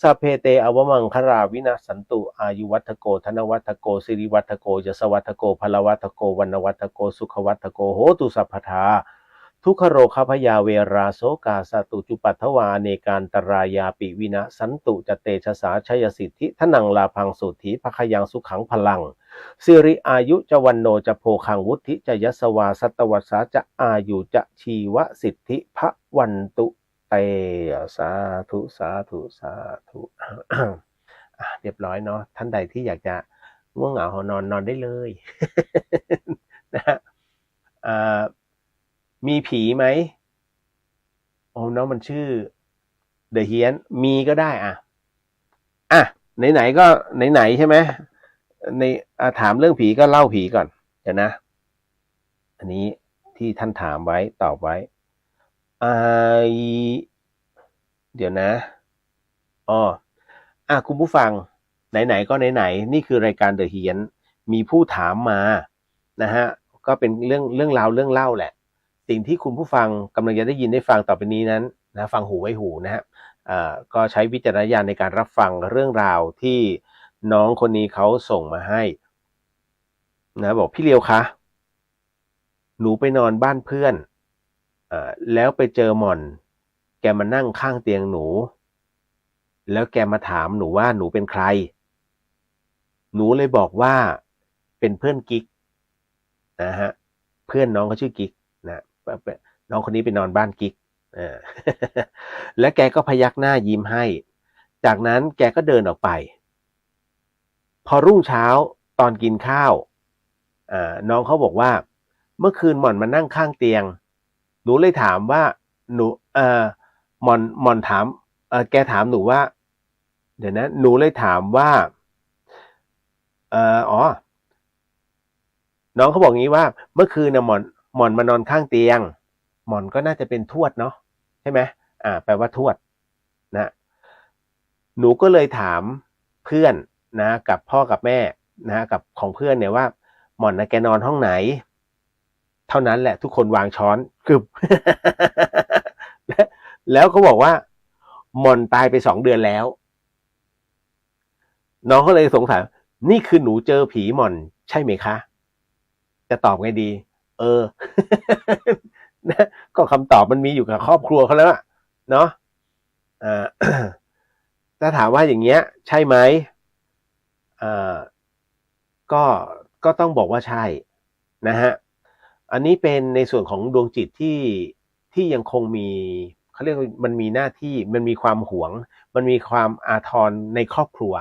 สัพเพเตอวมังคราวินาสันตุอายุวัฒโกธนวัฒโกสิริวัฒโกยศวัฒโกพลวัฒโกวรรณวัฒโกสุขวัฒโกโหตุสัพพทาทุกขโรคพยาเวราโสกาสตุจุปัฏฐวาเนการตรายาปิวินะสันตุจเตชะสาชัยสิทธิทนังลาพังสุทธิภคยังสุขังพลังสิริอายุจวันโนจะโพคังวุฒิจะยสวาสัตวัสสาจะอายุจะชีวสิทธิพระวันตุเตสาธุสาธุสาธุเรียบร้อยเนาะท่านใดที่อยากจะง่วงเหงาหอนอนได้เลย นะฮะ มีผีไหมโอ้น้องมันชื่อเดอะเฮียนมีก็ได้อ่ะไหนๆก็ไหนๆใช่ไหมในถามเรื่องผีก็เล่าผีก่อนเดี๋ยวนะอันนี้ที่ท่านถามไว้ตอบไว้อ่าเดี๋ยวนะอ๋อคุณผู้ฟังไหนๆก็ไหนๆนี่คือรายการเดอะเฮียนมีผู้ถามมานะฮะก็เป็นเรื่องราวเรื่องเล่าแหละสิ่งที่คุณผู้ฟังกำลังจะได้ยินได้ฟังต่อไปนี้นั้นนะฟังหูไว้หูนะฮะก็ใช้วิจารณญาณในการรับฟังเรื่องราวที่น้องคนนี้เขาส่งมาให้นะบอกพี่เลียวคะหนูไปนอนบ้านเพื่อนแล้วไปเจอหม่อนแกมานั่งข้างเตียงหนูแล้วแกมาถามหนูว่าหนูเป็นใครหนูเลยบอกว่าเป็นเพื่อนกิ๊กนะฮะเพื่อนน้องเขาชื่อกิ๊กนะน้องคนนี้ไปนอนบ้านกิ๊กและแกก็พยักหน้ายิ้มให้จากนั้นแกก็เดินออกไปพอรุ่งเช้าตอนกินข้าวน้องเขาบอกว่าเมื่อคืนหม่อนมานั่งข้างเตียงหนูเลยถามว่าหนูหม่อนถามแกถามหนูว่าเดี๋ยวนะหนูเลยถามว่าอ๋อน้องเขาบอกงี้ว่าเมื่อคืนน่ะหม่อนมานอนข้างเตียงหม่อนก็น่าจะเป็นทวดเนาะใช่ไหมแปลว่าทวดนะหนูก็เลยถามเพื่อนนะกับพ่อกับแม่นะกับของเพื่อนเนี่ยว่าหม่อนนะแกนอนห้องไหนเท่านั้นแหละทุกคนวางช้อนกึบ แล้วเขาบอกว่าหม่อนตายไป2 เดือนแล้วน้องเขาเลยสงสัยนี่คือหนูเจอผีหม่อนใช่ไหมคะจะตอบไงดีเออ นะก็คำตอบมันมีอยู่กับครอบครัวเขาแล้วเนาะอ่า ถ้าถามว่าอย่างเงี้ยใช่ไหมอ่าก็ก็ต้องบอกว่าใช่นะฮะอันนี้เป็นในส่วนของดวงจิตที่ยังคงมีเขาเรียกว่ามันมีหน้าที่มันมีความหวงมันมีความอาทรในครอบครัว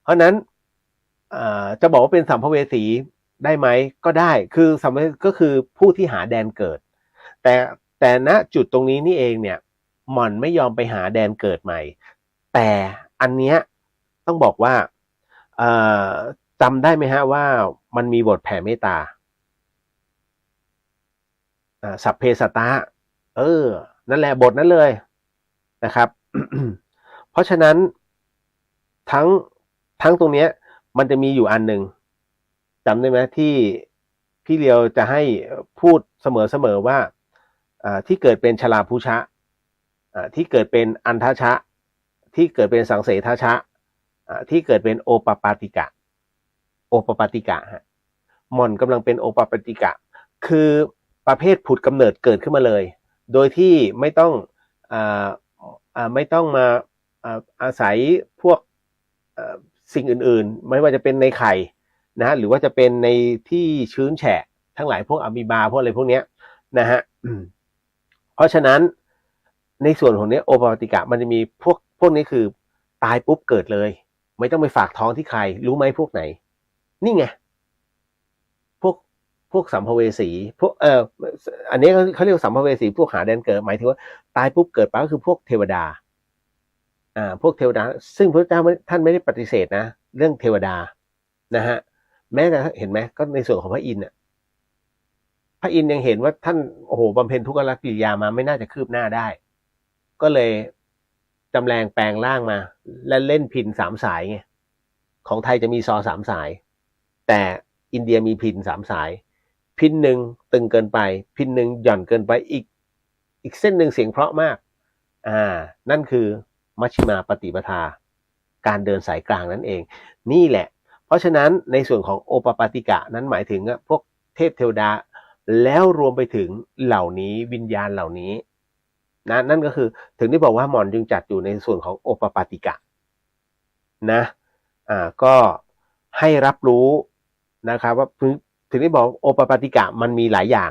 เพราะนั้นจะบอกว่าเป็นสัมภเวสีได้ไหมก็ได้คือสัมภเวสีก็คือผู้ที่หาแดนเกิดแต่แต่ณจุดตรงนี้นี่เองเนี่ยหม่อนไม่ยอมไปหาแดนเกิดใหม่แต่อันเนี้ยต้องบอกว่าเอ่อจำได้ไหมฮะว่ามันมีบทแผ่เมตตาสัพเพสัตตานั่นแหละบทนั้นเลยนะครับ เพราะฉะนั้นทั้งทั้งตรงเนี้ยมันจะมีอยู่อันหนึ่งจำได้ไหมที่พี่เลียวจะให้พูดเสมอว่าที่เกิดเป็นชลาภุชะที่เกิดเป็นอันทชะที่เกิดเป็นสังเสทชะที่เกิดเป็นโอปปาติกะฮะหม่อนกำลังเป็นโอปปาติกะคือประเภทผุดกำเนิดเกิดขึ้นมาเลยโดยที่ไม่ต้องไม่ต้องมาอาศัยพวกสิ่งอื่นๆไม่ว่าจะเป็นในไข่นะหรือว่าจะเป็นในที่ชื้นแฉะทั้งหลายพวกอะมีบาพวกอะไรพวกนี้นะฮะเพราะฉะนั้นในส่วนของนี้โอปปาติกะมันจะมีพวกนี้คือตายปุ๊บเกิดเลยไม่ต้องไปฝากท้องที่ใครรู้ไหมพวกไหนนี่ไงพวกสัมภเวสีพวกอันนี้เขาเรียกสัมภเวสีพวกหาแดนเกิดหมายถึงว่าตายปุ๊บเกิดปั๊บก็คือพวกเทวดาพวกเทวดาซึ่งพระเจ้าท่านไม่ได้ปฏิเสธนะเรื่องเทวดานะฮะแม้แต่เห็นไหมก็ในส่วนของพระอินทร์พระอินทร์ยังเห็นว่าท่านโอ้โหบำเพ็ญทุกขกิริยามาไม่น่าจะคืบหน้าได้ก็เลยจำแรงแปลงร่างมาและเล่นพิณ3 สายไงของไทยจะมีซอ3 สายแต่อินเดียมีพิณ3 สายพิณหนึ่งตึงเกินไปพิณหนึ่งหย่อนเกินไปอีกเส้นหนึ่งเสียงเพราะมากนั่นคือมัชฌิมาปฏิปทาการเดินสายกลางนั่นเองนี่แหละเพราะฉะนั้นในส่วนของโอปปาติกะนั้นหมายถึงพวกเทพเทวดาแล้วรวมไปถึงเหล่านี้วิญญาณเหล่านี้นะนั่นก็คือถึงได้บอกว่าหม่อนจึงจัดอยู่ในส่วนของโอปปาติกะนะก็ให้รับรู้นะครับว่าถึงได้บอกโอปปาติกะมันมีหลายอย่าง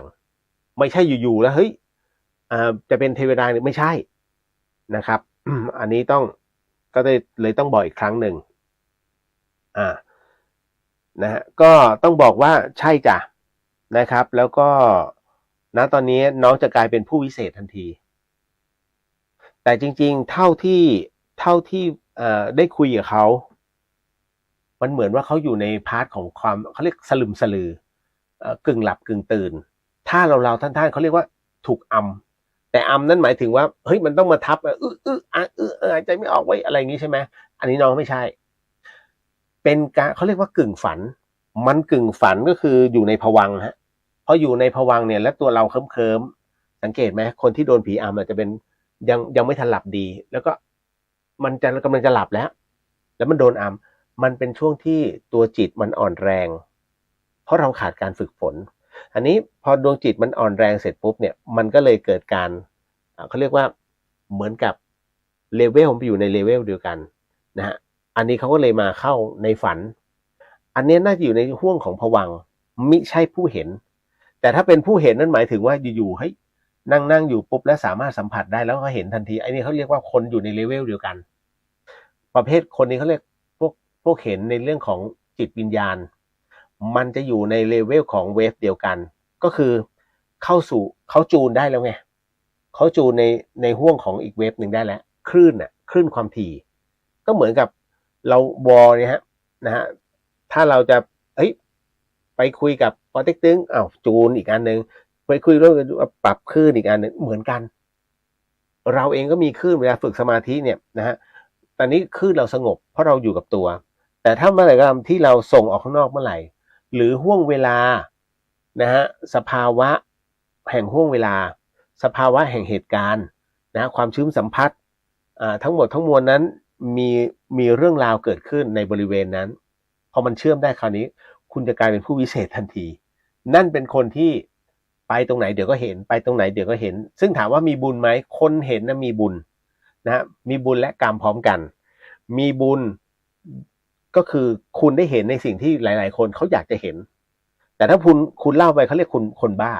ไม่ใช่อยู่ๆแล้วเฮ้ยจะเป็นเทวดาไม่ใช่นะครับอันนี้ก็เลยต้องบอกอีกครั้งหนึ่งนะฮะก็ต้องบอกว่าใช่จ้ะนะครับแล้วก็ นะตอนนี้น้องจะกลายเป็นผู้วิเศษทันทีแต่จริงๆเท่าที่ได้คุยกับเขามันเหมือนว่าเขาอยู่ในพาร์ทของความเขาเรียกสลึมสลือกึ่งหลับกึ่งตื่นถ้าเราท่านเขาเรียกว่าถูกแต่นั่นหมายถึงว่าเฮ้ยมันต้องมาทับหายใจไม่ออกไว้อะไรอย่างนี้ใช่ไหมอันนี้น้องไม่ใช่เป็นการเขาเรียกว่ากึ่งฝันมันกึ่งฝันก็คืออยู่ในภวังค์ฮะพออยู่ในภวังค์เนี่ยแล้วตัวเราเคลิ้มสังเกตไหมคนที่โดนผีอาจจะเป็นยังไม่ทันหลับดีแล้วก็มันจะกำลังจะหลับแล้วมันโดนมันเป็นช่วงที่ตัวจิตมันอ่อนแรงเพราะเราขาดการฝึกฝนอันนี้พอดวงจิตมันอ่อนแรงเสร็จปุ๊บเนี่ยมันก็เลยเกิดการเขาเรียกว่าเหมือนกับเลเวลไปอยู่ในเลเวลเดียวกันนะฮะอันนี้เขาก็เลยมาเข้าในฝันอันนี้น่าจะอยู่ในห่วงของภวังค์มิใช่ผู้เห็นแต่ถ้าเป็นผู้เห็นนั่นหมายถึงว่าอยู่ๆเฮ้ยนั่งอยู่ปุ๊บแล้วสามารถสัมผัสได้แล้วก็เห็นทันทีไอ้นี่เขาเรียกว่าคนอยู่ในเลเวลเดียวกันประเภทคนนี้เขาเรียกพวกเห็นในเรื่องของจิตวิญญาณมันจะอยู่ในเลเวลของเวฟเดียวกันก็คือเขาจูนได้แล้วไงเขาจูนในห่วงของอีกเวฟหนึ่งได้แล้วคลื่นความถี่ก็เหมือนกับเราวอลเนี่ยฮะนะฮะถ้าเราจะไปคุยกับปอเต็กตึงจูนอีกอันหนึ่งไปคุยเรื่องปรับคลื่นอีกอันหนึ่งเหมือนกันเราเองก็มีคลื่นเวลาฝึกสมาธิเนี่ยนะฮะตอนนี้คลื่นเราสงบเพราะเราอยู่กับตัวแต่ถ้าเมื่อไหร่ก็ตามที่เราส่งออกข้างนอกเมื่อไหร่หรือห่วงเวลานะฮะสภาวะแห่งห่วงเวลาสภาวะแห่งเหตุการณ์นะความชื้นสัมผัสทั้งหมดทั้งมวลนั้นมีเรื่องราวเกิดขึ้นในบริเวณนั้นพอมันเชื่อมได้คราวนี้คุณจะกลายเป็นผู้วิเศษทันทีนั่นเป็นคนที่ไปตรงไหนเดี๋ยวก็เห็นไปตรงไหนเดี๋ยวก็เห็นซึ่งถามว่ามีบุญไหมคนเห็นนะมีบุญนะมีบุญและกรรมพร้อมกันมีบุญก็คือคุณได้เห็นในสิ่งที่หลายๆคนเขาอยากจะเห็นแต่ถ้าคุณเล่าไปเขาเรียกคุณคนบ้า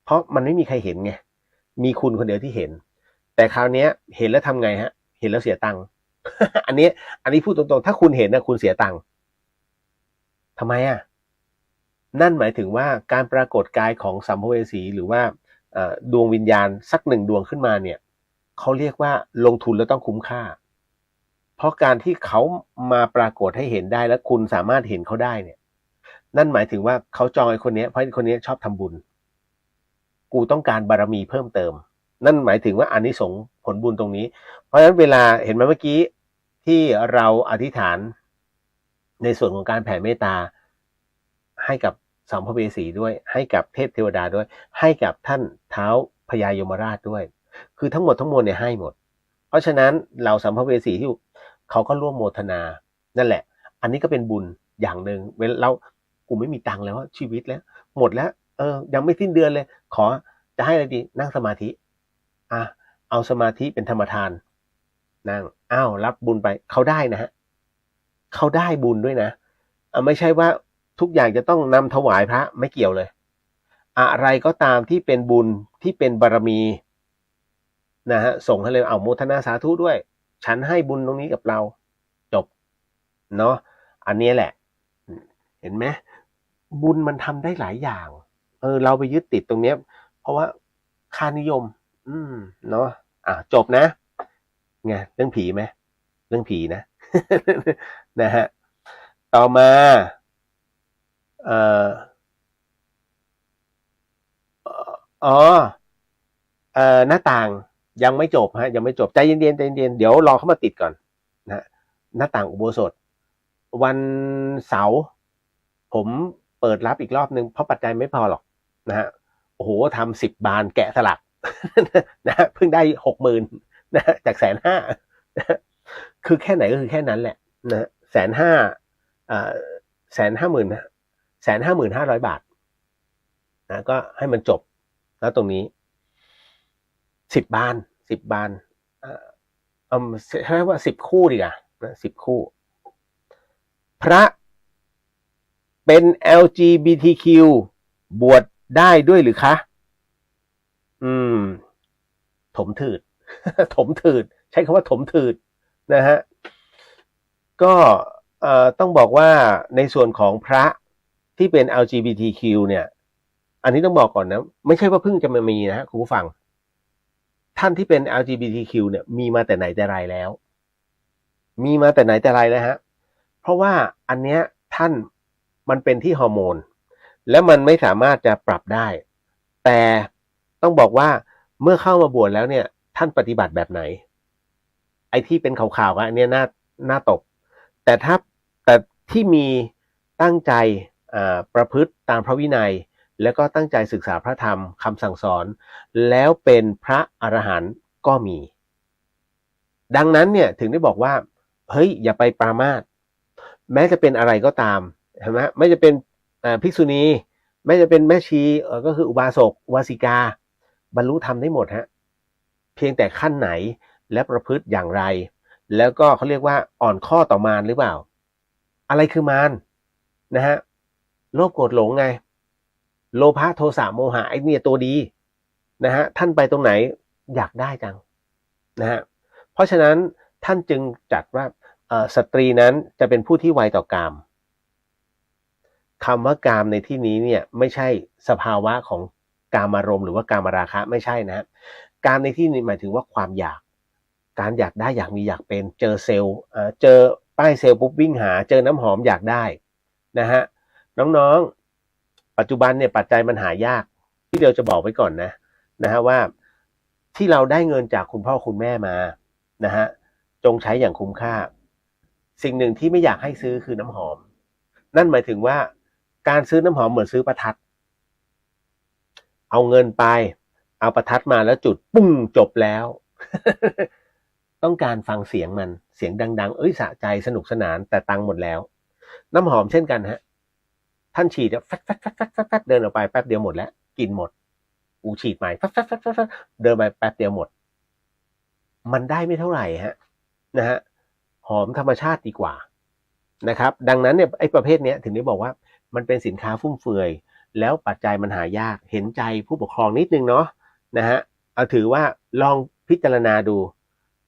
เพราะมันไม่มีใครเห็นไงมีคุณคนเดียวที่เห็นแต่คราวนี้เห็นแล้วทำไงฮะเห็นแล้วเสียตังค์ อันนี้พูดตรงๆถ้าคุณเห็นนะคุณเสียตังค์ทำไมนั่นหมายถึงว่าการปรากฏกายของสัมภเวสีหรือว่าดวงวิญญาณสักหนึ่งดวงขึ้นมาเนี่ยเขาเรียกว่าลงทุนแล้วต้องคุ้มค่าเพราะการที่เขามาปรากฏให้เห็นได้และคุณสามารถเห็นเขาได้เนี่ยนั่นหมายถึงว่าเขาจองไอ้คนนี้เพราะไอ้คนนี้ชอบทำบุญกูต้องการบารมีเพิ่มเติมนั่นหมายถึงว่าอานิสงส์ผลบุญตรงนี้เพราะฉะนั้นเวลาเห็นไหมเมื่อกี้ที่เราอธิษฐานในส่วนของการแผ่เมตตาให้กับสัมภเวสีด้วยให้กับเทพเทวดาด้วยให้กับท่านเท้าพญายมราชด้วยคือทั้งหมดทั้งมวลเนี่ยให้หมดเพราะฉะนั้นเราสัมภเวสีที่เขาก็ร่วมโมทนานั่นแหละอันนี้ก็เป็นบุญอย่างหนึ่งเวลาเรากูไม่มีตังค์แล้วชีวิตแล้วหมดแล้วยังไม่สิ้นเดือนเลยขอจะให้อะไรดีนั่งสมาธิเอาสมาธิเป็นธรรมทานนั่งรับบุญไปเขาได้นะฮะเขาได้บุญด้วยนะไม่ใช่ว่าทุกอย่างจะต้องนำถวายพระไม่เกี่ยวเลยอะไรก็ตามที่เป็นบุญที่เป็นบารมีนะฮะส่งให้เลยโมทนาสาธุด้วยฉันให้บุญตรงนี้กับเราจบเนาะอันนี้แหละเห็นไหมบุญมันทำได้หลายอย่างเราไปยึดติดตรงเนี้ยเพราะว่าค่านิยมเนาะจบนะไงเรื่องผีไหมเรื่องผีนะ นะฮะต่อมาหน้าต่างยังไม่จบฮะยังไม่จบใจเย็นๆใจเย็นๆเดี๋ยวรอเข้ามาติดก่อนนะหน้าต่างอุโบสถวันเสาร์ผมเปิดรับอีกรอบนึงเพราะปัจจัยไม่พอหรอกนะฮะโอ้โหทำ10 บานแกะสลัก นะฮะเพิ่งได้60,000นะฮะจาก150,000คือแค่ไหนก็คือแค่นั้นแหละนะ150,000 150,500 บาทนะก็ให้มันจบแล้วตรงนี้10 บานใช้ว่า10 คู่ดีกว่านะ10 คู่พระเป็น LGBTQ บวชได้ด้วยหรือคะถมถืด ถมถืดใช้คำว่าถมถืดนะฮะก็ต้องบอกว่าในส่วนของพระที่เป็น LGBTQ เนี่ย อันนี้ต้องบอกก่อนนะไม่ใช่ว่าเพิ่งจะมามีนะฮะคุณผู้ฟังท่านที่เป็น LGBTQ เนี่ยมีมาแต่ไหนแต่ไรแล้วมีมาแต่ไหนแต่ไรแล้วฮะเพราะว่าอันเนี้ยท่านมันเป็นที่ฮอร์โมนและมันไม่สามารถจะปรับได้แต่ต้องบอกว่าเมื่อเข้ามาบวชแล้วเนี่ยท่านปฏิบัติแบบไหนไอ้ที่เป็นข่าวๆอันเนี้ยน่าตกแต่ที่มีตั้งใจประพฤติตามพระวินัยแล้วก็ตั้งใจศึกษาพระธรรมคำสั่งสอนแล้วเป็นพระอรหันต์ก็มีดังนั้นเนี่ยถึงได้บอกว่าเฮ้ยอย่าไปปรามาสแม้จะเป็นอะไรก็ตามเห็นไหมไม่จะเป็นภิกษุณีไม่จะเป็นแม่ชีก็คืออุบาสกอุบาสิกาบรรลุธรรมได้หมดฮะเพียงแต่ขั้นไหนและประพฤติอย่างไรแล้วก็เขาเรียกว่าอ่อนข้อต่อมารหรือเปล่าอะไรคือมารนะฮะโลภโกรธหลงไงโลภะโทสะโมหะไอ้เนี่ยตัวดีนะฮะท่านไปตรงไหนอยากได้จังนะฮะเพราะฉะนั้นท่านจึงจัดว่าสตรีนั้นจะเป็นผู้ที่ไวต่อกามคำว่ากามในที่นี้เนี่ยไม่ใช่สภาวะของกามารมณ์หรือว่ากามราคะไม่ใช่นะกามในที่นี้หมายถึงว่าความอยากการอยากได้อยากมีอยากเป็นเจอเซลล์เจอป้ายเซลล์ปุ๊บวิ่งหาเจอน้ำหอมอยากได้นะฮะน้องๆปัจจุบันเนี่ยปัจจัยมันหายากที่เราจะบอกไว้ก่อนนะฮะว่าที่เราได้เงินจากคุณพ่อคุณแม่มานะฮะจงใช้อย่างคุ้มค่าสิ่งหนึ่งที่ไม่อยากให้ซื้อคือน้ำหอมนั่นหมายถึงว่าการซื้อน้ำหอมเหมือนซื้อประทัดเอาเงินไปเอาประทัดมาแล้วจุดปุ้งจบแล้ว ต้องการฟังเสียงมันเสียงดังๆสะใจสนุกสนานแต่ตังค์หมดแล้วน้ำหอมเช่นกันฮะท่านฉีดแฟดเดินออกไปแป๊บเดียวหมดแล้วกินหมดฉีดใหม่แฟดเดินไปแป๊บเดียวหมดมันได้ไม่เท่าไหร่ฮะนะฮะหอมธรรมชาติดีกว่านะครับดังนั้นเนี่ยไอ้ประเภทนี้ถึงได้บอกว่ามันเป็นสินค้าฟุ่มเฟือยแล้วปัจจัยมันหายากเห็นใจผู้ปกครองนิดนึงเนาะนะฮะเอาถือว่าลองพิจารณาดู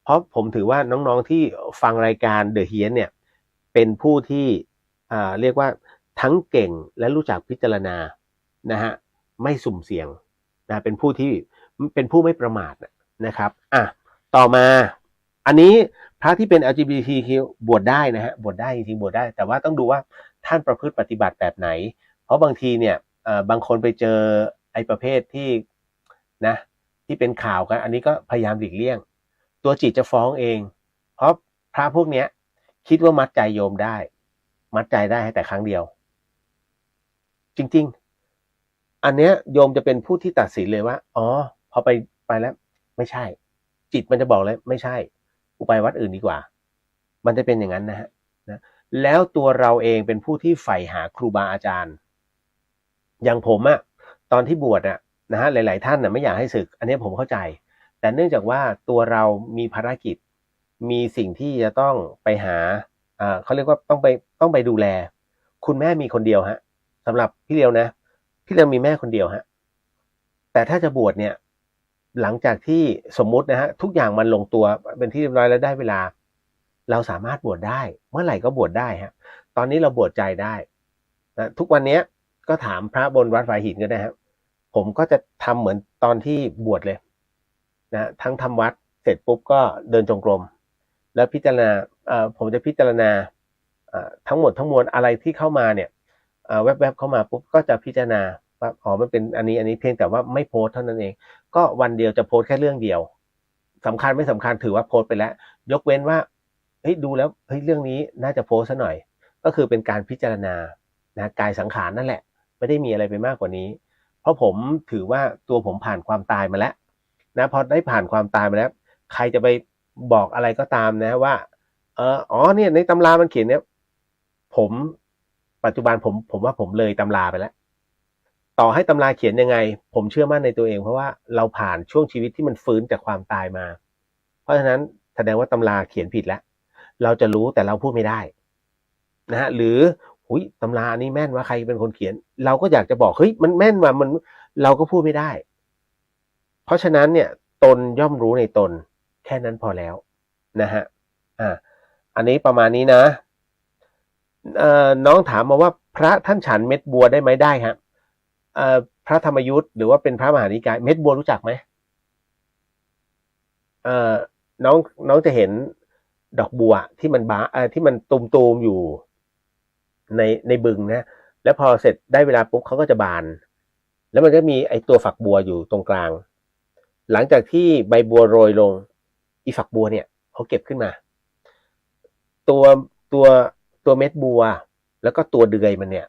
เพราะผมถือว่าน้องๆที่ฟังรายการเดอะเฮียนเนี่ยเป็นผู้ที่เรียกว่าทั้งเก่งและรู้จักพิจารณานะฮะไม่สุ่มเสี่ยงนะเป็นผู้ไม่ประมาทนะครับต่อมาอันนี้พระที่เป็น LGBTQ บวชได้นะฮะบวชได้จริงๆบวชได้แต่ว่าต้องดูว่าท่านประพฤติปฏิบัติแบบไหนเพราะบางทีเนี่ยบางคนไปเจอไอ้ประเภทที่นะที่เป็นข่าวกันอันนี้ก็พยายามหลีกเลี่ยงตัวจิตจะฟ้องเองเพราะพระพวกเนี้ยคิดว่ามัดใจโยมได้มัดใจได้แต่ครั้งเดียวจริงๆอันเนี้ยโยมจะเป็นผู้ที่ตัดสินเลยว่าอ๋อพอไปแล้วไม่ใช่จิตมันจะบอกเลยไม่ใช่กูไปวัดอื่นดีกว่ามันจะเป็นอย่างนั้นนะฮะแล้วตัวเราเองเป็นผู้ที่ใฝ่หาครูบาอาจารย์อย่างผมตอนที่บวชนะฮะหลายๆท่านไม่อยากให้ศึกอันนี้ผมเข้าใจแต่เนื่องจากว่าตัวเรามีภารกิจมีสิ่งที่จะต้องไปหาเขาเรียกว่าต้องไปดูแลคุณแม่มีคนเดียวฮะสำหรับพี่เลียวนะพี่เลียวมีแม่คนเดียวฮะแต่ถ้าจะบวชเนี่ยหลังจากที่สมมุตินะฮะทุกอย่างมันลงตัวเป็นที่เรียบร้อยแล้วได้เวลาเราสามารถบวชได้เมื่อไหร่ก็บวชได้ฮะตอนนี้เราบวชใจได้นะทุกวันนี้ก็ถามพระบนวัดฝายหินก็ได้ครับผมก็จะทำเหมือนตอนที่บวชเลยนะทั้งทำวัดเสร็จปุ๊บก็เดินจงกรมแล้วพิจารณาผมจะพิจารณาทั้งหมดทั้งมวลอะไรที่เข้ามาเนี่ยแวบๆเข้ามาปุ๊บก็จะพิจารณาว่าอ๋อมันเป็นอันนี้เพียงแต่ว่าไม่โพสเท่านั้นเองก็วันเดียวจะโพสแค่เรื่องเดียวสำคัญไม่สำคัญถือว่าโพสไปแล้วยกเว้นว่าเฮ้ยดูแล้วเฮ้ยเรื่องนี้น่าจะโพสซะหน่อยก็คือเป็นการพิจารณานะกายสังขารนั่นแหละไม่ได้มีอะไรไปมากกว่านี้เพราะผมถือว่าตัวผมผ่านความตายมาแล้วนะพอได้ผ่านความตายมาแล้วใครจะไปบอกอะไรก็ตามนะว่าเนี่ยในตำรามันเขียนเนี่ยผมปัจจุบันผมว่าผมเลยตำราไปแล้วต่อให้ตำราเขียนยังไงผมเชื่อมั่นในตัวเองเพราะว่าเราผ่านช่วงชีวิตที่มันฟื้นจากความตายมาเพราะฉะนั้นแสดงว่าตำราเขียนผิดแล้วเราจะรู้แต่เราพูดไม่ได้นะฮะหรือตำราอันนี้แม่นว่าใครเป็นคนเขียนเราก็อยากจะบอกเฮ้ยมันแม่นว่ามันเราก็พูดไม่ได้เพราะฉะนั้นเนี่ยตนย่อมรู้ในตนแค่นั้นพอแล้วนะฮะอันนี้ประมาณนี้นะน้องถามมาว่าพระท่านฉันเม็ดบัวได้ไหมได้ครับพ พระธรรมยุทธ์หรือว่าเป็นพระมหานิกายเม็ดบัวรู้จักไหมเอ่อน้องน้องจะเห็นดอกบัวที่มันที่มันตูมๆอยู่ในบึงนะแล้วพอเสร็จได้เวลาปุ๊บเขาก็จะบานแล้วมันก็มีไอตัวฝักบัวอยู่ตรงกลางหลังจากที่ใบบัวโรยลงอีฝักบัวเนี่ยเขาเก็บขึ้นมาตัวตัวตัวเม็ดบัวแล้วก็ตัวเดือยมันเนี่ย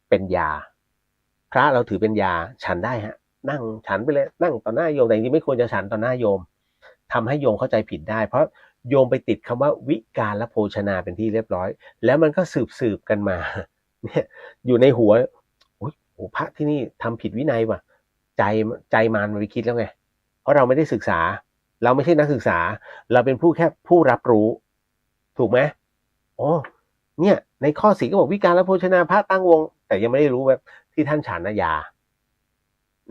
เป็นยาพระเราถือเป็นยาฉันได้ฮะนั่งฉันไปเลยนั่งต่อหน้าโยมแต่จริงๆไม่ควรจะฉันต่อหน้าโยมทำให้โยมเข้าใจผิดได้เพราะโยมไปติดคำว่าวิการละโภชนาเป็นที่เรียบร้อยแล้วมันก็สืบกันมาเนี่ยอยู่ในหัวโอ้โหพระที่นี่ทำผิดวินัยว่ะใจมันไปคิดแล้วไงเพราะเราไม่ได้ศึกษาเราไม่ใช่นักศึกษาเราเป็นแค่ผู้รับรู้ถูกไหมโอ้เนี่ยในข้อ4ก็บอกวิการละโภชนาพระตั้งวงแต่ยังไม่ได้รู้แบบที่ท่านฉันยา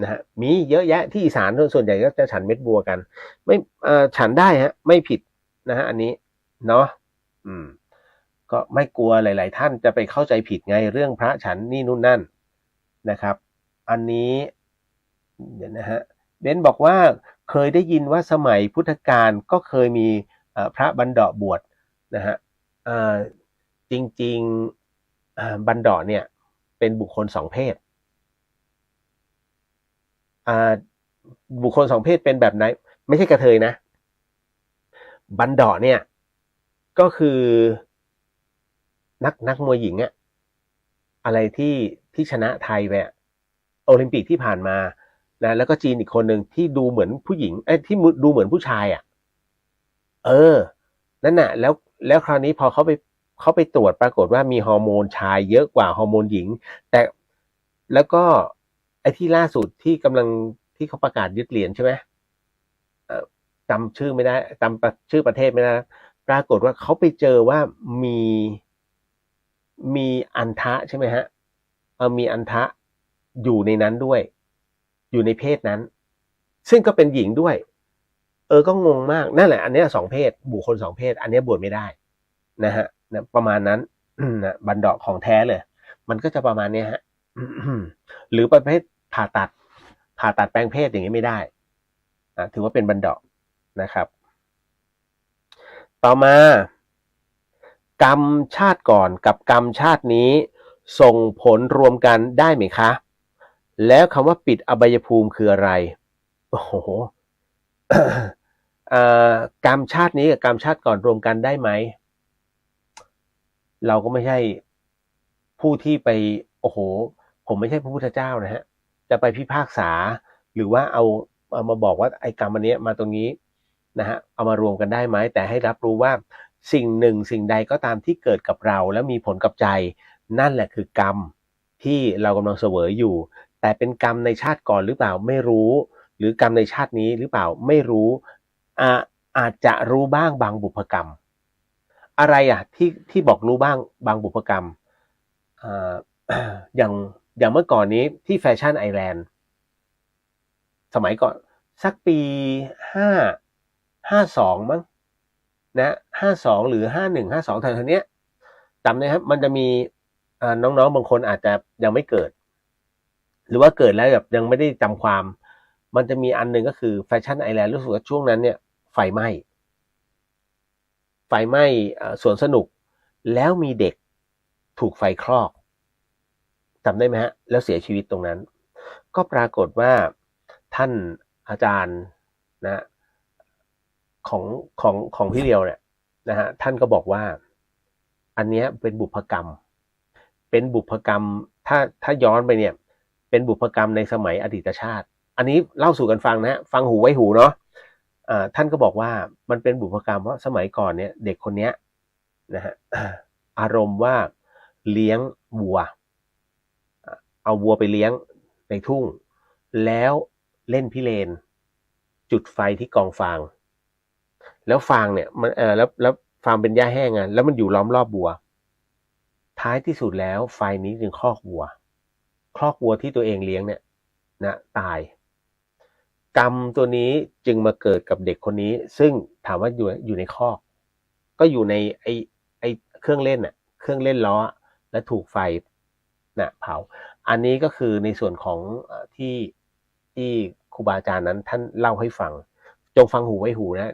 นะฮะมีเยอะแยะที่อีสานส่วนใหญ่ก็จะฉันเม็ดบัวกันไม่ฉันได้ฮะไม่ผิดนะฮะอันนี้เนาะก็ไม่กลัวหลายๆท่านจะไปเข้าใจผิดไงเรื่องพระฉันนี่นู่นนั่นนะครับอันนี้เดี๋ยวนะฮะเบนบอกว่าเคยได้ยินว่าสมัยพุทธกาลก็เคยมีพระบัณฑิตบวชนะฮะจริงๆบัณฑิตเนี่ยเป็นบุคคลสองเพศบุคคลสองเพศเป็นแบบไหนไม่ใช่กระเทยนะบัณฑิตเนี่ยก็คือนักมวยหญิงอะอะไรที่ชนะไทยไปโอลิมปิกที่ผ่านมานะแล้วก็จีนอีกคนหนึ่งที่ดูเหมือนผู้หญิงที่ดูเหมือนผู้ชายอ่ะนั่นน่ะแล้วคราวนี้พอเขาไปตรวจปรากฏว่ามีฮอร์โมนชายเยอะกว่าฮอร์โมนหญิงแต่แล้วก็ไอ้ที่ล่าสุดที่กำลังที่เขาประกาศยึดเหรียญใช่ไหมจำชื่อไม่ได้จำชื่อประเทศไม่ได้ปรากฏว่าเขาไปเจอว่ามีอันทะใช่ไหมฮะมีอันทะอยู่ในนั้นด้วยอยู่ในเพศนั้นซึ่งก็เป็นหญิงด้วยก็งงมากนั่นแหละอันนี้สองเพศบุคคลสองเพศอันนี้บวชไม่ได้นะฮะประมาณนั้นนะบัณฑิตของแท้เลยมันก็จะประมาณนี้ฮะหรือประเภทผ่าตัดแปลงเพศอย่างนี้ไม่ได้ถือว่าเป็นบัณฑิตนะครับต่อมากรรมชาติก่อนกับกรรมชาตินี้ส่งผลรวมกันได้ไหมคะแล้วคำว่าปิดอบายภูมิคืออะไรโอ้โหกรรมชาตินี้กับกรรมชาติก่อนรวมกันได้ไหมเราก็ไม่ใช่ผู้ที่ไปโอ้โหผมไม่ใช่พระพุทธเจ้านะฮะจะไปพิพากษาหรือว่าเอามาบอกว่าไอ้กรรมอันนี้มาตรงนี้นะฮะเอามารวมกันได้ไหมแต่ให้รับรู้ว่าสิ่งหนึ่งสิ่งใดก็ตามที่เกิดกับเราแล้วมีผลกับใจนั่นแหละคือกรรมที่เรากำลังเสวยอยู่แต่เป็นกรรมในชาติก่อนหรือเปล่าไม่รู้หรือกรรมในชาตินี้หรือเปล่าไม่รู้อาจจะรู้บ้างบางบุพกรรมอะไรที่บอกรู้บ้างบางบุพกรรมอย่างเมื่อก่อนนี้ที่แฟชั่นไอแลนด์สมัยก่อนสักปี52มั้งนะ52หรือ51 52แถวๆเนี้ยจำได้ครับมันจะมีน้องๆบางคนอาจจะยังไม่เกิดหรือว่าเกิดแล้วแบบยังไม่ได้จำความมันจะมีอันหนึ่งก็คือแฟชั่นไอแลนด์รู้สึกว่าช่วงนั้นเนี่ยไฟไหม้สวนสนุกแล้วมีเด็กถูกไฟคลอกจำได้ไหมฮะแล้วเสียชีวิตตรงนั้นก็ปรากฏว่าท่านอาจารย์นะของพี่เรียวเนี่ยนะฮะท่านก็บอกว่าอันนี้เป็นบุพกรรมถ้าย้อนไปเนี่ยเป็นบุพกรรมในสมัยอดีตชาติอันนี้เล่าสู่กันฟังนะฟังหูไว้หูเนาะท่านก็บอกว่ามันเป็นบุพกรรมเพราะสมัยก่อนเนี่ยเด็กคนนี้นะฮะอารมณ์ว่าเลี้ยงวัวเอาวัวไปเลี้ยงในทุ่งแล้วเล่นพิเรนจุดไฟที่กองฟางแล้วฟางเนี่ยมันแล้วฟางเป็นหญ้าแห้งแล้วมันอยู่ล้อมรอบวัวท้ายที่สุดแล้วไฟนี้จึงคลอกวัวที่ตัวเองเลี้ยงเนี่ยนะตายกรรมตัวนี้จึงมาเกิดกับเด็กคนนี้ซึ่งถามว่าอยู่ในคอกก็อยู่ในไอเครื่องเล่นเครื่องเล่นล้อและถูกไฟนะเผา อันนี้ก็คือในส่วนของที่ครูบาอาจารย์นั้นท่านเล่าให้ฟังจงฟังหูไว้หูนะ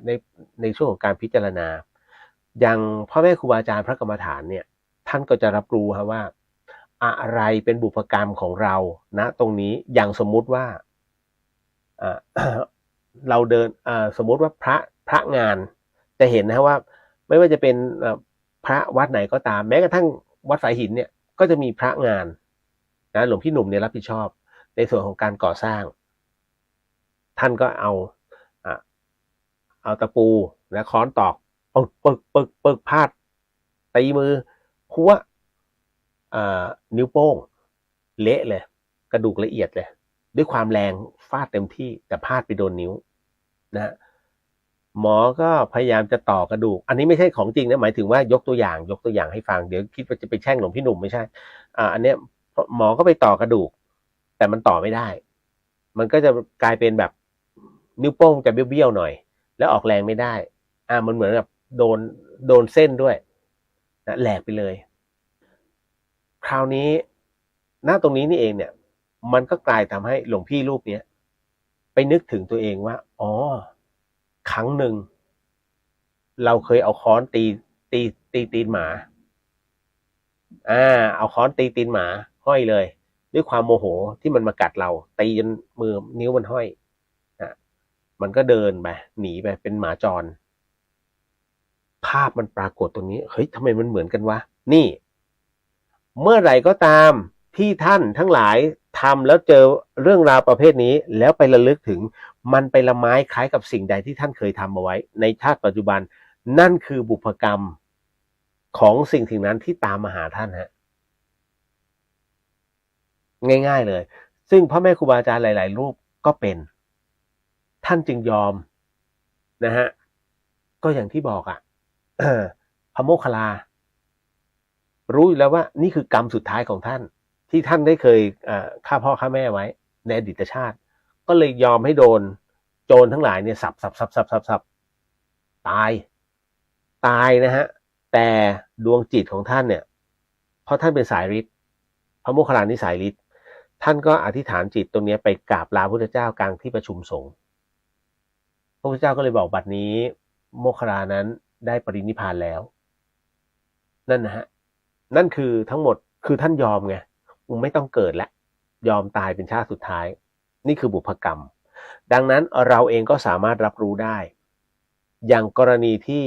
ในช่วงของการพิจารณาอย่างพ่อแม่ครูบาอาจารย์พระกรรมฐานเนี่ยท่านก็จะรับรู้ครับว่าอะไรเป็นบุพกรรมของเราณตรงนี้อย่างสมมุติว่าเราเดินสมมุติว่าพระงานจะเห็นนะว่าไม่ว่าจะเป็นพระวัดไหนก็ตามแม้กระทั่งวัดสายหินเนี่ยก็จะมีพระงานนะหลวงพี่หนุ่มเนี่ยรับผิดชอบในส่วนของการก่อสร้างท่านก็เอาตะปูและค้อนตอกปึกพาดตีมือพัวนิ้วโป้งเละเลยกระดูกละเอียดเลยด้วยความแรงฟาดเต็มที่แต่พลาดไปโดนนิ้วนะหมอก็พยายามจะต่อกระดูกอันนี้ไม่ใช่ของจริงนะหมายถึงว่ายกตัวอย่างให้ฟังเดี๋ยวคิดว่าจะไปแช่งหลวงพี่หนุ่มไม่ใช่อันเนี้ยหมอก็ไปต่อกระดูกแต่มันต่อไม่ได้มันก็จะกลายเป็นแบบนิ้วโป้งจะเบี้ยวๆหน่อยแล้วออกแรงไม่ได้มันเหมือนกับโดนเส้นด้วยนะแหลกไปเลยคราวนี้หน้าตรงนี้นี่เองเนี่ยมันก็กลายทำให้หลวงพี่รูปเนี้ยไปนึกถึงตัวเองว่าอ๋อครั้งหนึ่งเราเคยเอาค้อนตีตีนหมาเอาค้อนตีตีนหมาห้อยเลยด้วยความโมโหที่มันมากัดเราตีจนมือนิ้วมันห้อยมันก็เดินไปหนีไปเป็นหมาจรภาพมันปรากฏตรงนี้เฮ้ยทำไมมันเหมือนกันวะนี่เมื่อไหร่ก็ตามที่ท่านทั้งหลายทำแล้วเจอเรื่องราวประเภทนี้แล้วไประลึกถึงมันไปละไม้คล้ายกับสิ่งใดที่ท่านเคยทำเอาไว้ในชาติปัจจุบันนั่นคือบุพกรรมของสิ่งนั้นที่ตามมาหาท่านฮะง่ายๆเลยซึ่งพ่อแม่ครูบาอาจารย์หลายๆรูปก็เป็นท่านจึงยอมนะฮะก็อย่างที่บอกพระโมคคัลลารู้อยู่แล้วว่านี่คือกรรมสุดท้ายของท่านที่ท่านได้เคยฆ่าพ่อฆ่าแม่ไว้ในอดีตชาติก็เลยยอมให้โดนโจรทั้งหลายเนี่ยสับตายนะฮะแต่ดวงจิตของท่านเนี่ยเพราะท่านเป็นสายฤทธิ์พระโมคคัลลานี่สายฤทธิ์ท่านก็อธิษฐานจิตตรงนี้ไปกราบลาพระพุทธเจ้ากลางที่ประชุมสงฆ์พระพุทธเจ้าก็เลยบอกบัดนี้โมคคัลลานั้นได้ปรินิพพานแล้วนั่นนะฮะนั่นคือทั้งหมดคือท่านยอมไงมึงไม่ต้องเกิดแล้วยอมตายเป็นชาติสุดท้ายนี่คือบุพกรรมดังนั้นเราเองก็สามารถรับรู้ได้อย่างกรณีที่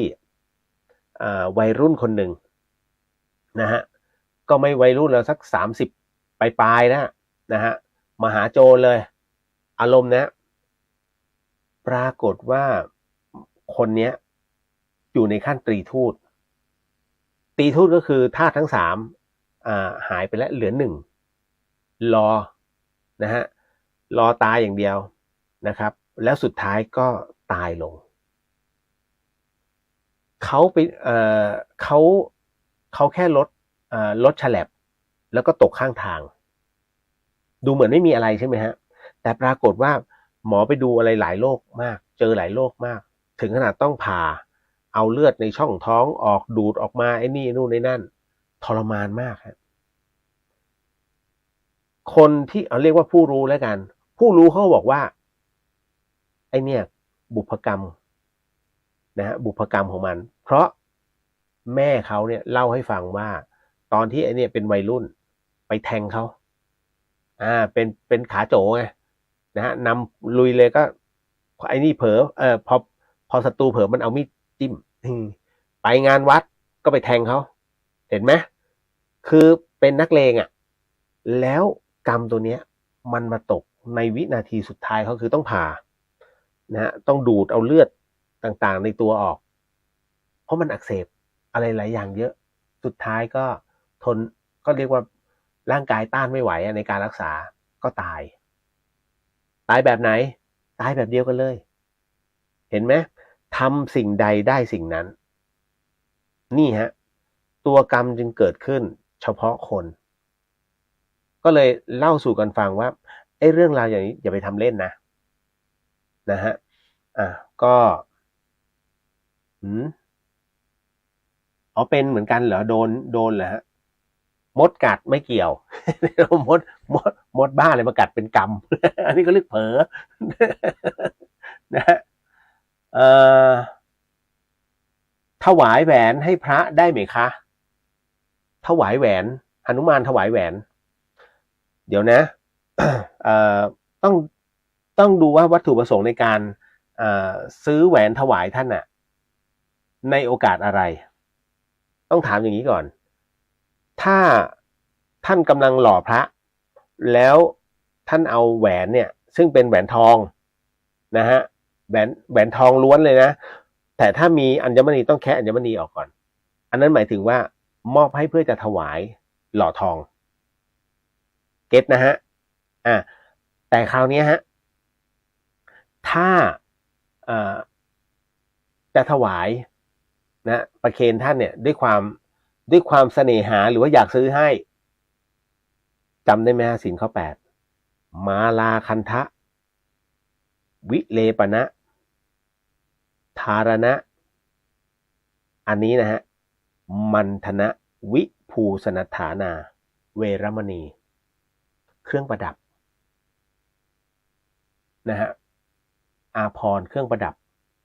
วัยรุ่นคนหนึ่งนะฮะก็ไม่วัยรุ่นแล้วสัก30ปลายนะฮะมหาโจรเลยอารมณ์นะปรากฏว่าคนเนี้ยอยู่ในขั้นตรีทูตก็คือธาตุทั้ง3หายไปแล้วเหลือ1รอนะฮะรอตายอย่างเดียวนะครับแล้วสุดท้ายก็ตายลงเขาไปเขาแค่รถฉลับแล้วก็ตกข้างทางดูเหมือนไม่มีอะไรใช่ไหมฮะแต่ปรากฏว่าหมอไปดูอะไรหลายโรคมากเจอหลายโรคมากถึงขนาดต้องผ่าเอาเลือดในช่องท้องออกดูดออกมาไอ้นี่นู่นไอ้นั่นทรมานมากครับคนที่เรียกว่าผู้รู้แล้วกันผู้รู้เขาบอกว่าไอ้เนี่ยบุพกรรมนะฮะบุพกรรมของมันเพราะแม่เขาเนี่ยเล่าให้ฟังว่าตอนที่ไอ้เนี่ยเป็นวัยรุ่นไปแทงเขาเป็นขาโจไงนะฮะนำลุยเลยก็ไอ้นี่เผลอพอศัตรูเผลอมันเอามีดจิ้มไปงานวัดก็ไปแทงเขาเห็นไหมคือเป็นนักเลงแล้วกรรมตัวเนี้ยมันมาตกในวินาทีสุดท้ายเขาคือต้องผ่านะฮะต้องดูดเอาเลือดต่างๆในตัวออกเพราะมันอักเสบอะไรหลายอย่างเยอะสุดท้ายก็ทนก็เรียกว่าร่างกายต้านไม่ไหวในการรักษาก็ตายแบบไหนตายแบบเดียวกันเลยเห็นไหมทำสิ่งใดได้สิ่งนั้นนี่ฮะตัวกรรมจึงเกิดขึ้นเฉพาะคนก็เลยเล่าสู่กันฟังว่าไอ้เรื่องราวอย่างนี้อย่าไปทำเล่นนะฮะก็เป็นเหมือนกันเหรอโดนเหรอฮะโม มดกัดไม่เกี่ยว มดบ้าอะไรมากัดเป็นกรรม อันนี้ก็เรียกเผลอ นะฮะถวายแหวนให้พระได้ไหมคะถวายแหวนหนุมานถวายแหวนเดี๋ยวนะต้องต้องดูว่าวัตถุประสงค์ในการซื้อแหวนถวายท่านน่ะในโอกาสอะไรต้องถามอย่างนี้ก่อนถ้าท่านกำลังหล่อพระแล้วท่านเอาแหวนเนี่ยซึ่งเป็นแหวนทองนะฮะแหวนทองล้วนเลยนะแต่ถ้ามีอัญมณีต้องแคะอัญมณีออกก่อนอันนั้นหมายถึงว่ามอบให้เพื่อจะถวายหล่อทองเก็ตนะฮะแต่คราวนี้ฮะถ้าจะถวายนะประเคนท่านเนี่ยด้วยความเสน่หาหรือว่าอยากซื้อให้จำได้ไหมฮะศีลข้อ8มาลาคันทะวิเลปนะธารณะอันนี้นะฮะมันธนะวิภูสนัฏฐานาเวรมณีเครื่องประดับนะฮะอาภรณ์เครื่องประดับ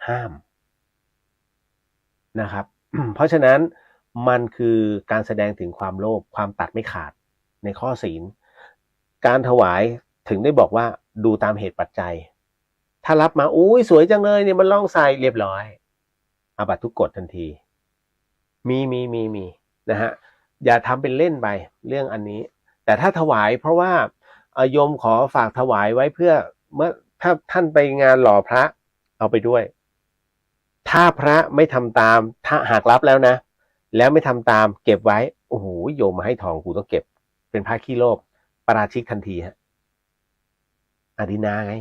ห้ามนะครับ เพราะฉะนั้นมันคือการแสดงถึงความโลภความตัดไม่ขาดในข้อศีลการถวายถึงได้บอกว่าดูตามเหตุปัจจัยถ้ารับมาอุ้ยสวยจังเลยเนี่ยมันลองใส่เรียบร้อยอาบัติทุกกฎทันทีมีนะฮะอย่าทำเป็นเล่นไปเรื่องอันนี้แต่ถ้าถวายเพราะว่าโยมขอฝากถวายไว้เพื่อเมื่อถ้าท่านไปงานหล่อพระเอาไปด้วยถ้าพระไม่ทำตามถ้าหากรับแล้วนะแล้วไม่ทำตามเก็บไว้โอ้โหโยมมาให้ทองกูต้องเก็บเป็นพระขี้โลภปาราชิกทันทีฮะอดินาไง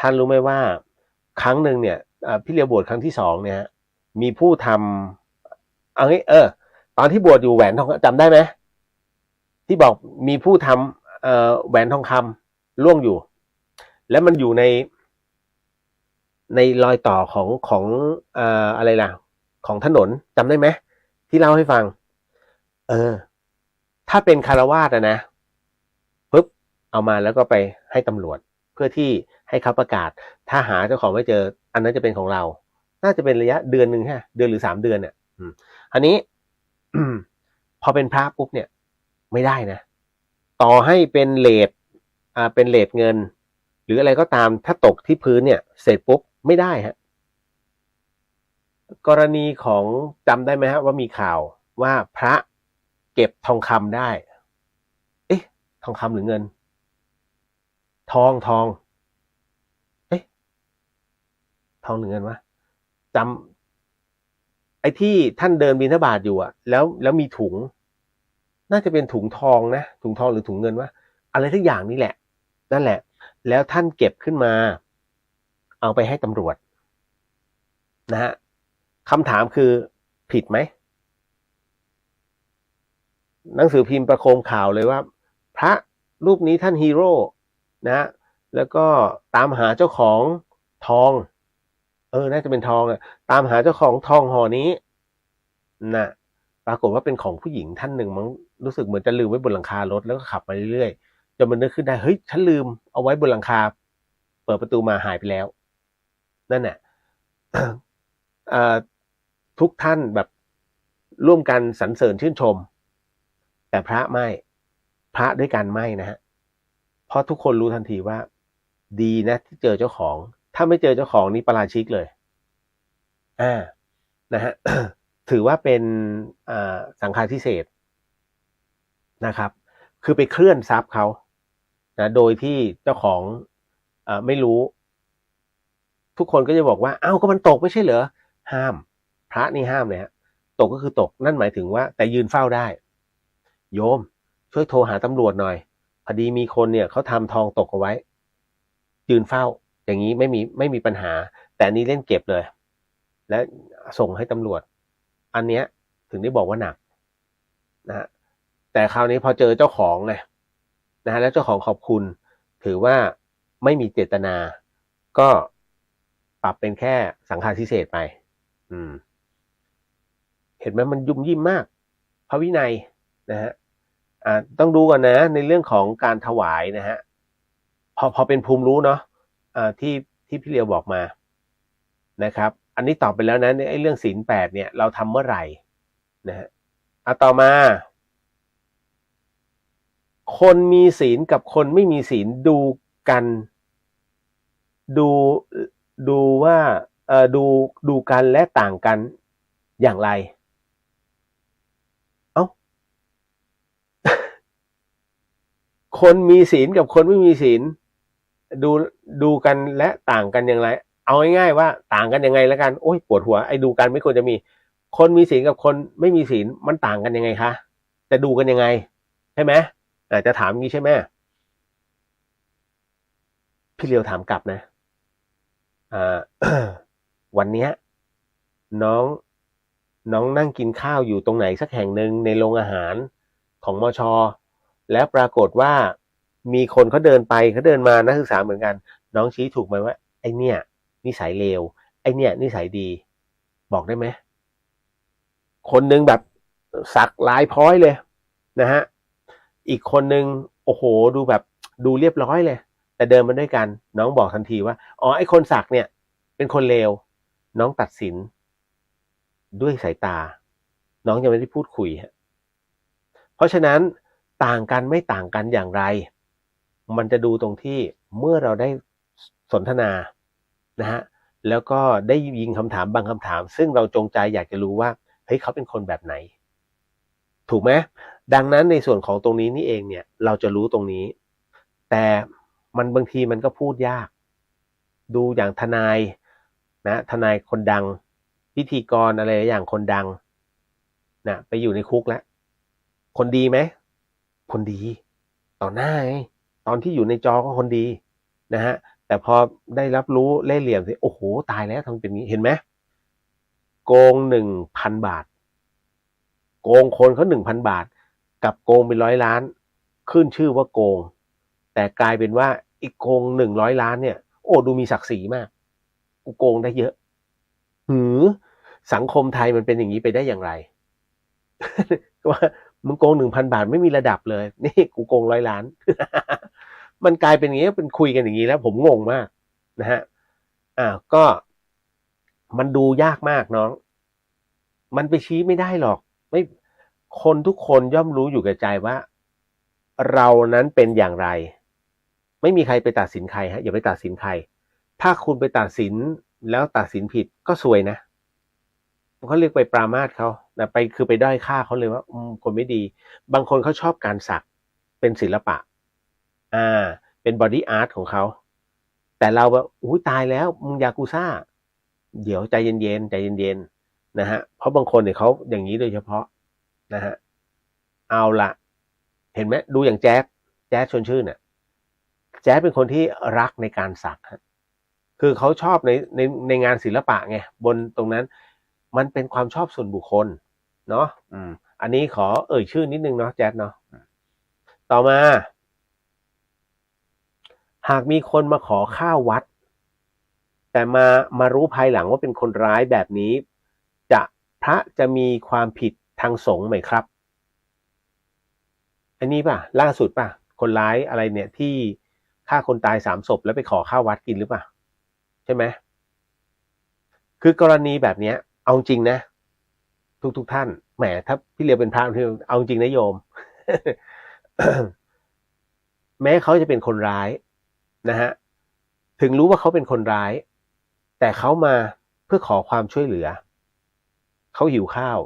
ท่านรู้ไหมว่าครั้งหนึ่งเนี่ยพี่เลียวบวชครั้งที่2เนี่ยมีผู้ทำเอางี้ตอนที่บวชอยู่แหวนทองจำได้ไหมที่บอกมีผู้ทำแหวนทองคำล่วงอยู่แล้วมันอยู่ในรอยต่อของอะไรล่ะของถนนจำได้ไหมที่เล่าให้ฟังถ้าเป็นคารวาสนะปุ๊บเอามาแล้วก็ไปให้ตำรวจเพื่อที่ให้เขาประกาศถ้าหาเจ้าของไม่เจออันนั้นจะเป็นของเราน่าจะเป็นระยะเดือนหนึ่งฮะเดือนหรือ3 เดือนเนี่ยอันนี้ พอเป็นพระปุ๊บเนี่ยไม่ได้นะต่อให้เป็นเป็นเลทเงินหรืออะไรก็ตามถ้าตกที่พื้นเนี่ยเสร็จปุ๊บไม่ได้ฮะกรณีของจำได้ไหมฮะว่ามีข่าวว่าพระเก็บทองคำได้ทองคำหรือเงินทองเอ๊ะทองหรือเงินวะจำไอ้ที่ท่านเดินบิณฑบาตอยู่แล้วมีถุงน่าจะเป็นถุงทองนะถุงทองหรือถุงเงินวะอะไรทุกอย่างนี่แหละนั่นแหละแล้วท่านเก็บขึ้นมาเอาไปให้ตำรวจนะฮะคำถามคือผิดไหมหนังสือพิมพ์ประโคมข่าวเลยว่าพระรูปนี้ท่านฮีโร่นะแล้วก็ตามหาเจ้าของทองน่าจะเป็นทองตามหาเจ้าของทองห่อนี้นะปรากฏว่าเป็นของผู้หญิงท่านหนึ่งมั้งรู้สึกเหมือนจะลืมไว้บนหลังคารถแล้วก็ขับมาเรื่อยๆจนมันนึกขึ้นได้เฮ้ยฉันลืมเอาไว้บนหลังคาเปิดประตูมาหายไปแล้วนั่นแหละทุกท่านแบบร่วมกันสรรเสริญชื่นชมแต่พระไม่พระด้วยกันไม่นะฮะเพราะทุกคนรู้ทันทีว่าดีนะที่เจอเจ้าของถ้าไม่เจอเจ้าของนี่ปาราชิกเลยนะฮะ ถือว่าเป็นสังฆาทิเศษนะครับคือไปเคลื่อนทรัพย์เขานะโดยที่เจ้าของไม่รู้ทุกคนก็จะบอกว่าเอ้าก็มันตกไม่ใช่เหรอห้ามพระนี่ห้ามเลยฮะตกก็คือตกนั่นหมายถึงว่าแต่ยืนเฝ้าได้โยมช่วยโทรหาตำรวจหน่อยพอดีมีคนเนี่ยเขาทำทองตกเอาไว้ยืนเฝ้าอย่างนี้ไม่มีปัญหาแต่นี้เล่นเก็บเลยและส่งให้ตำรวจอันเนี้ยถึงได้บอกว่าหนักนะฮะแต่คราวนี้พอเจอเจ้าของไงนะฮะแล้วเจ้าของขอบคุณถือว่าไม่มีเจตนาก็ปรับเป็นแค่สังฆาทิเศษไปเห็นไหมมันยุ่มยิ่มมากพระวินัย นะฮะต้องดูก่อนนะในเรื่องของการถวายนะฮะพอเป็นภูมิรู้เนาะที่พี่เลียวบอกมานะครับอันนี้ตอบไปแล้วนะไอ้เรื่องศีล8เนี่ยเราทำเมื่อไหร่นะฮะต่อมาคนมีศีลกับคนไม่มีศีลดูกันดูดูว่าดูกันและต่างกันอย่างไรเอ้าคนมีศีลกับคนไม่มีศีลดูดูกันและต่างกันอย่างไรเอาง่ายๆว่าต่างกันยังไงแล้วกันโอ้ยปวดหัวไอ้ดูกันไม่ควรจะมีคนมีศีลกับคนไม่มีศีลมันต่างกันยังไงคะจะดูกันยังไงใช่ไหมจะถามงี้ใช่ไหมพี่เลียวถามกลับนะวันเนี้ยน้องนั่งกินข้าวอยู่ตรงไหนสักแห่งหนึ่งในโรงอาหารของมชแล้วปรากฏว่ามีคนเขาเดินไปเขาเดินมานักศึกษาเหมือนกันน้องชี้ถูกไหมว่าไอเนี่ยนิสัยเลวไอเนี่ยนิสัยดีบอกได้ไหมคนหนึ่งแบบสักลายพ้อยเลยนะฮะอีกคนหนึ่งโอ้โหดูแบบดูเรียบร้อยเลยแต่เดินมาด้วยกันน้องบอกทันทีว่าอ๋อไอคนสักเนี่ยเป็นคนเลวน้องตัดสินด้วยสายตาน้องยังไม่ได้พูดคุยฮะเพราะฉะนั้นต่างกันไม่ต่างกันอย่างไรมันจะดูตรงที่เมื่อเราได้สนทนานะฮะแล้วก็ได้ยิงคำถามบางคำถามซึ่งเราจงใจอยากจะรู้ว่าเฮ้ยเขาเป็นคนแบบไหนถูกไหมดังนั้นในส่วนของตรงนี้นี่เองเนี่ยเราจะรู้ตรงนี้แต่มันบางทีมันก็พูดยากดูอย่างทนายนะทนายคนดังพิธีกรอะไรอย่างคนดังนะไปอยู่ในคุกแล้วคนดีไหมคนดีต่อหน้าไงตอนที่อยู่ในจอก็คนดีนะฮะแต่พอได้รับรู้เล่ห์เหลี่ยมสิโอ้โหตายแล้วทำเป็นนี้เห็นไหมโกง1,000 บาทโกงคนเขา1,000 บาทกับโกงเป็น100 ล้านขึ้นชื่อว่าโกงแต่กลายเป็นว่าอีกโกง100 ล้านเนี่ยโอ้ดูมีศักดิ์ศรีมากกูโกงได้เยอะหือสังคมไทยมันเป็นอย่างนี้ไปได้อย่างไรว่ามึงโกง1,000 บาทไม่มีระดับเลยนี่กูโกง100 ล้านมันกลายเป็นอย่างนี้เป็นคุยกันอย่างนี้แล้วผมงงมากนะฮะก็มันดูยากมากน้องมันไปชี้ไม่ได้หรอกไม่คนทุกคนย่อมรู้อยู่แก่ใจว่าเรานั้นเป็นอย่างไรไม่มีใครไปตัดสินใครฮะอย่าไปตัดสินใครถ้าคุณไปตัดสินแล้วตัดสินผิดก็ซวยนะเขาเรียกไปปรามาสเขานะไปคือไปด้อยค่าเขาเลยว่าคนไม่ดีบางคนเขาชอบการสักเป็นศิลปะเป็นบอดี้อาร์ตของเขาแต่เราแบบอุ้ยตายแล้วมึงยากูซ่าเดี๋ยวใจเย็นๆใจเย็นๆนะฮะเพราะบางคนเนี่ยเขาอย่างนี้โดยเฉพาะนะฮะเอาละเห็นไหมดูอย่างแจ๊สชวนชื่นเนี่ยแจ๊สเป็นคนที่รักในการสักคือเขาชอบในงานศิลปะไงบนตรงนั้นมันเป็นความชอบส่วนบุคคลเนาะอันนี้ขอชื่อนิดนึงเนาะแจ๊สเนาะต่อมาหากมีคนมาขอข้าววัดแต่มารู้ภายหลังว่าเป็นคนร้ายแบบนี้พระจะมีความผิดทางสงฆ์ไหมครับอันนี้ป่ะล่าสุดป่ะคนร้ายอะไรเนี่ยที่ฆ่าคนตาย3 ศพแล้วไปขอข้าววัดกินหรือเปล่าใช่ไหมคือกรณีแบบนี้เอาจริงนะทุกท่านแหมถ้าพี่เรียกเป็นพระเอาจริงนะโยม แม้เขาจะเป็นคนร้ายนะฮะถึงรู้ว่าเขาเป็นคนร้ายแต่เขามาเพื่อขอความช่วยเหลือเขาหิวข้าว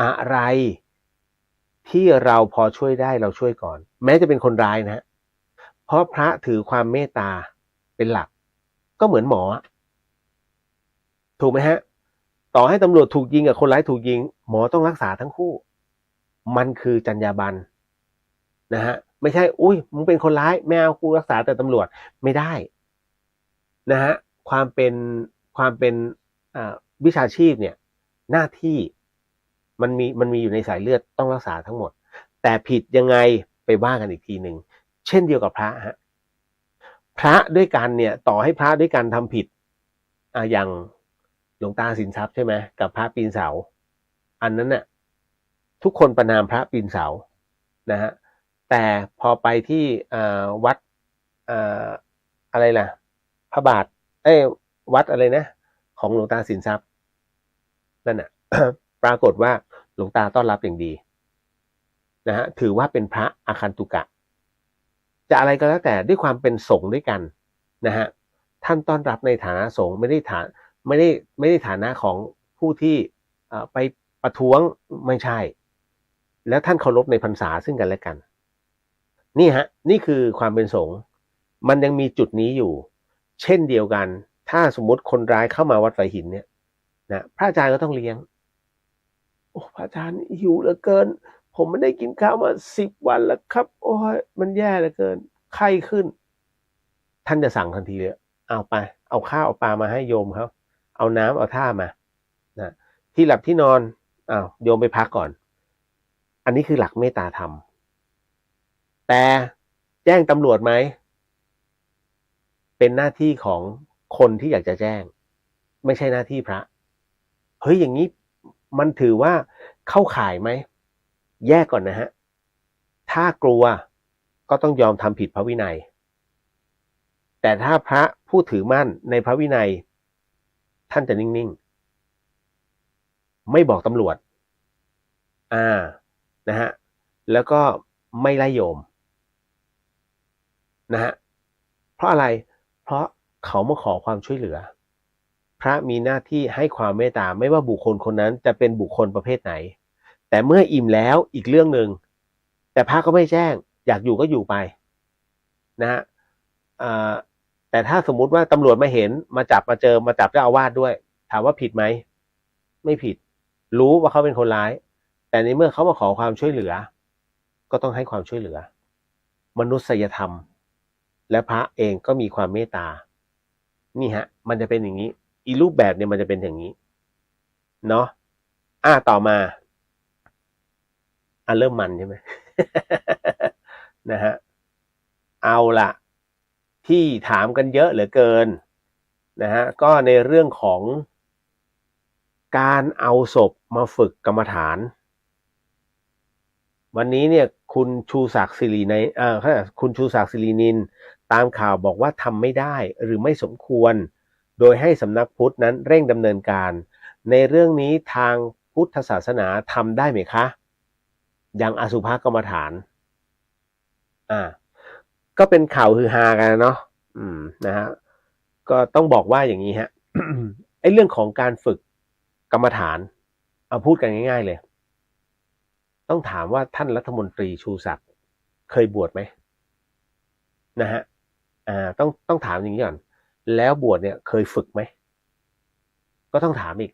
อะไรที่เราพอช่วยได้เราช่วยก่อนแม้จะเป็นคนร้ายนะฮะเพราะพระถือความเมตตาเป็นหลักก็เหมือนหมอถูกไหมฮะต่อให้ตำรวจถูกยิงกับคนร้ายถูกยิงหมอต้องรักษาทั้งคู่มันคือจรรยาบรรณนะฮะไม่ใช่อุ้ยมึงเป็นคนร้ายไม่เอากูรักษาแต่ตำรวจไม่ได้นะฮะความเป็นวิชาชีพเนี่ยหน้าที่มันมีอยู่ในสายเลือดต้องรักษาทั้งหมดแต่ผิดยังไงไปว่ากันอีกทีหนึ่งเช่นเดียวกับพระฮะพระด้วยกันเนี่ยต่อให้พระด้วยกันทำผิดอย่างหลวงตาสินทรัพย์ใช่ไหมกับพระปีนเสาอันนั้นน่ะทุกคนประณามพระปีนเสา นะฮะแต่พอไปที่วัดอะไรล่ะพระบาทวัดอะไรนะของหลวงตาสินทรัพย์นั่นน่ะ ปรากฏว่าหลวงตาต้อนรับอย่างดีนะฮะถือว่าเป็นพระอาคันตุกะจะอะไรก็แล้วแต่ด้วยความเป็นสงฆ์ด้วยกันนะฮะท่านต้อนรับในฐานะสงฆ์ไม่ได้ฐานะของผู้ที่ไปประท้วงไม่ใช่แล้วท่านเคารพในพรรษาซึ่งกันและกันนี่ฮะนี่คือความเป็นสงฆ์มันยังมีจุดนี้อยู่เช่นเดียวกันถ้าสมมติคนร้ายเข้ามาวัดไฝหินเนี่ยนะพระอาจารย์ก็ต้องเลี้ยงโอ้พระอาจารย์หิวเหลือเกินผมไม่ได้กินข้าวมา10 วันแล้วครับโอ้ยมันแย่เหลือเกินไข้ขึ้นท่านจะสั่งทันทีเลยเอาไปเอาข้าวเอาปลามาให้โยมเขาเอาน้ำเอาท่ามานะที่หลับที่นอนโยมไปพักก่อนอันนี้คือหลักเมตตาธรรมแต่แจ้งตำรวจไหมเป็นหน้าที่ของคนที่อยากจะแจ้งไม่ใช่หน้าที่พระเฮ้ยอย่างนี้มันถือว่าเข้าข่ายไหมแยกก่อนนะฮะถ้ากลัวก็ต้องยอมทำผิดพระวินัยแต่ถ้าพระผู้ถือมั่นในพระวินัยท่านจะนิ่งๆไม่บอกตำรวจนะฮะแล้วก็ไม่ไล่โยมนะฮะเพราะอะไรเพราะเขามาขอความช่วยเหลือพระมีหน้าที่ให้ความเมตตาไม่ว่าบุคคลคนนั้นจะเป็นบุคคลประเภทไหนแต่เมื่ออิ่มแล้วอีกเรื่องหนึ่งแต่พระก็ไม่แจ้งอยากอยู่ก็อยู่ไปนะฮะแต่ถ้าสมมุติว่าตำรวจมาเห็นมาจับเจ้าอาวาสด้วยถามว่าผิดไหมไม่ผิดรู้ว่าเขาเป็นคนร้ายแต่ในเมื่อเขามาขอความช่วยเหลือก็ต้องให้ความช่วยเหลือมนุษยธรรมและพระเองก็มีความเมตตานี่ฮะมันจะเป็นอย่างนี้อีรูปแบบเนี่ยมันจะเป็นอย่างนี้เนาะต่อมาเริ่มมันใช่ไหม นะฮะเอาล่ะที่ถามกันเยอะเหลือเกินนะฮะก็ในเรื่องของการเอาศพมาฝึกกรรมฐานวันนี้เนี่ยคุณชูศักดิ์ศิริในคุณชูศักดิ์ศิรินินตามข่าวบอกว่าทำไม่ได้หรือไม่สมควรโดยให้สำนักพุทธนั้นเร่งดำเนินการในเรื่องนี้ทางพุทธศาสนาทำได้ไหมคะอย่างอสุภกรรมฐานก็เป็นข่าวฮือฮากันเนาะนะฮะก็ต้องบอกว่าอย่างนี้ฮะ ไอ้เรื่องของการฝึกกรรมฐานเอาพูดกันง่ายๆเลยต้องถามว่าท่านรัฐมนตรีชูศักดิ์เคยบวชไหมนะฮะต้องถามอย่างนี้ก่อนแล้วบวชเนี่ยเคยฝึกไหมก็ต้องถามอีก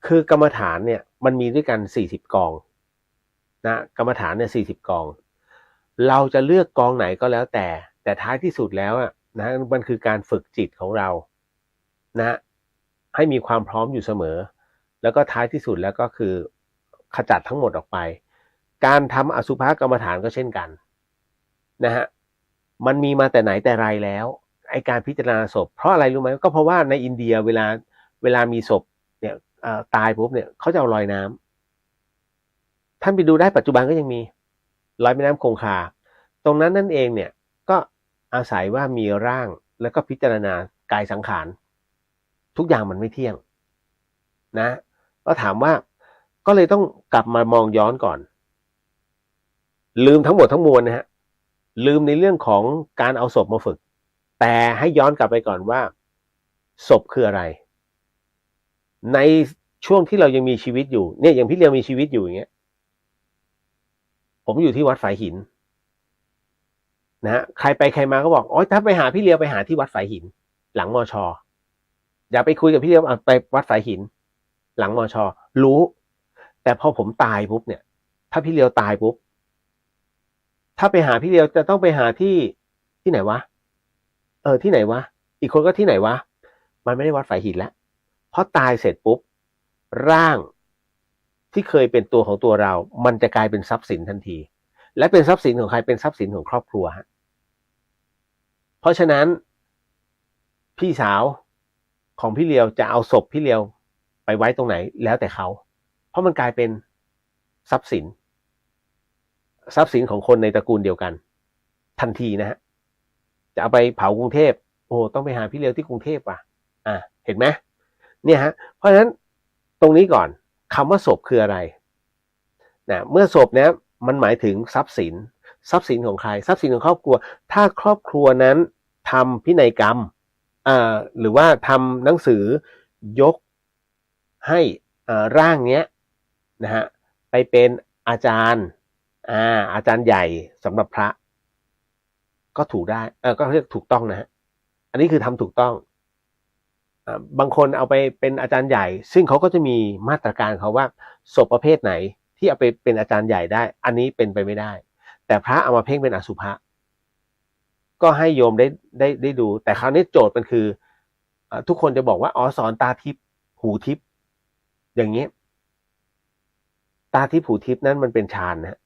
คือกรรมฐานเนี่ยมันมีด้วยกัน40 กองนะกรรมฐานเนี่ย40 กองเราจะเลือกกองไหนก็แล้วแต่ท้ายที่สุดแล้วนะมันคือการฝึกจิตของเรานะให้มีความพร้อมอยู่เสมอแล้วก็ท้ายที่สุดแล้วก็คือขจัดทั้งหมดออกไปการทำอสุภกรรมฐานก็เช่นกันนะฮะมันมีมาแต่ไหนแต่ไรแล้วไอการพิจารณาศพเพราะอะไรรู้ไหมก็เพราะว่าในอินเดียเวลามีศพเนี่ยตายปุ๊บเนี่ยเขาจะเอาลอยน้ำท่านไปดูได้ปัจจุบันก็ยังมีลอยแม่น้ำคงคาตรงนั้นนั่นเองเนี่ยก็อาศัยว่ามีร่างแล้วก็พิจารณากายสังขารทุกอย่างมันไม่เที่ยงนะก็ถามว่าก็เลยต้องกลับมามองย้อนก่อนลืมทั้งหมดทั้งมวลนะฮะลืมในเรื่องของการเอาศพมาฝึกแต่ให้ย้อนกลับไปก่อนว่าศพคืออะไรในช่วงที่เรายังมีชีวิตอยู่เนี่ยอย่างพี่เรียวมีชีวิตอยู่อย่างเงี้ยผมอยู่ที่วัดฝายหินนะฮะใครไปใครมาก็บอกอ๋อถ้าไปหาพี่เรียวไปหาที่วัดฝายหินหลังมช.อย่าไปคุยกับพี่เรียวไปวัดฝายหินหลังมช.รู้แต่พอผมตายปุ๊บเนี่ยถ้าพี่เรียวตายปุ๊บถ้าไปหาพี่เรียวจะต้องไปหาที่ไหนวะที่ไหนวะอีกคนก็ที่ไหนวะมันไม่ได้วัดฝายหินแล้วเพราะตายเสร็จปุ๊บร่างที่เคยเป็นตัวของตัวเรามันจะกลายเป็นทรัพย์สินทันทีและเป็นทรัพย์สินของใครเป็นทรัพย์สินของครอบครัวฮะเพราะฉะนั้นพี่สาวของพี่เลียวจะเอาศพพี่เลียวไปไว้ตรงไหนแล้วแต่เขาเพราะมันกลายเป็นทรัพย์สิน ทรัพย์สินของคนในตระกูลเดียวกันทันทีนะฮะจะเอาไปเผากรุงเทพโอ้ต้องไปหาพี่เลี้ยวที่กรุงเทพว่ะเห็นไหมเนี่ยฮะเพราะฉะนั้นตรงนี้ก่อนคำว่าศพคืออะไรนะเมื่อศพเนี่ยมันหมายถึงทรัพย์สินของใครทรัพย์สินของครอบครัวถ้าครอบครัวนั้นทำพินัยกรรมหรือว่าทำหนังสือยกให้ร่างเนี้ยนะฮะไปเป็นอาจารย์อาจารย์ใหญ่สำหรับพระก็ถูกได้ก็เรียกถูกต้องนะฮะอันนี้คือทำถูกต้องบางคนเอาไปเป็นอาจารย์ใหญ่ซึ่งเขาก็จะมีมาตรการเขาว่าศพประเภทไหนที่เอาไปเป็นอาจารย์ใหญ่ได้อันนี้เป็นไปไม่ได้แต่พระเอามาเพ่งเป็นอสุภะก็ให้โยมได้ดูแต่คราวนี้โจทย์มันคือทุกคนจะบอกว่าอ๋อสอนตาทิพย์หูทิพย์อย่างนี้ตาทิพย์หูทิพย์นั้นมันเป็นฌานนะ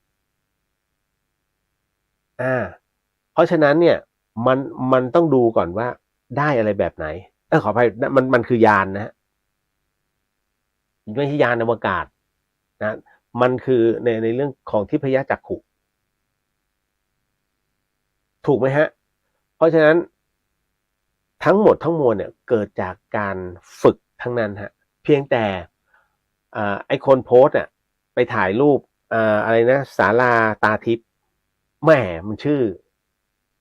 เพราะฉะนั้นเนี่ยมันต้องดูก่อนว่าได้อะไรแบบไหนขออภัยมันคือยานนะฮะไม่ใช่ยานอวกาศนะมันคือในเรื่องของทิพยจักขุถูกไหมฮะเพราะฉะนั้นทั้งหมดทั้งมวลเนี่ยเกิดจากการฝึกทั้งนั้นฮะเพียงแต่ไอคนโพสต์ไปถ่ายรูปอะไรนะศาลาตาทิพย์แหมมันชื่อ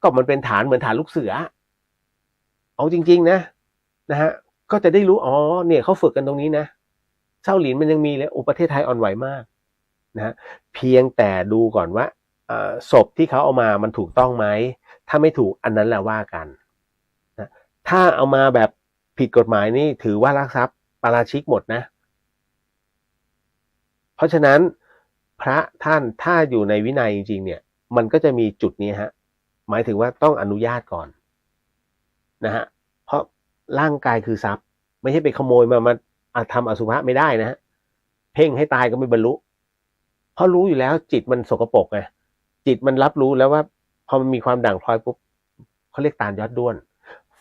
ก็มันเป็นฐานเหมือนฐานลูกเสือเอาจริงๆนะฮะก็จะได้รู้อ๋อเนี่ยเขาฝึกกันตรงนี้นะเช่าหลินมันยังมีเลยประเทศไทยอ่อนไหวมากนะฮะเพียงแต่ดูก่อนว่าศพที่เขาเอามามันถูกต้องไหมถ้าไม่ถูกอันนั้นแหละว่ากันนะถ้าเอามาแบบผิดกฎหมายนี่ถือว่าลักทรัพย์ปาราชิกหมดนะเพราะฉะนั้นพระท่านถ้าอยู่ในวินัยจริงๆเนี่ยมันก็จะมีจุดนี้ฮะหมายถึงว่าต้องอนุญาตก่อนนะฮะเพราะร่างกายคือทรัพย์ไม่ใช่ไปขโมยมาทำอสุภะไม่ได้นะฮะเพ่งให้ตายก็ไม่บรรลุเพราะรู้อยู่แล้วจิตมันสกปรกไงจิตมันรับรู้แล้วว่าพอมันมีความด่างพร้อยปุ๊บเขาเรียกตาลยอดด้วน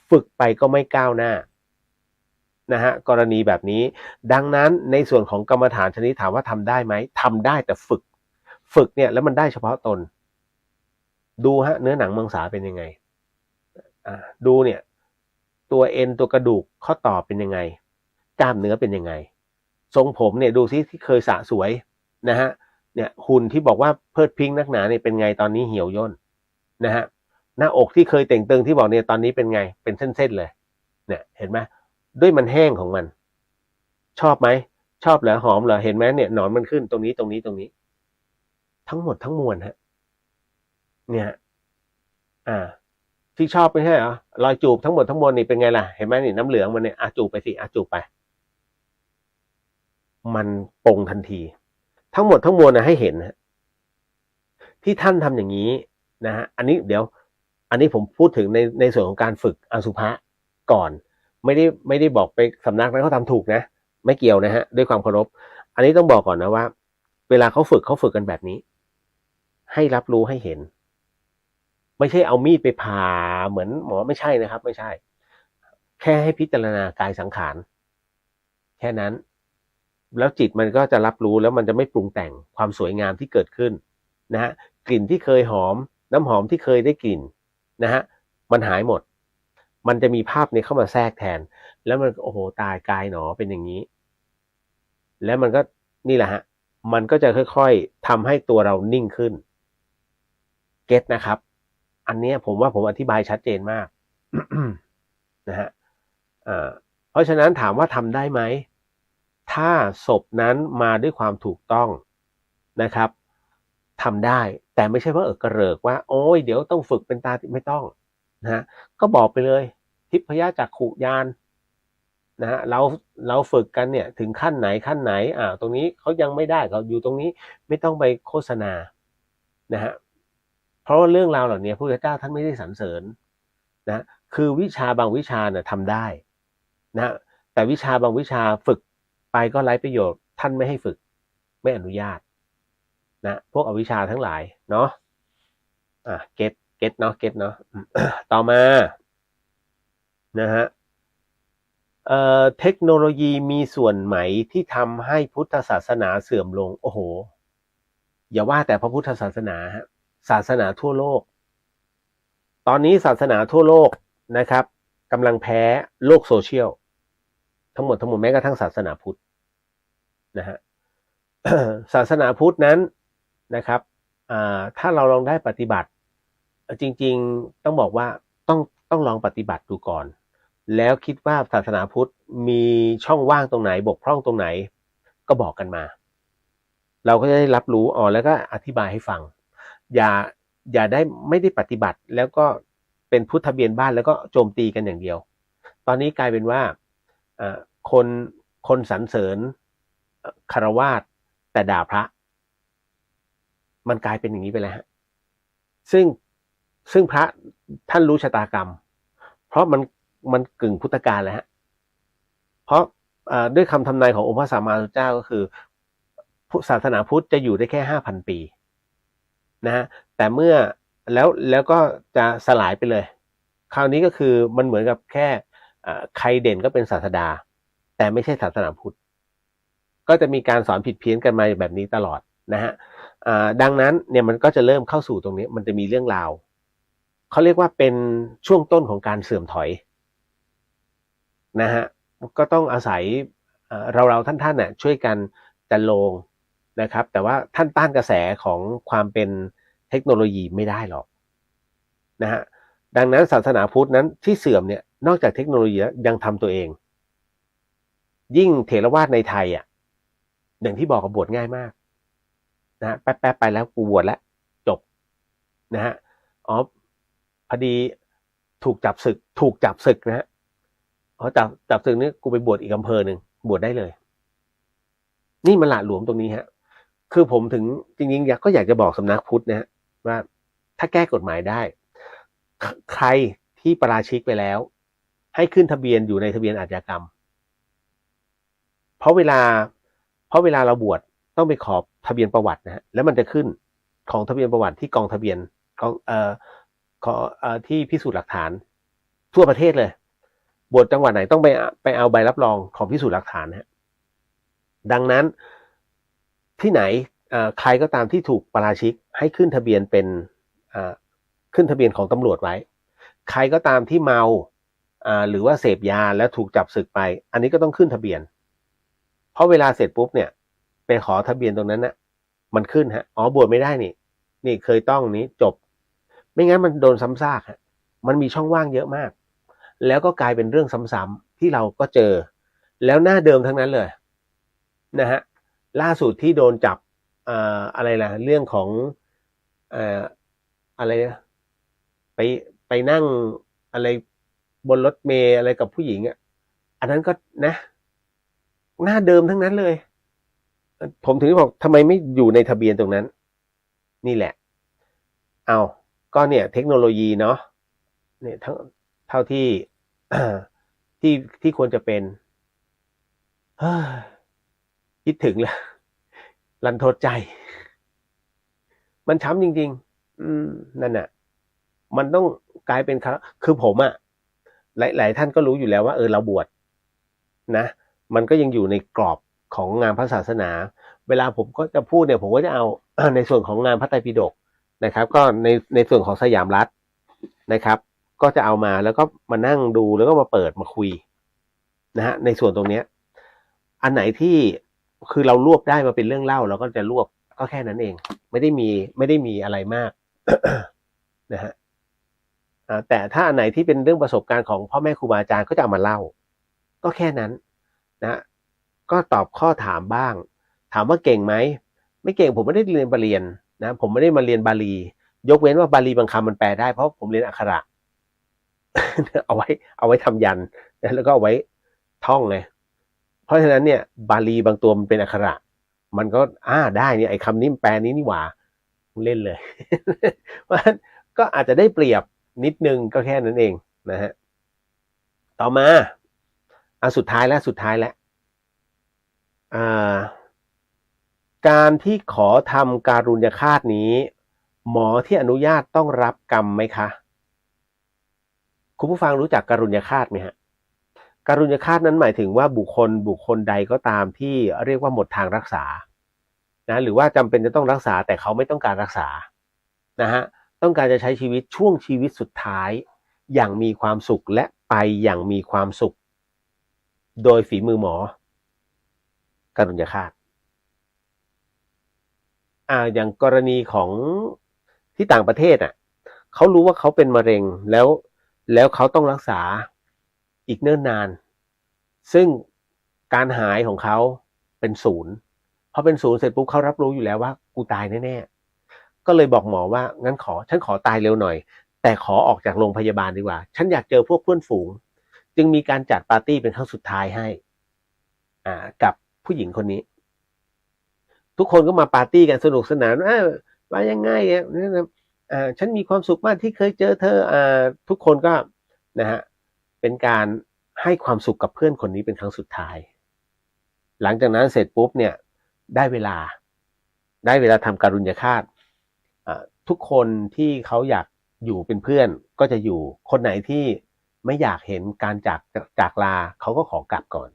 ฝึกไปก็ไม่ก้าวหน้านะฮะกรณีแบบนี้ดังนั้นในส่วนของกรรมฐานชนิดถามว่าทำได้ไหมทำได้แต่ฝึกเนี่ยแล้วมันได้เฉพาะตนดูฮะเนื้อหนังมังสาเป็นยังไงดูเนี่ยตัวเอ็นตัวกระดูกข้อต่อเป็นยังไงกล้ามเนื้อเป็นยังไงทรงผมเนี่ยดูซิที่เคยสะสวยนะฮะเนี่ยหุ่นที่บอกว่าเพิดพิงนักหนาเนี่ยเป็นไงตอนนี้เหี่ยวย่นนะฮะหน้าอกที่เคยเต่งตึงที่บอกเนี่ยตอนนี้เป็นไงเป็นเส้นๆเลยเนี่ยเห็นไหมด้วยมันแห้งของมันชอบไหมชอบเหรอหอมเหรอเห็นไหมเนี่ยหนอนมันขึ้นตรงนี้ทั้งหมดทั้งมวลฮะเนี่ยที่ชอบไม่ใช่เหรอรอยจูบทั้งหมดทั้งมวลนี่เป็นไงล่ะเห็นไหมนี่น้ำเหลืองมันเนี่ยจูบไปสิจูบไปมันปรงทันทีทั้งหมดทั้งมวลนะให้เห็นนะที่ท่านทำอย่างนี้นะฮะอันนี้ผมพูดถึงในส่วนของการฝึกอสุภะก่อนไม่ได้บอกไปสำนักนั้นเขาทำถูกนะไม่เกี่ยวนะฮะด้วยความเคารพอันนี้ต้องบอกก่อนนะว่าเวลาเขาฝึกกันแบบนี้ให้รับรู้ให้เห็นไม่ใช่เอามีดไปผ่าเหมือนหมอไม่ใช่นะครับไม่ใช่แค่ให้พิจารณากายสังขารแค่นั้นแล้วจิตมันก็จะรับรู้แล้วมันจะไม่ปรุงแต่งความสวยงามที่เกิดขึ้นนะฮะกลิ่นที่เคยหอมน้ำหอมที่เคยได้กลิ่นนะฮะมันหายหมดมันจะมีภาพนี้เข้ามาแทรกแทนแล้วมันโอ้โหตายกายหนอเป็นอย่างนี้แล้วมันก็นี่แหละฮะมันก็จะค่อยๆทำให้ตัวเรานิ่งขึ้นเก็ตนะครับอันนี้ผมว่าผมอธิบายชัดเจนมาก นะฮะเพราะฉะนั้นถามว่าทำได้ไหมถ้าศพนั้นมาด้วยความถูกต้องนะครับทำได้แต่ไม่ใช่ว่ากระเริกว่าโอ้ยเดี๋ยวต้องฝึกเป็นตาไม่ต้องนะฮะก็บอกไปเลยทิพยจักขุญาณนะฮะเราฝึกกันเนี่ยถึงขั้นไหนตรงนี้เขายังไม่ได้เขาอยู่ตรงนี้ไม่ต้องไปโฆษณานะฮะเพราะว่าเรื่องราวเหล่านี้พระพุทธเจ้าท่านไม่ได้สรรเสริญนะคือวิชาบางวิชาเนี่ยทำได้นะแต่วิชาบางวิชาฝึกไปก็ไร้ประโยชน์ท่านไม่ให้ฝึกไม่อนุญาตนะพวกอวิชชาทั้งหลายเนาะเก็ตเนาะต่อมานะฮะเทคโนโลยีมีส่วนไหมที่ทำให้พุทธศาสนาเสื่อมลงโอ้โห อย่าว่าแต่พระพุทธศาสนาฮะศาสนาทั่วโลกตอนนี้ศาสนาทั่วโลกนะครับกำลังแพ้โลกโซเชียลทั้งหมดแม้กระทั่งศาสนาพุทธนะฮะ ศาสนาพุทธนั้นนะครับถ้าเราลองได้ปฏิบัติจริงๆต้องบอกว่าต้องลองปฏิบัติดูก่อนแล้วคิดว่าศาสนาพุทธมีช่องว่างตรงไหนบกพร่องตรงไหนก็บอกกันมาเราก็จะได้รับรู้แล้วก็อธิบายให้ฟังอย่าได้ไม่ได้ปฏิบัติแล้วก็เป็นพุทธเบียนบ้านแล้วก็โจมตีกันอย่างเดียวตอนนี้กลายเป็นว่าคนสรรเสริญคฤหัสถ์แต่ด่าพระมันกลายเป็นอย่างนี้ไปแล้วฮะซึ่งพระท่านรู้ชะตากรรมเพราะมันกึ่งพุทธกาลแล้วฮะเพราะด้วยคำทำนายขององค์พระสัมมาสัมพุทธเจ้าก็คือศาสนาพุทธจะอยู่ได้แค่ 5,000 ปีนะฮะแต่เมื่อแล้วก็จะสลายไปเลยคราวนี้ก็คือมันเหมือนกับแค่ใครเด่นก็เป็นศาสดาแต่ไม่ใช่ศาสนาพุทธก็จะมีการสอนผิดเพี้ยนกันมาแบบนี้ตลอดนะฮะดังนั้นเนี่ยมันก็จะเริ่มเข้าสู่ตรงนี้มันจะมีเรื่องราวเขาเรียกว่าเป็นช่วงต้นของการเสื่อมถอยนะฮะก็ต้องอาศัยเราท่านน่ะช่วยกันจันโลงนะครับแต่ว่าท่านต้านกระแสของความเป็นเทคโนโลยีไม่ได้หรอกนะฮะดังนั้นศาสนาพุทธนั้นที่เสื่อมเนี่ยนอกจากเทคโนโลยียังทำตัวเองยิ่งเถรวาทในไทยอย่างที่บอกกับบวชง่ายมากนะฮะแป๊บไปแล้วกูบวชแล้วจบนะฮะพอดีถูกจับศึกนะฮะจับศึกนี้กูไปบวชอีกอำเภอหนึ่งบวชได้เลยนี่มันหละหลวมตรงนี้ฮะคือผมถึงจริงๆก็อยากจะบอกสำนักพุทธนะฮะว่าถ้าแก้กฎหมายได้ใครที่ปราชิกไปแล้วให้ขึ้นทะเบียนอยู่ในทะเบียนอาชญากรรมเพราะเวลาเราบวชต้องไปขอทะเบียนประวัตินะฮะแล้วมันจะขึ้นของทะเบียนประวัติที่กองทะเบียนของที่พิสูจน์หลักฐานทั่วประเทศเลยบวชจังหวัดไหนต้องไปเอาใบรับรองของพิสูจน์หลักฐานฮะดังนั้นที่ไหนใครก็ตามที่ถูกปราชิกให้ขึ้นทะเบียนเป็นขึ้นทะเบียนของตำรวจไว้ใครก็ตามที่เมาหรือว่าเสพยาแล้วถูกจับศึกไปอันนี้ก็ต้องขึ้นทะเบียนเพราะเวลาเสร็จปุ๊บเนี่ยไปขอทะเบียนตรงนั้นนะมันขึ้นฮะบวชไม่ได้นี่เคยต้องนี้จบไม่งั้นมันโดนซ้ำซากฮะมันมีช่องว่างเยอะมากแล้วก็กลายเป็นเรื่องซ้ำๆที่เราก็เจอแล้วหน้าเดิมทั้งนั้นเลยนะฮะล่าสุดที่โดนจับอะไรล่ะเรื่องของอะไรนะไปนั่งอะไรบนรถเมล์อะไรกับผู้หญิงอันนั้นก็นะหน้าเดิมทั้งนั้นเลยผมถึงบอกทำไมไม่อยู่ในทะเบียนตรงนั้นนี่แหละก็เนี่ยเทคโนโลยีเนาะเนี่ยเท่าที่ที่ควรจะเป็นคิดถึงแล้วรันทดใจมันช้ำจริงๆนั่นน่ะมันต้องกลายเป็นคือผมหลายท่านก็รู้อยู่แล้วว่าเราบวชนะมันก็ยังอยู่ในกรอบของงานพระศาสนาเวลาผมก็จะพูดเนี่ยผมก็จะเอาในส่วนของงานพระไตรปิฎกนะครับก็ในส่วนของสยามรัฐนะครับก็จะเอามาแล้วก็มานั่งดูแล้วก็มาเปิดมาคุยนะฮะในส่วนตรงเนี้ยอันไหนที่คือเรารวบได้มาเป็นเรื่องเล่าเราก็จะรวบก็แค่นั้นเองไม่ได้มีอะไรมาก นะฮะแต่ถ้าอันไหนที่เป็นเรื่องประสบการณ์ของพ่อแม่ครูบาอาจารย์ก็จะเอามาเล่าก็แค่นั้นนะก็ตอบข้อถามบ้างถามว่าเก่งไหมไม่เก่งผมไม่ได้เรียนบาลีนะผมไม่ได้มาเรียนบาลียกเว้นว่าบาลีบางคำมันแปลได้เพราะผมเรียนอักขระ เอาไว้ทำยันนะแล้วก็เอาไว้ท่องไงเพราะฉะนั้นเนี่ยบาลีบางตัวมันเป็นอักขระมันก็ได้เนี่ยไอ้คำนี้แปลนี้นี่หว่าเล่นเลย เพราะฉะนั้นก็อาจจะได้เปรียบนิดนึงก็แค่นั้นเองนะฮะต่อมาสุดท้ายแล้วการที่ขอทำการุญยฆาตนี้หมอที่อนุญาตต้องรับกรรมไหมคะคุณผู้ฟังรู้จักการุญยฆาตไหมฮะการุญยฆาตนั้นหมายถึงว่าบุคคลใดก็ตามที่เรียกว่าหมดทางรักษา นะหรือว่าจำเป็นจะต้องรักษาแต่เขาไม่ต้องการรักษานะฮะต้องการจะใช้ชีวิตช่วงชีวิตสุดท้ายอย่างมีความสุขและไปอย่างมีความสุขโดยฝีมือหมอการุญยฆาตอย่างกรณีของที่ต่างประเทศเขารู้ว่าเขาเป็นมะเร็งแล้วเขาต้องรักษาอีกเนิ่นนานซึ่งการหายของเขาเป็นศูนย์พอเป็นศูนย์เสร็จปุ๊บเขารับรู้อยู่แล้วว่ากูตายแน่ๆก็เลยบอกหมอว่างั้นฉันขอตายเร็วหน่อยแต่ขอออกจากโรงพยาบาลดีกว่าฉันอยากเจอพวกเพื่อนฝูงจึงมีการจัดปาร์ตี้เป็นครั้งสุดท้ายให้กับผู้หญิงคนนี้ทุกคนก็มาปาร์ตี้กันสนุกสนานว่ายังไงฉันมีความสุขมากที่เคยเจอเธอทุกคนก็นะฮะเป็นการให้ความสุขกับเพื่อนคนนี้เป็นครั้งสุดท้ายหลังจากนั้นเสร็จปุ๊บเนี่ยได้เวลาทำการุญยฆาตทุกคนที่เขาอยากอยู่เป็นเพื่อนก็จะอยู่คนไหนที่ไม่อยากเห็นการจากลาเขาก็ขอกลับก่อน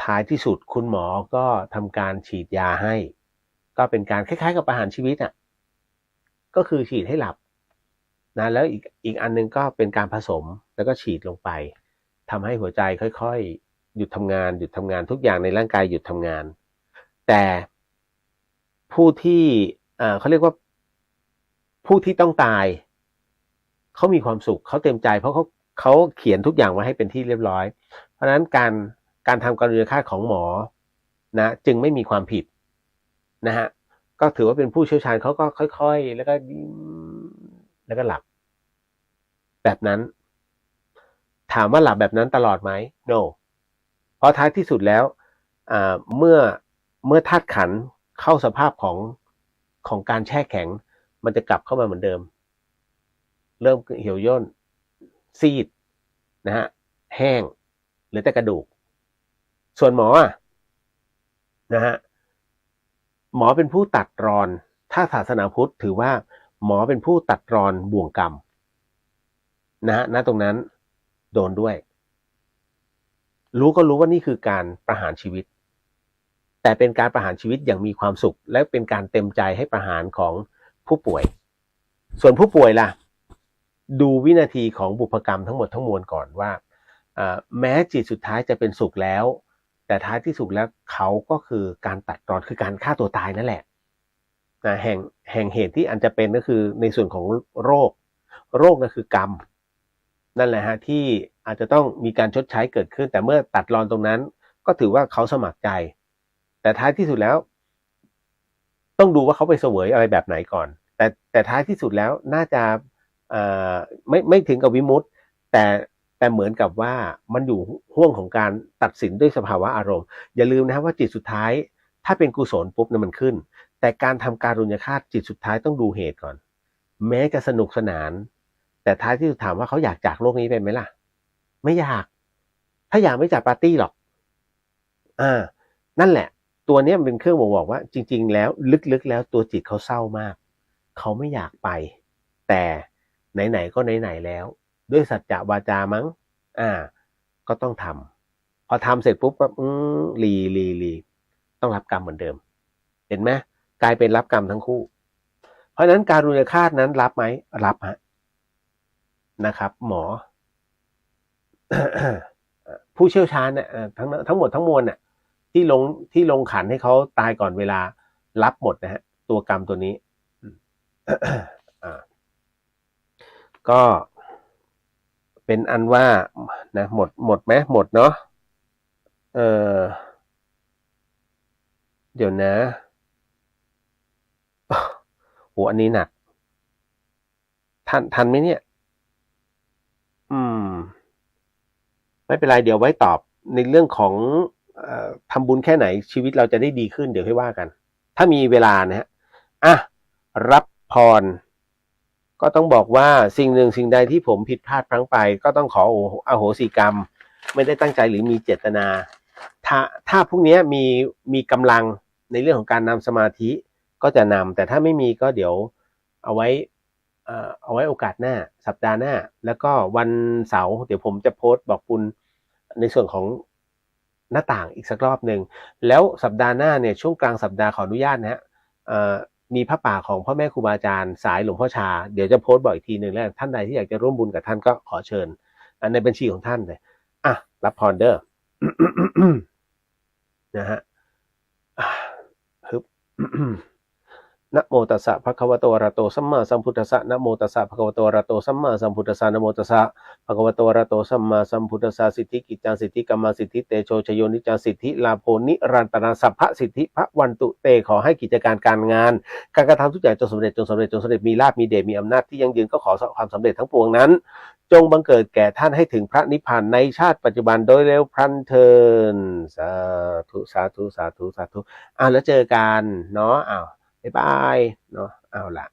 ท้ายที่สุดคุณหมอก็ทำการฉีดยาให้ก็เป็นการคล้ายๆกับประหารชีวิตก็คือฉีดให้หลับนะแล้วอีกอันนึงก็เป็นการผสมแล้วก็ฉีดลงไปทำให้หัวใจค่อยๆหยุดทำงานทุกอย่างในร่างกายหยุดทำงานแต่ผู้ที่เขาเรียกว่าผู้ที่ต้องตายเขามีความสุขเขาเต็มใจเพราะเขาเขียนทุกอย่างไว้ให้เป็นที่เรียบร้อยเพราะฉะนั้นการทำการุญยฆาตของหมอนะจึงไม่มีความผิดนะฮะก็ถือว่าเป็นผู้เชี่ยวชาญเขาก็ค่อยๆแล้วก็หลับแบบนั้นถามว่าหลับแบบนั้นตลอดไหม no เพราะท้ายที่สุดแล้วเมื่อธาตุขันธ์เข้าสภาพของการแช่แข็งมันจะกลับเข้ามาเหมือนเดิมเริ่มเหี่ยวย่นซีดนะฮะแห้งหรือแต่กระดูกส่วนหมอนะฮะหมอเป็นผู้ตัดรอนถ้าศาสนาพุทธถือว่าหมอเป็นผู้ตัดรอนบ่วงกรรมนะฮะณตรงนั้นโดนด้วยรู้ว่านี่คือการประหารชีวิตแต่เป็นการประหารชีวิตอย่างมีความสุขและเป็นการเต็มใจให้ประหารของผู้ป่วยส่วนผู้ป่วยล่ะดูวินาทีของบุพกรรมทั้งหมดทั้งมวลก่อนว่าแม้จิตสุดท้ายจะเป็นสุขแล้วแต่ท้ายที่สุดแล้วเขาก็คือการตัดรอนคือการฆ่าตัวตายนั่นแหละแห่งเหตุที่อันจะเป็นก็คือในส่วนของโรคนั่นคือกรรมนั่นแหละฮะที่อาจจะต้องมีการชดใช้เกิดขึ้นแต่เมื่อตัดรอนตรงนั้นก็ถือว่าเขาสมัครใจแต่ท้ายที่สุดแล้วต้องดูว่าเขาไปเสวยอะไรแบบไหนก่อนแต่ท้ายที่สุดแล้วน่าจะไม่ถึงกับวิมุตติแต่เหมือนกับว่ามันอยู่ห่วงของการตัดสินด้วยสภาวะอารมณ์อย่าลืมนะครับว่าจิตสุดท้ายถ้าเป็นกุศลปุ๊บเนี่ยมันขึ้นแต่การทำการุญยฆาตจิตสุดท้ายต้องดูเหตุก่อนแม้จะสนุกสนานแต่ท้ายที่สุดถามว่าเขาอยากจากโลกนี้ไปไหมล่ะไม่อยากถ้าอยากไม่จัดปาร์ตี้หรอกนั่นแหละตัวนี้เป็นเครื่องบอกว่าจริงๆแล้วลึกๆแล้วตัวจิตเขาเศร้ามากเขาไม่อยากไปแต่ไหนๆก็ไหนๆแล้วด้วยสัจจะวาจามั้งก็ต้องทำพอทำเสร็จปุ๊บก็ลีต้องรับกรรมเหมือนเดิมเห็นไหมกลายเป็นรับกรรมทั้งคู่เพราะฉะนั้นการุญยฆาตนั้นรับไหมรับฮะนะครับหมอ ผู้เชี่ยวชาญเนี่ยทั้งหมดทั้งมวลเนี่ยที่ลงขันให้เขาตายก่อนเวลารับหมดนะฮะตัวกรรมตัวนี้ ก็เป็นอันว่านะหมดไหมหมดเนาะเดี๋ยวนะโหอันนี้หนักทันไหมเนี่ยไม่เป็นไรเดี๋ยวไว้ตอบในเรื่องของทำบุญแค่ไหนชีวิตเราจะได้ดีขึ้นเดี๋ยวให้ว่ากันถ้ามีเวลานะฮะรับพรก็ต้องบอกว่าสิ่งหนึ่งสิ่งใดที่ผมผิดพลาดพลั้งไปก็ต้องขออโหสิกรรมไม่ได้ตั้งใจหรือมีเจตนาถ้าพวกนี้มีกำลังในเรื่องของการนำสมาธิก็จะนำแต่ถ้าไม่มีก็เดี๋ยวเอาไว้โอกาสหน้าสัปดาห์หน้าแล้วก็วันเสาร์เดี๋ยวผมจะโพสต์บอกคุณในส่วนของ หน้าต่างอีกสักรอบหนึ่งแล้วสัปดาห์หน้าเนี่ยช่วงกลางสัปดาห์ขออนุญาตนะฮะมีพระป่าของพ่อแม่ครูบาอาจารย์สายหลวงพ่อชาเดี๋ยวจะโพสต์บอกอีกทีหนึ่งแล้วท่านใดที่อยากจะร่วมบุญกับท่านก็ขอเชิญในบัญชีของท่านเลยอ่ะรับพรเด้อ นะฮะฮึบ นะโมตัสสะภะคะวะโตอะระหะโตสัมมาสัมพุทธัสสะนะโมตัสสะภะคะวะโตอะระหะโตสัมมาสัมพุทธัสสะนะโมตัสสะภะคะวะโตอะระหะโตสัมมาสัมพุทธัสสะสิทธิกิจจังสิทธิกรรมสิทธิเตโชชโยนิจจังสิทธิลาโภนิรันตนาสัพพะสิทธิพระวันตุเตขอให้กิจการการงานการกระทำทุกอย่างจงสำเร็จจงสำเร็จจงสำเร็จมีลาภมีเดชมีอำนาจที่ยั่งยืนก็ขอความสำเร็จทั้งปวงนั้นจงบังเกิดแก่ท่านให้ถึงพระนิพพานในชาติปัจจุบันโดยเร็วพลันเทินสาธุสาธุสาธุสาธุแล้วเจอกันเนาะบ๊ายบายเนาะเอาล่ะ